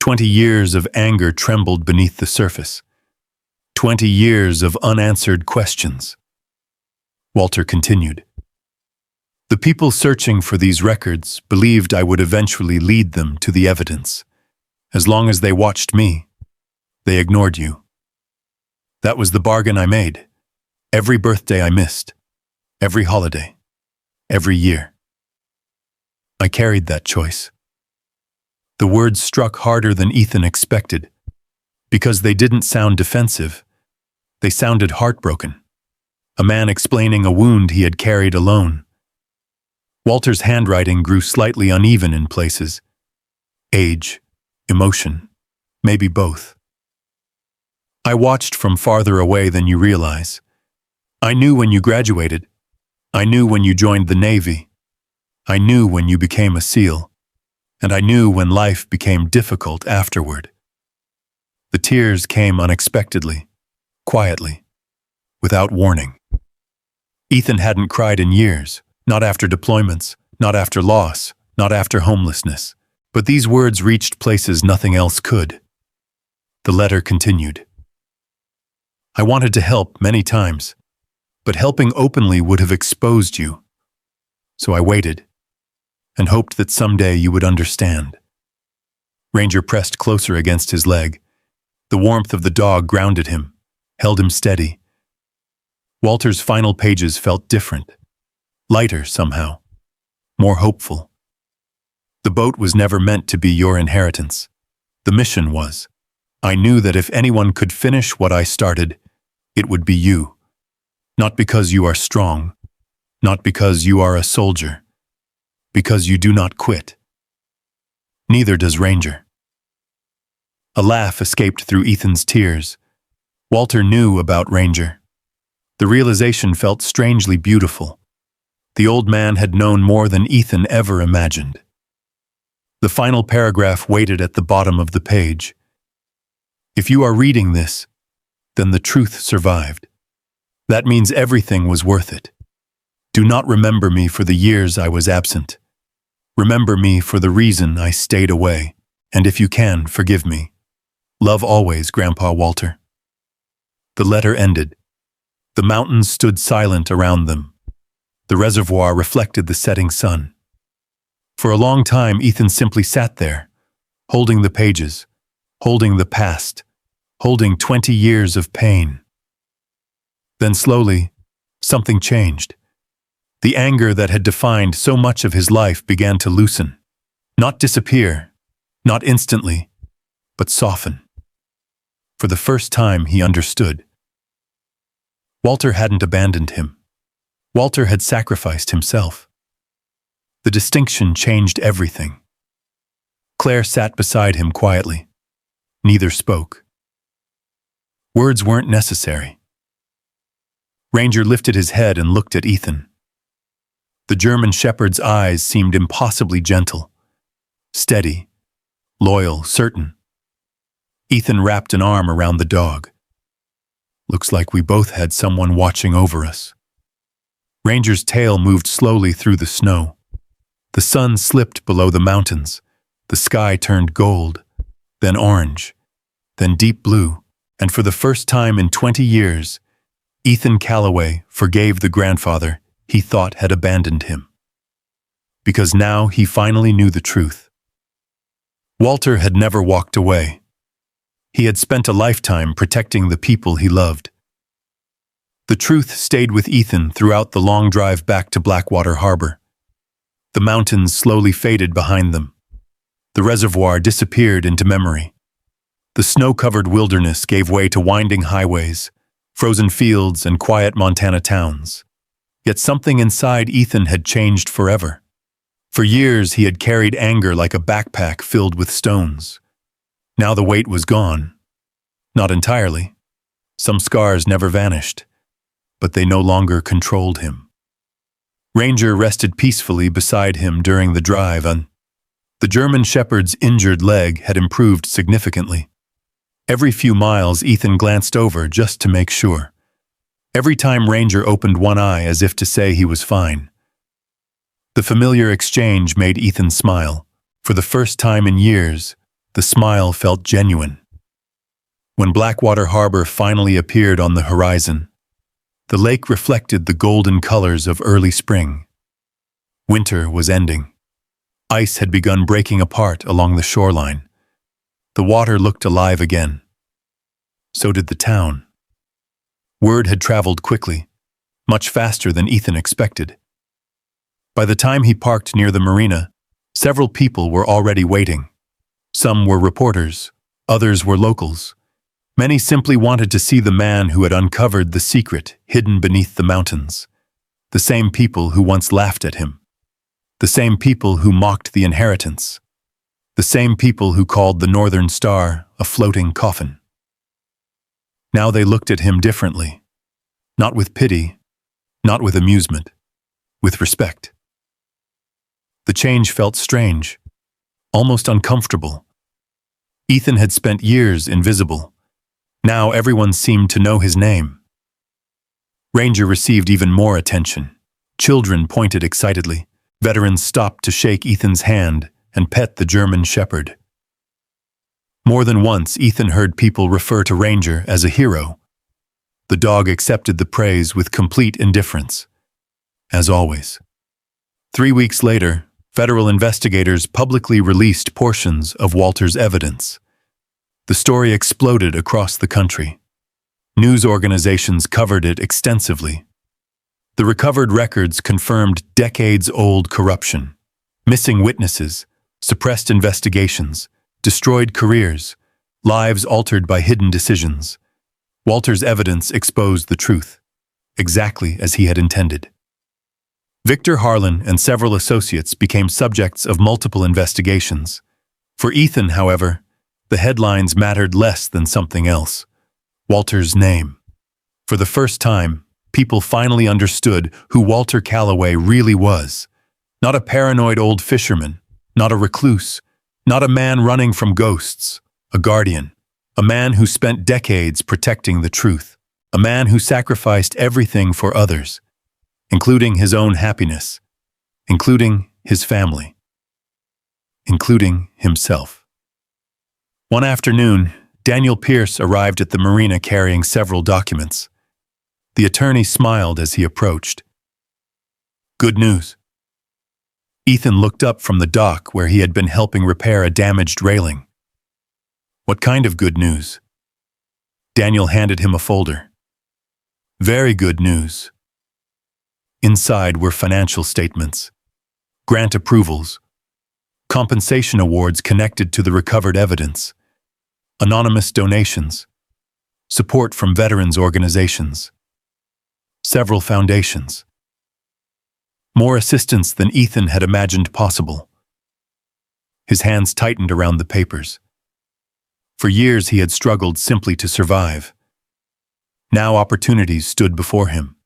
20 years of anger trembled beneath the surface. 20 years of unanswered questions. Walter continued. The people searching for these records believed I would eventually lead them to the evidence. As long as they watched me, they ignored you. That was the bargain I made. Every birthday I missed. Every holiday. Every year. I carried that choice. The words struck harder than Ethan expected, because they didn't sound defensive. They sounded heartbroken. A man explaining a wound he had carried alone. Walter's handwriting grew slightly uneven in places. Age, emotion, maybe both. I watched from farther away than you realize. I knew when you graduated. I knew when you joined the Navy. I knew when you became a SEAL. And I knew when life became difficult afterward. The tears came unexpectedly, quietly, without warning. Ethan hadn't cried in years, not after deployments, not after loss, not after homelessness. But these words reached places nothing else could. The letter continued. I wanted to help many times, but helping openly would have exposed you. So I waited, and hoped that someday you would understand. Ranger pressed closer against his leg. The warmth of the dog grounded him, held him steady. Walter's final pages felt different, lighter somehow, more hopeful. The boat was never meant to be your inheritance. The mission was. I knew that if anyone could finish what I started, it would be you. Not because you are strong, not because you are a soldier, because you do not quit. Neither does Ranger. A laugh escaped through Ethan's tears. Walter knew about Ranger. The realization felt strangely beautiful. The old man had known more than Ethan ever imagined. The final paragraph waited at the bottom of the page. If you are reading this, then the truth survived. That means everything was worth it. Do not remember me for the years I was absent. Remember me for the reason I stayed away, and if you can, forgive me. Love always, Grandpa Walter. The letter ended. The mountains stood silent around them. The reservoir reflected the setting sun. For a long time, Ethan simply sat there, holding the pages, holding the past, holding 20 years of pain. Then slowly, something changed. The anger that had defined so much of his life began to loosen, not disappear, not instantly, but soften. For the first time, he understood. Walter hadn't abandoned him. Walter had sacrificed himself. The distinction changed everything. Claire sat beside him quietly. Neither spoke. Words weren't necessary. Ranger lifted his head and looked at Ethan. The German shepherd's eyes seemed impossibly gentle, steady, loyal, certain. Ethan wrapped an arm around the dog. Looks like we both had someone watching over us. Ranger's tail moved slowly through the snow. The sun slipped below the mountains. The sky turned gold, then orange, then deep blue, and for the first time in 20 years, Ethan Calloway forgave the grandfather he thought had abandoned him. Because now he finally knew the truth. Walter had never walked away. He had spent a lifetime protecting the people he loved. The truth stayed with Ethan throughout the long drive back to Blackwater Harbor. The mountains slowly faded behind them. The reservoir disappeared into memory. The snow-covered wilderness gave way to winding highways, frozen fields, and quiet Montana towns. Yet something inside Ethan had changed forever. For years he had carried anger like a backpack filled with stones. Now the weight was gone. Not entirely. Some scars never vanished, but they no longer controlled him. Ranger rested peacefully beside him during the drive, and the German shepherd's injured leg had improved significantly. Every few miles, Ethan glanced over just to make sure. Every time Ranger opened one eye as if to say he was fine. The familiar exchange made Ethan smile. For the first time in years, the smile felt genuine. When Blackwater Harbor finally appeared on the horizon, the lake reflected the golden colors of early spring. Winter was ending. Ice had begun breaking apart along the shoreline. The water looked alive again. So did the town. Word had traveled quickly, much faster than Ethan expected. By the time he parked near the marina, several people were already waiting. Some were reporters, others were locals. Many simply wanted to see the man who had uncovered the secret hidden beneath the mountains. The same people who once laughed at him. The same people who mocked the inheritance. The same people who called the Northern Star a floating coffin. Now they looked at him differently. Not with pity, not with amusement, with respect. The change felt strange, almost uncomfortable. Ethan had spent years invisible. Now everyone seemed to know his name. Ranger received even more attention. Children pointed excitedly. Veterans stopped to shake Ethan's hand and pet the German shepherd. More than once, Ethan heard people refer to Ranger as a hero. The dog accepted the praise with complete indifference. As always. 3 weeks later, federal investigators publicly released portions of Walter's evidence. The story exploded across the country. News organizations covered it extensively. The recovered records confirmed decades-old corruption, missing witnesses, suppressed investigations, destroyed careers, lives altered by hidden decisions. Walter's evidence exposed the truth, exactly as he had intended. Victor Harlan and several associates became subjects of multiple investigations. For Ethan, however, the headlines mattered less than something else: Walter's name. For the first time, people finally understood who Walter Calloway really was. Not a paranoid old fisherman, not a recluse, not a man running from ghosts, a guardian, a man who spent decades protecting the truth, a man who sacrificed everything for others, including his own happiness, including his family, including himself. One afternoon, Daniel Pierce arrived at the marina carrying several documents. The attorney smiled as he approached. "Good news." Ethan looked up from the dock where he had been helping repair a damaged railing. "What kind of good news?" Daniel handed him a folder. "Very good news." Inside were financial statements, grant approvals, compensation awards connected to the recovered evidence, anonymous donations, support from veterans organizations, several foundations. More assistance than Ethan had imagined possible. His hands tightened around the papers. For years he had struggled simply to survive. Now opportunities stood before him.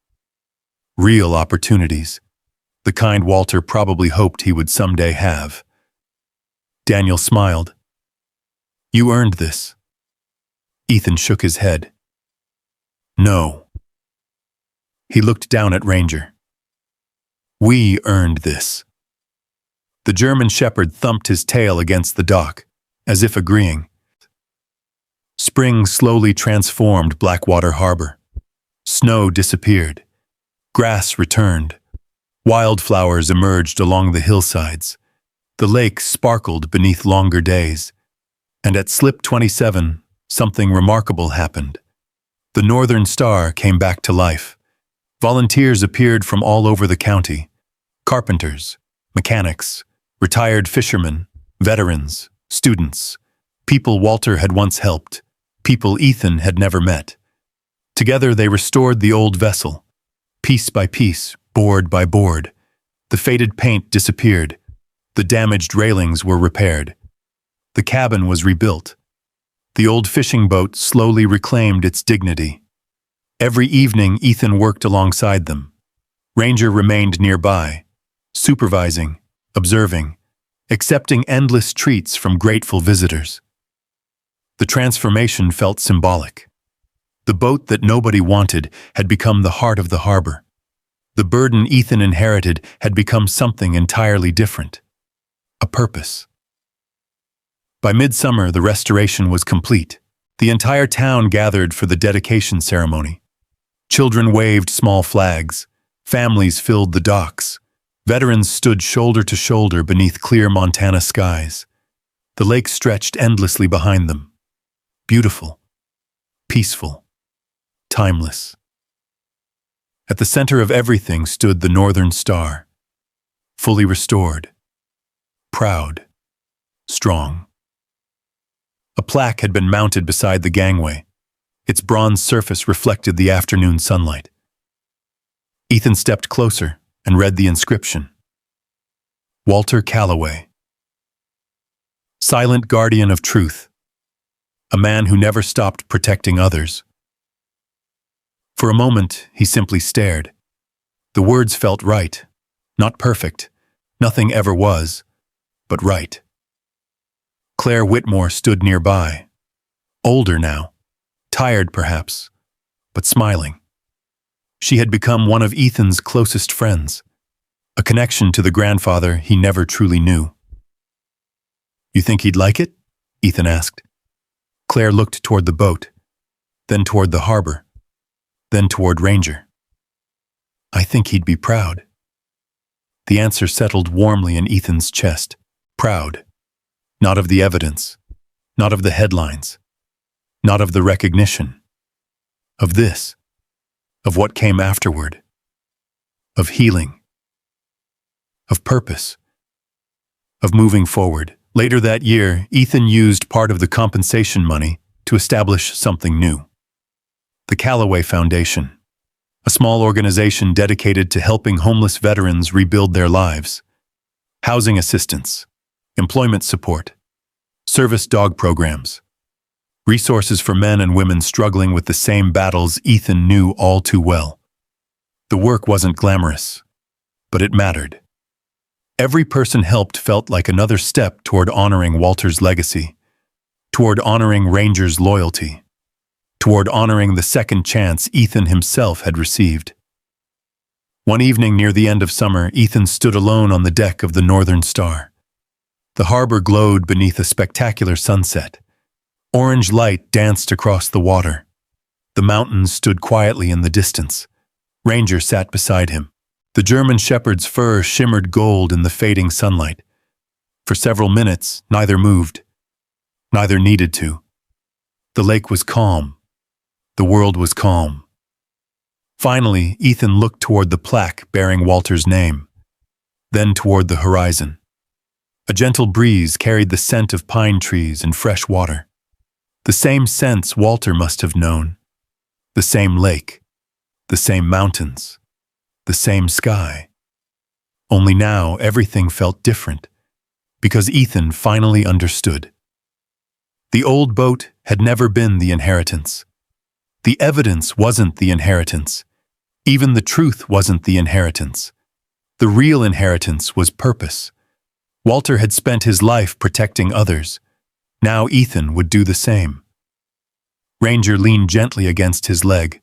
Real opportunities, the kind Walter probably hoped he would someday have. Daniel smiled. "You earned this." Ethan shook his head. "No." He looked down at Ranger. "We earned this." The German shepherd thumped his tail against the dock, as if agreeing. Spring slowly transformed Blackwater Harbor. Snow disappeared. Grass returned. Wildflowers emerged along the hillsides. The lake sparkled beneath longer days. And at Slip 27, something remarkable happened. The Northern Star came back to life. Volunteers appeared from all over the county. Carpenters, mechanics, retired fishermen, veterans, students, people Walter had once helped, people Ethan had never met. Together they restored the old vessel. Piece by piece, board by board. The faded paint disappeared. The damaged railings were repaired. The cabin was rebuilt. The old fishing boat slowly reclaimed its dignity. Every evening, Ethan worked alongside them. Ranger remained nearby, supervising, observing, accepting endless treats from grateful visitors. The transformation felt symbolic. The boat that nobody wanted had become the heart of the harbor. The burden Ethan inherited had become something entirely different. A purpose. By midsummer, the restoration was complete. The entire town gathered for the dedication ceremony. Children waved small flags. Families filled the docks. Veterans stood shoulder to shoulder beneath clear Montana skies. The lake stretched endlessly behind them. Beautiful, peaceful, timeless. At the center of everything stood the Northern Star, fully restored, proud, strong. A plaque had been mounted beside the gangway. Its bronze surface reflected the afternoon sunlight. Ethan stepped closer and read the inscription. Walter Calloway. Silent guardian of truth. A man who never stopped protecting others. For a moment, he simply stared. The words felt right. Not perfect. Nothing ever was, but right. Claire Whitmore stood nearby. Older now. Tired, perhaps, but smiling. She had become one of Ethan's closest friends, a connection to the grandfather he never truly knew. "You think he'd like it?" Ethan asked. Claire looked toward the boat, then toward the harbor, then toward Ranger. "I think he'd be proud." The answer settled warmly in Ethan's chest. Proud. Not of the evidence, not of the headlines, not of the recognition. Of this, of what came afterward, of healing, of purpose, of moving forward. Later that year, Ethan used part of the compensation money to establish something new. The Calloway Foundation, a small organization dedicated to helping homeless veterans rebuild their lives. Housing assistance, employment support, service dog programs, resources for men and women struggling with the same battles Ethan knew all too well. The work wasn't glamorous, but it mattered. Every person helped felt like another step toward honoring Walter's legacy, toward honoring Ranger's loyalty, toward honoring the second chance Ethan himself had received. One evening near the end of summer, Ethan stood alone on the deck of the Northern Star. The harbor glowed beneath a spectacular sunset. Orange light danced across the water. The mountains stood quietly in the distance. Ranger sat beside him. The German shepherd's fur shimmered gold in the fading sunlight. For several minutes, neither moved. Neither needed to. The lake was calm. The world was calm. Finally, Ethan looked toward the plaque bearing Walter's name, then toward the horizon. A gentle breeze carried the scent of pine trees and fresh water. The same scents Walter must have known. The same lake, the same mountains, the same sky. Only now everything felt different, because Ethan finally understood. The old boat had never been the inheritance. The evidence wasn't the inheritance. Even the truth wasn't the inheritance. The real inheritance was purpose. Walter had spent his life protecting others. Now Ethan would do the same. Ranger leaned gently against his leg.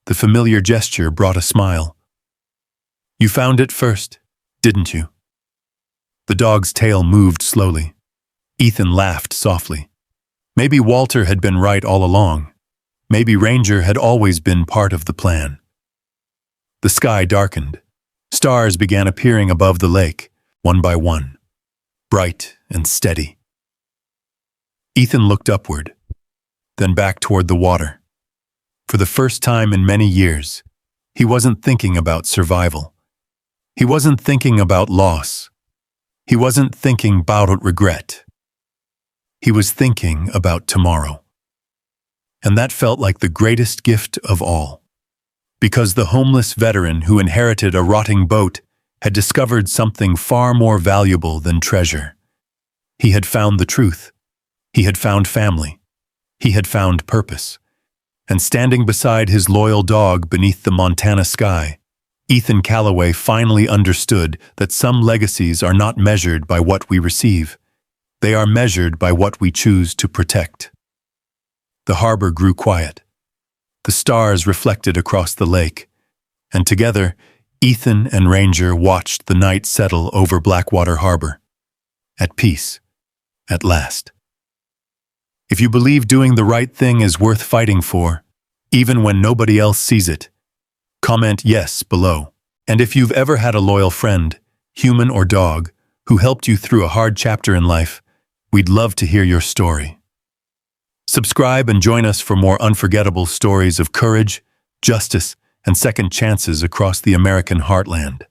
The familiar gesture brought a smile. "You found it first, didn't you?" The dog's tail moved slowly. Ethan laughed softly. Maybe Walter had been right all along. Maybe Ranger had always been part of the plan. The sky darkened. Stars began appearing above the lake, one by one, bright and steady. Ethan looked upward, then back toward the water. For the first time in many years, he wasn't thinking about survival. He wasn't thinking about loss. He wasn't thinking about regret. He was thinking about tomorrow. And that felt like the greatest gift of all. Because the homeless veteran who inherited a rotting boat had discovered something far more valuable than treasure. He had found the truth. He had found family. He had found purpose. And standing beside his loyal dog beneath the Montana sky, Ethan Calloway finally understood that some legacies are not measured by what we receive. They are measured by what we choose to protect. The harbor grew quiet. The stars reflected across the lake, and together, Ethan and Ranger watched the night settle over Blackwater Harbor. At peace, at last. If you believe doing the right thing is worth fighting for, even when nobody else sees it, comment yes below. And if you've ever had a loyal friend, human or dog, who helped you through a hard chapter in life, we'd love to hear your story. Subscribe and join us for more unforgettable stories of courage, justice, and second chances across the American heartland.